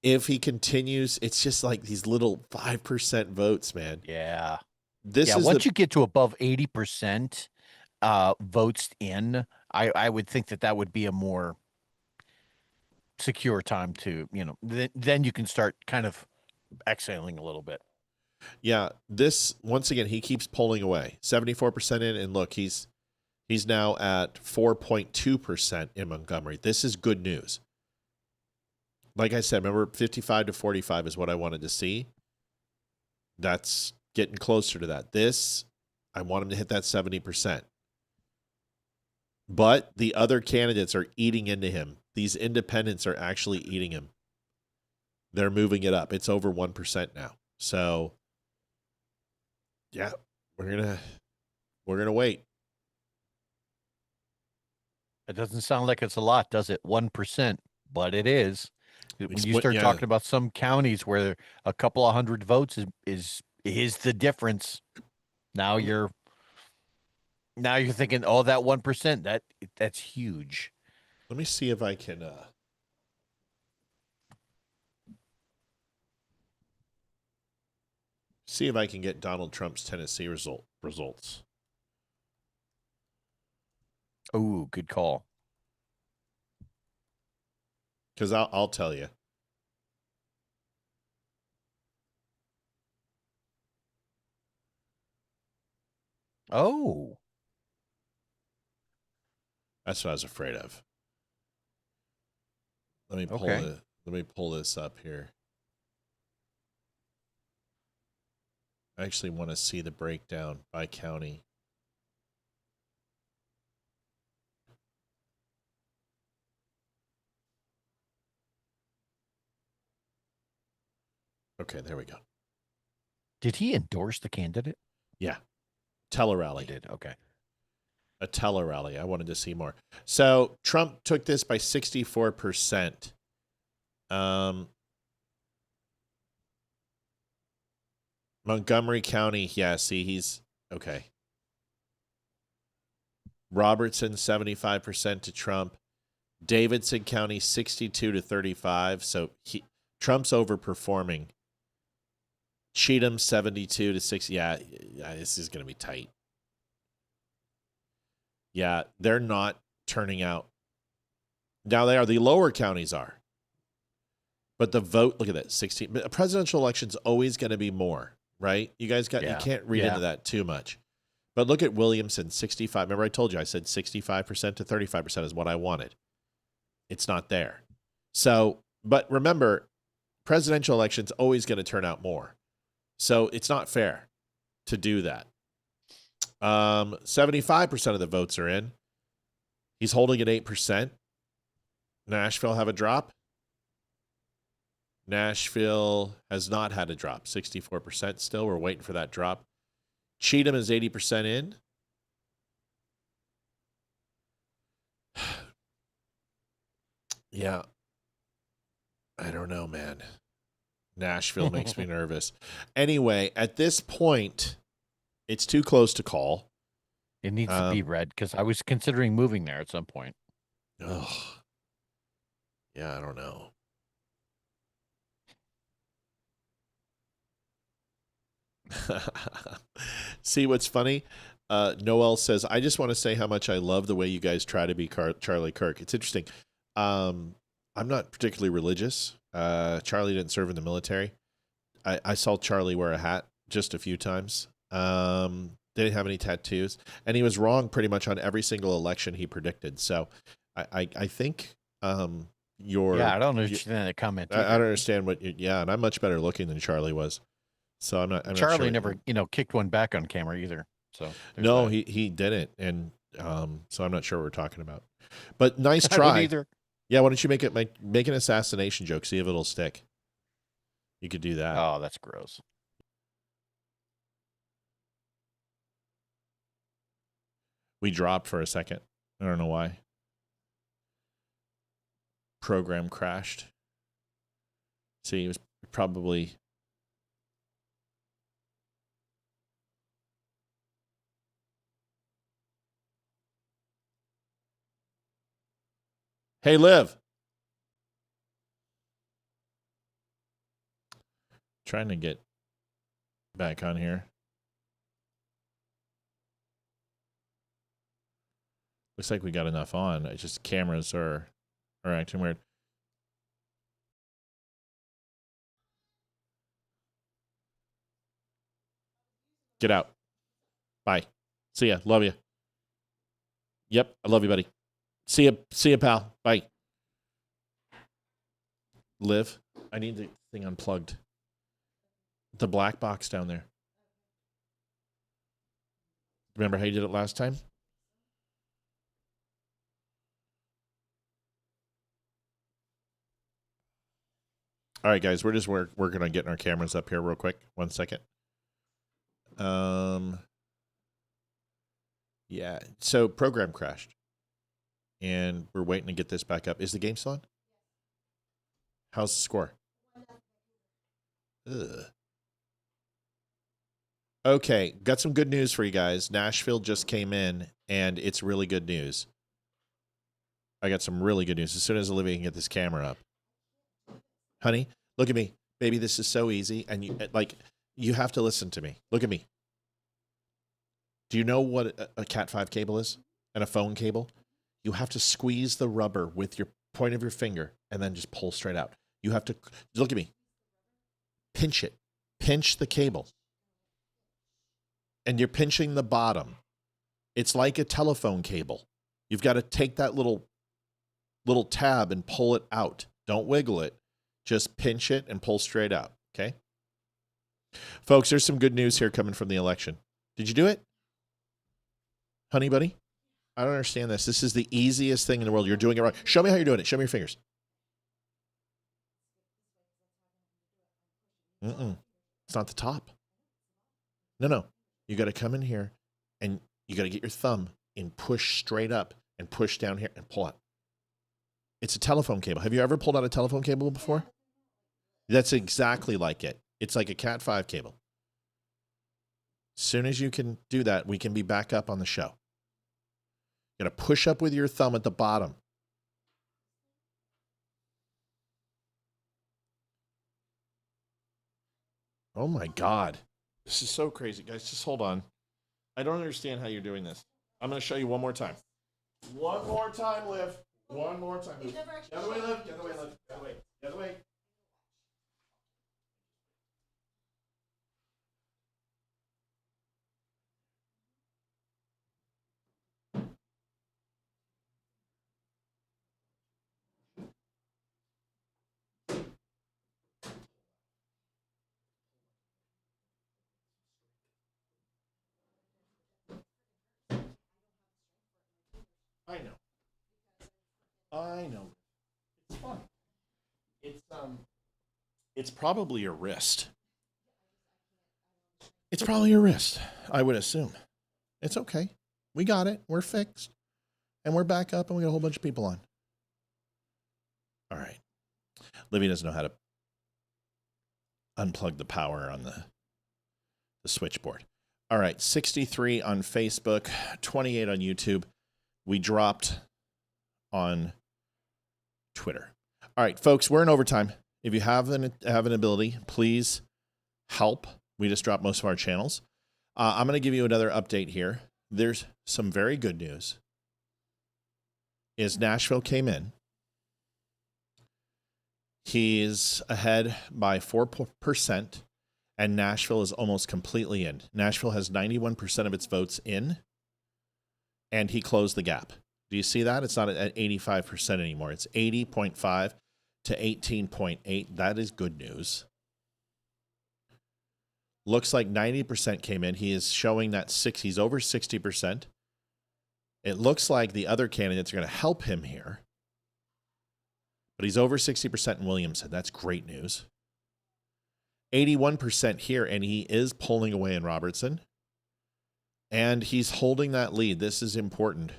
If he continues, it's just like these little 5% votes, man. Yeah. This is once you get to above 80% votes in, I would think that would be a more secure time to, then you can start kind of exhaling a little bit. Yeah, this, once again, he keeps pulling away. 74% in, and look, he's now at 4.2% in Montgomery. This is good news. Like I said, remember 55 to 45 is what I wanted to see. That's getting closer to that. This, I want him to hit that 70%. But the other candidates are eating into him. These independents are actually eating him. They're moving it up. It's over 1% now. So, yeah, we're gonna wait. It doesn't sound like it's a lot, does it? 1%, but it is. When you start talking about some counties where a couple of hundred votes is the difference, now you're thinking, oh, that 1%, that's huge. Let me see if I can get Donald Trump's Tennessee results. Oh, good call. Because I'll tell you. Oh. That's what I was afraid of. Let me pull this up here. I actually want to see the breakdown by county. Okay, there we go. Did he endorse the candidate? Yeah. Tele-rally. He did. Okay. A tele-rally. I wanted to see more. So Trump took this by 64%. Montgomery County, yeah, see, he's okay. Robertson, 75% to Trump. Davidson County, 62 to 35. So Trump's overperforming. Cheatham, 72 to 60. Yeah, this is going to be tight. Yeah, they're not turning out. Now they are. The lower counties are. But the vote, look at that, 16. A presidential election's always going to be more, right? You guys you can't read into that too much. But look at Williamson, 65. Remember I told you, I said 65% to 35% is what I wanted. It's not there. So, but remember, presidential election's always going to turn out more. So it's not fair to do that. 75% of the votes are in. He's holding at 8%. Nashville have a drop. Nashville has not had a drop. 64% still. We're waiting for that drop. Cheatham is 80% in. Yeah. I don't know, man. Nashville makes me nervous. Anyway, at this point, It's too close to call. It needs to be red because I was considering moving there at some point. Ugh. Yeah, I don't know. See what's funny? Noel says, I just want to say how much I love the way you guys try to be Charlie Kirk. It's interesting. I'm not particularly religious. Charlie didn't serve in the military. I saw Charlie wear a hat just a few times. Didn't have any tattoos. And he was wrong pretty much on every single election he predicted. So I think I don't understand the comment. I don't understand and I'm much better looking than Charlie was. So I'm not Charlie sure. never, kicked one back on camera either. So no, he didn't. And so I'm not sure what we're talking about. But nice try. Either. Yeah, why don't you make an assassination joke, see if it'll stick. You could do that. Oh, that's gross. We dropped for a second. I don't know why. Program crashed. See, it was probably... Hey, Liv. Trying to get back on here. Looks like we got enough on. It's just cameras are acting weird. Get out. Bye. See ya. Love you. Yep, I love you, buddy. See ya, pal. Bye. Liv, I need the thing unplugged. The black box down there. Remember how you did it last time? All right, guys, we're just working on getting our cameras up here real quick. 1 second. Yeah, so program crashed. And we're waiting to get this back up. Is the game still on? How's the score? Ugh. Okay, got some good news for you guys. Nashville just came in, and it's really good news. I got some really good news. As soon as Olivia can get this camera up. Honey, look at me. Baby, this is so easy. And you have to listen to me. Look at me. Do you know what a Cat 5 cable is? And a phone cable? You have to squeeze the rubber with your point of your finger and then just pull straight out. You have to, look at me. Pinch it. Pinch the cable. And you're pinching the bottom. It's like a telephone cable. You've got to take that little tab and pull it out. Don't wiggle it. Just pinch it and pull straight out. Okay? Folks, there's some good news here coming from the election. Did you do it? Honey buddy? I don't understand this. This is the easiest thing in the world. You're doing it right. Show me how you're doing it. Show me your fingers. It's not the top. No. You got to come in here and you got to get your thumb and push straight up and push down here and pull out. It's a telephone cable. Have you ever pulled out a telephone cable before? That's exactly like it. It's like a Cat 5 cable. As soon as you can do that, we can be back up on the show. You got to push up with your thumb at the bottom. Oh my God. This is so crazy. Guys, just hold on. I don't understand how you're doing this. I'm going to show you one more time. One more time, Liv. One more time. Move. The other way, Liv. The other way, Liv. The other way. The other way. I know. It's fun. It's probably your wrist. It's probably your wrist, I would assume. It's okay. We got it. We're fixed. And we're back up and we got a whole bunch of people on. All right. Livy doesn't know how to unplug the power on the switchboard. All right, 63 on Facebook, 28 on YouTube. We dropped on Twitter. All right, folks, we're in overtime. If you have an ability, please help. We just dropped most of our channels. I'm going to give you another update here. There's some very good news. Is Nashville came in. He's ahead by 4%, and Nashville is almost completely in. Nashville has 91% of its votes in, and he closed the gap. Do you see that? It's not at 85% anymore. It's 80.5 to 18.8. That is good news. Looks like 90% came in. He is showing that he's over 60%. It looks like the other candidates are going to help him here. But he's over 60% in Williamson. That's great news. 81% here, and he is pulling away in Robertson. And he's holding that lead. This is important.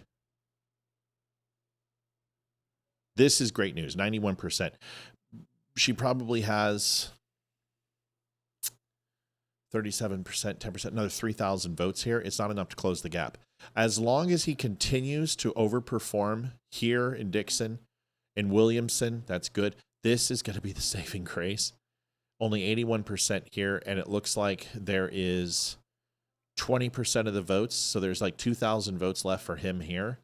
This is great news, 91%. She probably has 37%, 10%, another 3,000 votes here. It's not enough to close the gap. As long as he continues to overperform here in Dixon, in Williamson, that's good. This is going to be the saving grace. Only 81% here, and it looks like there is 20% of the votes, so there's like 2,000 votes left for him here.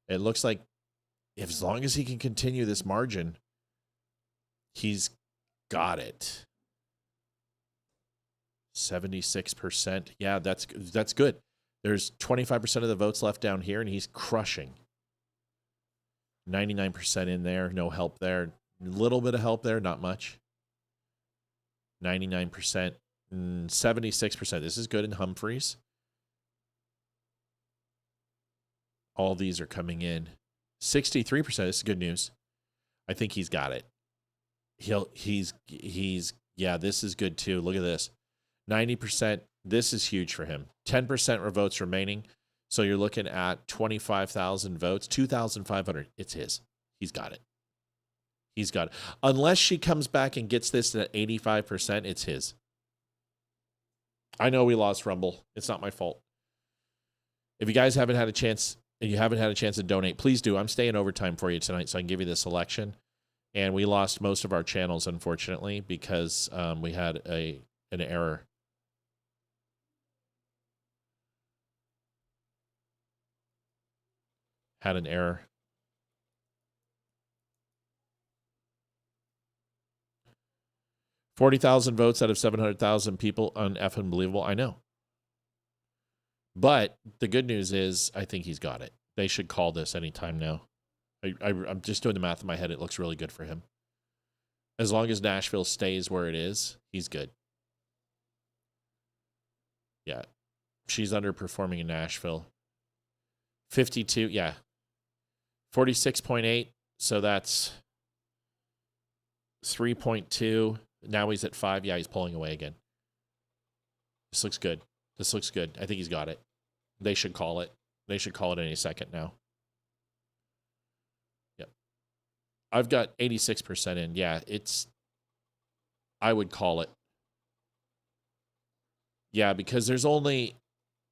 It looks like as long as he can continue this margin, he's got it. 76%. Yeah, that's good. There's 25% of the votes left down here, and he's crushing. 99% in there, no help there. A little bit of help there, not much. 99%, 76%. This is good in Humphreys. All these are coming in. 63%. This is good news. I think he's got it. Yeah, this is good too. Look at this. 90%. This is huge for him. 10% votes remaining. So you're looking at 25,000 votes, 2,500. It's his. He's got it. He's got it. Unless she comes back and gets this at 85%, it's his. I know we lost Rumble. It's not my fault. If you guys haven't had a chance and you haven't had a chance to donate, please do. I'm staying overtime for you tonight so I can give you this selection. And we lost most of our channels, unfortunately, because we had an error. Had an error. $40,000 votes out of 700,000 people. Unbelievable. I know. But the good news is I think he's got it. They should call this anytime now. I'm just doing the math in my head. It looks really good for him. As long as Nashville stays where it is, he's good. Yeah. She's underperforming in Nashville. 52, yeah. 46.8, so that's 3.2. Now he's at 5. Yeah, he's pulling away again. This looks good. This looks good. I think he's got it. They should call it. They should call it any second now. Yep. I've got 86% in. Yeah, I would call it. Yeah, because there's only,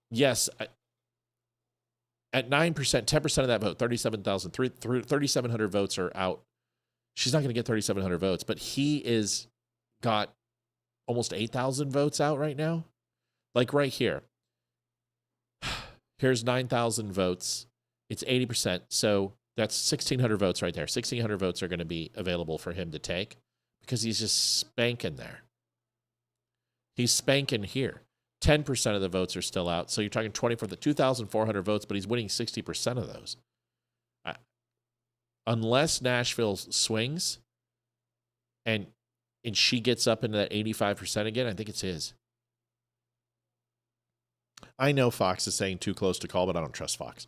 yes, at 9%, 10% of that vote, 3,700 votes are out. She's not going to get 3,700 votes, but he is got almost 8,000 votes out right now. Like right here. Here's 9,000 votes. It's 80%. So that's 1,600 votes right there. 1,600 votes are going to be available for him to take because he's just spanking there. He's spanking here. 10% of the votes are still out. So you're talking 2,400 votes, but he's winning 60% of those. Unless Nashville swings and she gets up into that 85% again, I think it's his. I know Fox is saying too close to call, but I don't trust Fox.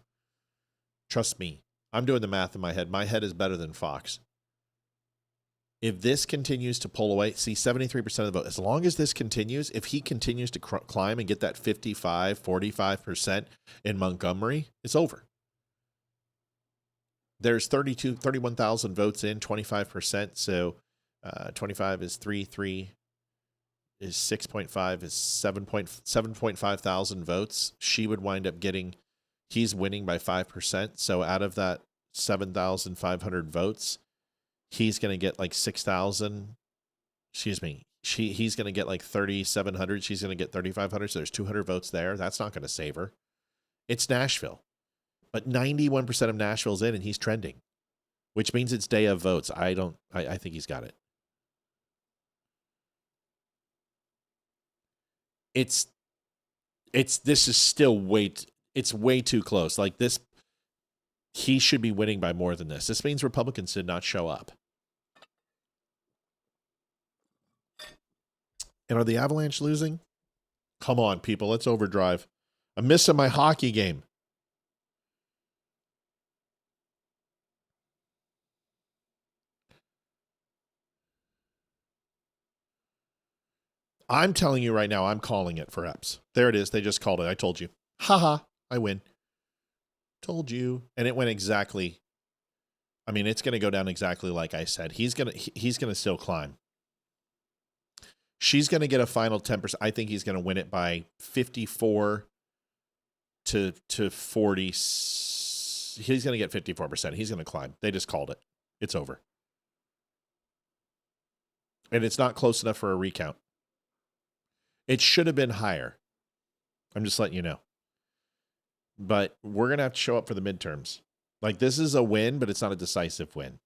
Trust me. I'm doing the math in my head. My head is better than Fox. If this continues to pull away, see 73% of the vote. As long as this continues, if he continues to climb and get that 55, 45% in Montgomery, it's over. There's 31,000 votes in, 25%. So 25 is 3. is 6.5 is 7.5 thousand votes. She would wind up getting, he's winning by 5%. So out of that 7,500 votes, he's going to get like 6,000. Excuse me. He's going to get like 3,700. She's going to get 3,500. So there's 200 votes there. That's not going to save her. It's Nashville. But 91% of Nashville's in and he's trending, which means it's day of votes. I think he's got it. This is still it's way too close. Like this, he should be winning by more than this. This means Republicans did not show up. And are the Avalanche losing? Come on, people. Let's overdrive. I'm missing my hockey game. I'm telling you right now, I'm calling it for Epps. There it is. They just called it. I told you. Haha, I win. Told you. And it went exactly. I mean, it's going to go down exactly like I said. He's going to still climb. She's going to get a final 10%. I think he's going to win it by 54 to 40. He's going to get 54%. He's going to climb. They just called it. It's over. And it's not close enough for a recount. It should have been higher. I'm just letting you know. But we're going to have to show up for the midterms. Like, this is a win, but it's not a decisive win.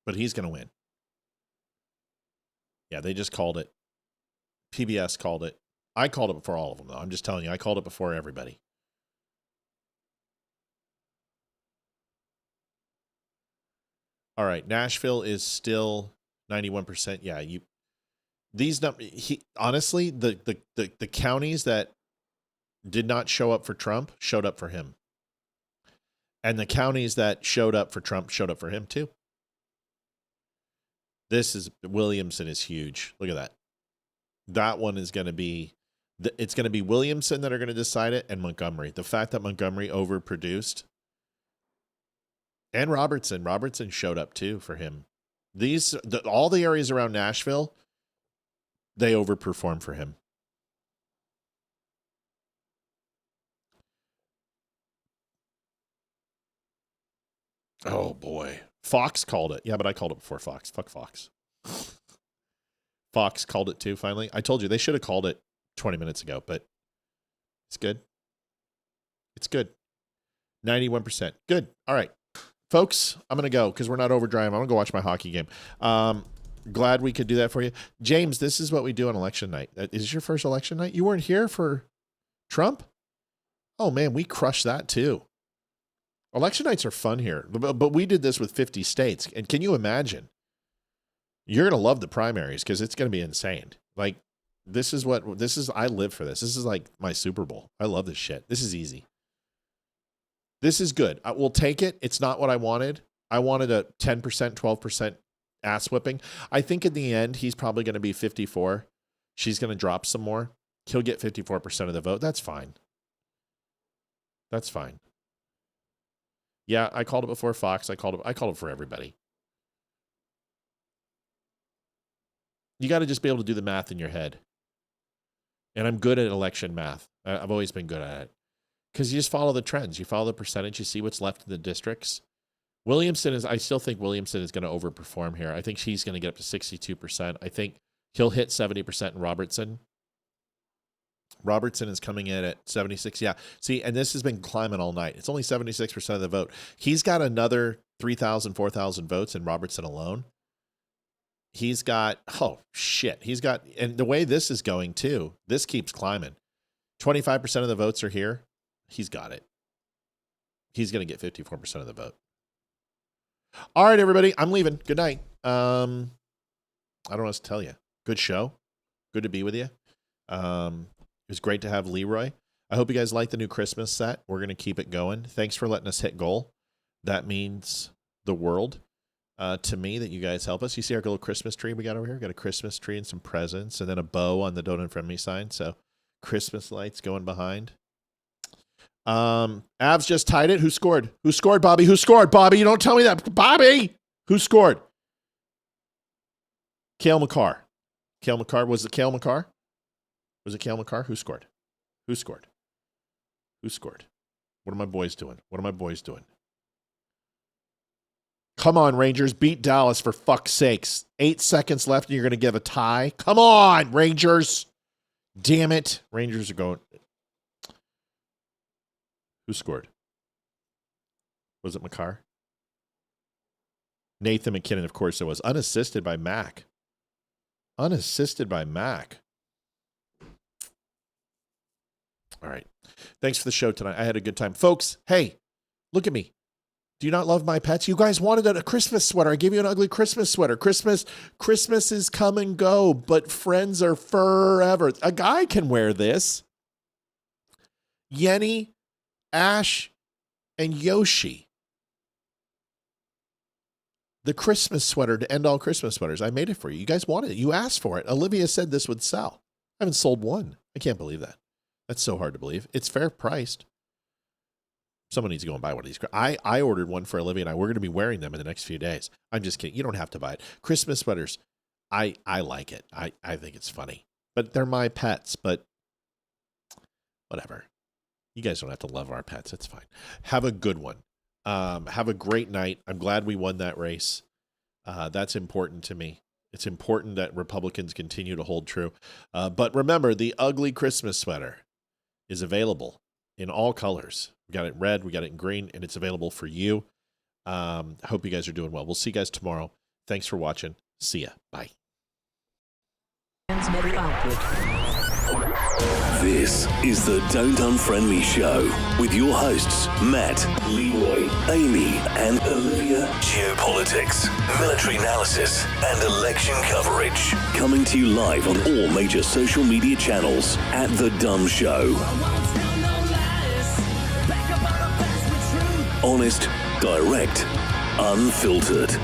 But he's going to win. Yeah, they just called it. PBS called it. I called it before all of them, though. I'm just telling you, I called it before everybody. All right, Nashville is still 91%. Yeah, honestly, the counties that did not show up for Trump showed up for him. And the counties that showed up for Trump showed up for him too. Williamson is huge. Look at that. That one is going to be, it's going to be Williamson that are going to decide it, and Montgomery. The fact that Montgomery overproduced, and Robertson showed up too for him. All the areas around Nashville, they overperform for him. Oh boy. Fox called it. Yeah, but I called it before Fox. Fuck Fox. Fox called it too, finally. I told you, they should have called it 20 minutes ago, but it's good. It's good. 91%. Good. All right. Folks, I'm going to go because we're not overdriving. I'm going to go watch my hockey game. Glad we could do that for you. James, this is what we do on election night. Is this your first election night? You weren't here for Trump? Oh, man, we crushed that too. Election nights are fun here, but we did this with 50 states. And can you imagine? You're going to love the primaries because it's going to be insane. Like, I live for this. This is like my Super Bowl. I love this shit. This is easy. This is good. We'll take it. It's not what I wanted. I wanted a 10%, 12% ass whipping. I think in the end, he's probably going to be 54. She's going to drop some more. He'll get 54% of the vote. That's fine. That's fine. Yeah, I called it before Fox. I called it for everybody. You got to just be able to do the math in your head. And I'm good at election math. I've always been good at it. Because you just follow the trends. You follow the percentage. You see what's left in the districts. I still think Williamson is going to overperform here. I think she's going to get up to 62%. I think he'll hit 70% in Robertson. Robertson is coming in at 76. Yeah. See, and this has been climbing all night. It's only 76% of the vote. He's got another 3,000, 4,000 votes in Robertson alone. He's got, and the way this is going too, this keeps climbing. 25% of the votes are here. He's got it. He's going to get 54% of the vote. All right, everybody. I'm leaving. Good night. I don't know what else to tell you. Good show. Good to be with you. It was great to have Leeroy. I hope you guys like the new Christmas set. We're going to keep it going. Thanks for letting us hit goal. That means the world to me that you guys help us. You see our little Christmas tree we got over here? We got a Christmas tree and some presents and then a bow on the Don't Unfriend Me sign. So Christmas lights going behind. Avs just tied it. Who scored? Who scored, Bobby? Who scored, Bobby? You don't tell me that. Bobby! Who scored? Cale Makar. Was it Cale Makar? Was it Cale Makar? Who scored? What are my boys doing? Come on, Rangers. Beat Dallas for fuck's sakes. 8 seconds left and you're going to give a tie? Come on, Rangers. Damn it. Rangers are going. Who scored? Was it Makar? Nathan McKinnon, of course it was. Unassisted by Mac. All right. Thanks for the show tonight. I had a good time. Folks, hey, look at me. Do you not love my pets? You guys wanted a Christmas sweater. I gave you an ugly Christmas sweater. Christmas is come and go, but friends are forever. A guy can wear this. Yenny, Ash, and Yoshi. The Christmas sweater to end all Christmas sweaters. I made it for you. You guys wanted it. You asked for it. Olivia said this would sell. I haven't sold one. I can't believe that. That's so hard to believe. It's fair priced. Someone needs to go and buy one of these. I ordered one for Olivia and I. We're going to be wearing them in the next few days. I'm just kidding. You don't have to buy it. Christmas sweaters. I like it. I think it's funny. But they're my pets. But whatever. You guys don't have to love our pets. It's fine. Have a good one. Have a great night. I'm glad we won that race. That's important to me. It's important that Republicans continue to hold true. But remember, the ugly Christmas sweater is available in all colors. We got it in red, we got it in green, and it's available for you. Hope you guys are doing well. We'll see you guys tomorrow. Thanks for watching. See ya. Bye. This is the Don't Unfriend Me Show with your hosts, Matt, Leeroy, Amy, and Olivia. Geopolitics, military analysis, and election coverage. Coming to you live on all major social media channels at The Dumb Show. Honest, direct, unfiltered.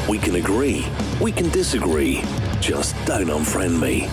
We can agree, we can disagree. Just don't unfriend me.